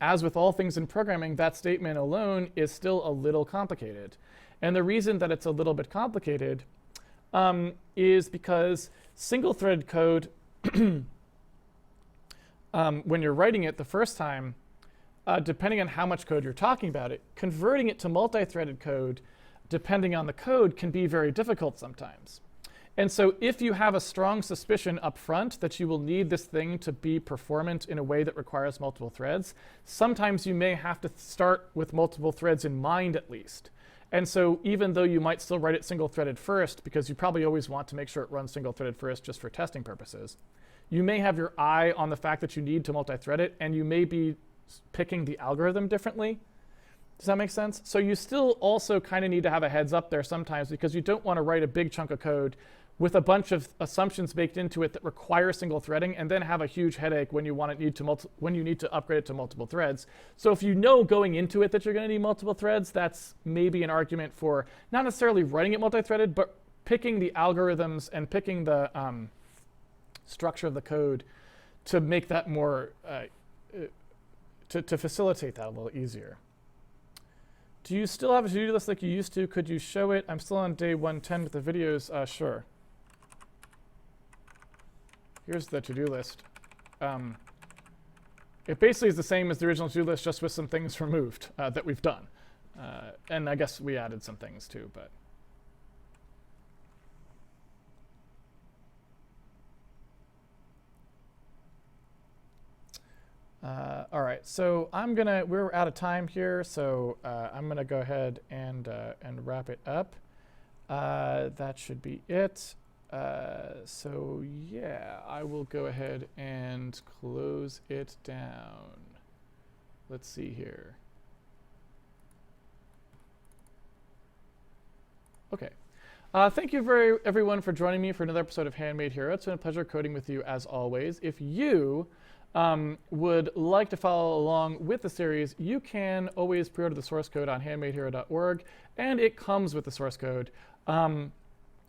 as with all things in programming, that statement alone is still a little complicated. And the reason that it's a little bit complicated is because single-threaded code, when you're writing it the first time, depending on how much code you're talking about it, converting it to multi-threaded code, depending on the code, can be very difficult sometimes. And so if you have a strong suspicion up front that you will need this thing to be performant in a way that requires multiple threads, sometimes you may have to start with multiple threads in mind at least. And so even though you might still write it single-threaded first, because you probably always want to make sure it runs single-threaded first just for testing purposes, you may have your eye on the fact that you need to multi-thread it, and you may be picking the algorithm differently. Does that make sense? So you still also kind of need to have a heads up there sometimes, because you don't want to write a big chunk of code with a bunch of assumptions baked into it that require single threading, and then have a huge headache when you need to upgrade it to multiple threads. So if you know going into it that you're going to need multiple threads, that's maybe an argument for not necessarily writing it multi-threaded, but picking the algorithms and picking the structure of the code to make that more to facilitate that a little easier. Do you still have a to-do list like you used to? Could you show it? I'm still on day 110 with the videos. Sure. Here's the to-do list. It basically is the same as the original to-do list, just with some things removed that we've done. And I guess we added some things too, but. All right, so we're out of time here, so I'm gonna go ahead and wrap it up. That should be it. So yeah, I will go ahead and close it down. Let's see here. Okay. Thank you everyone for joining me for another episode of Handmade Hero. It's been a pleasure coding with you as always. If you would like to follow along with the series, you can always pre-order the source code on handmadehero.org, and it comes with the source code,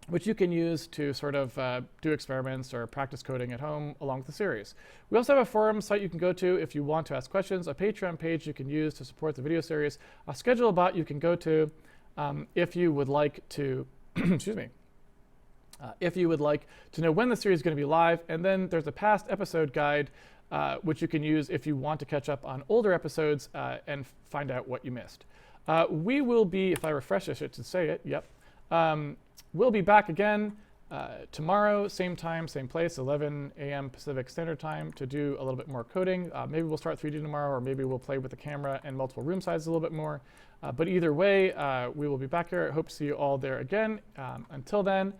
which you can use to sort of do experiments or practice coding at home along with the series. We also have a forum site you can go to if you want to ask questions, a Patreon page you can use to support the video series, a schedule bot you can go to if you would like to, excuse me, if you would like to know when the series is going to be live, and then there's a past episode guide which you can use if you want to catch up on older episodes and find out what you missed. We will be, if I refresh this, it should say it, yep. We'll be back again tomorrow, same time, same place, 11 a.m. Pacific Standard Time, to do a little bit more coding. Maybe we'll start 3D tomorrow, or maybe we'll play with the camera and multiple room sizes a little bit more. But either way, we will be back here. I hope to see you all there again. Until then,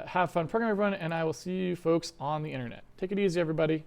have fun programming, everyone, and I will see you folks on the internet. Take it easy, everybody.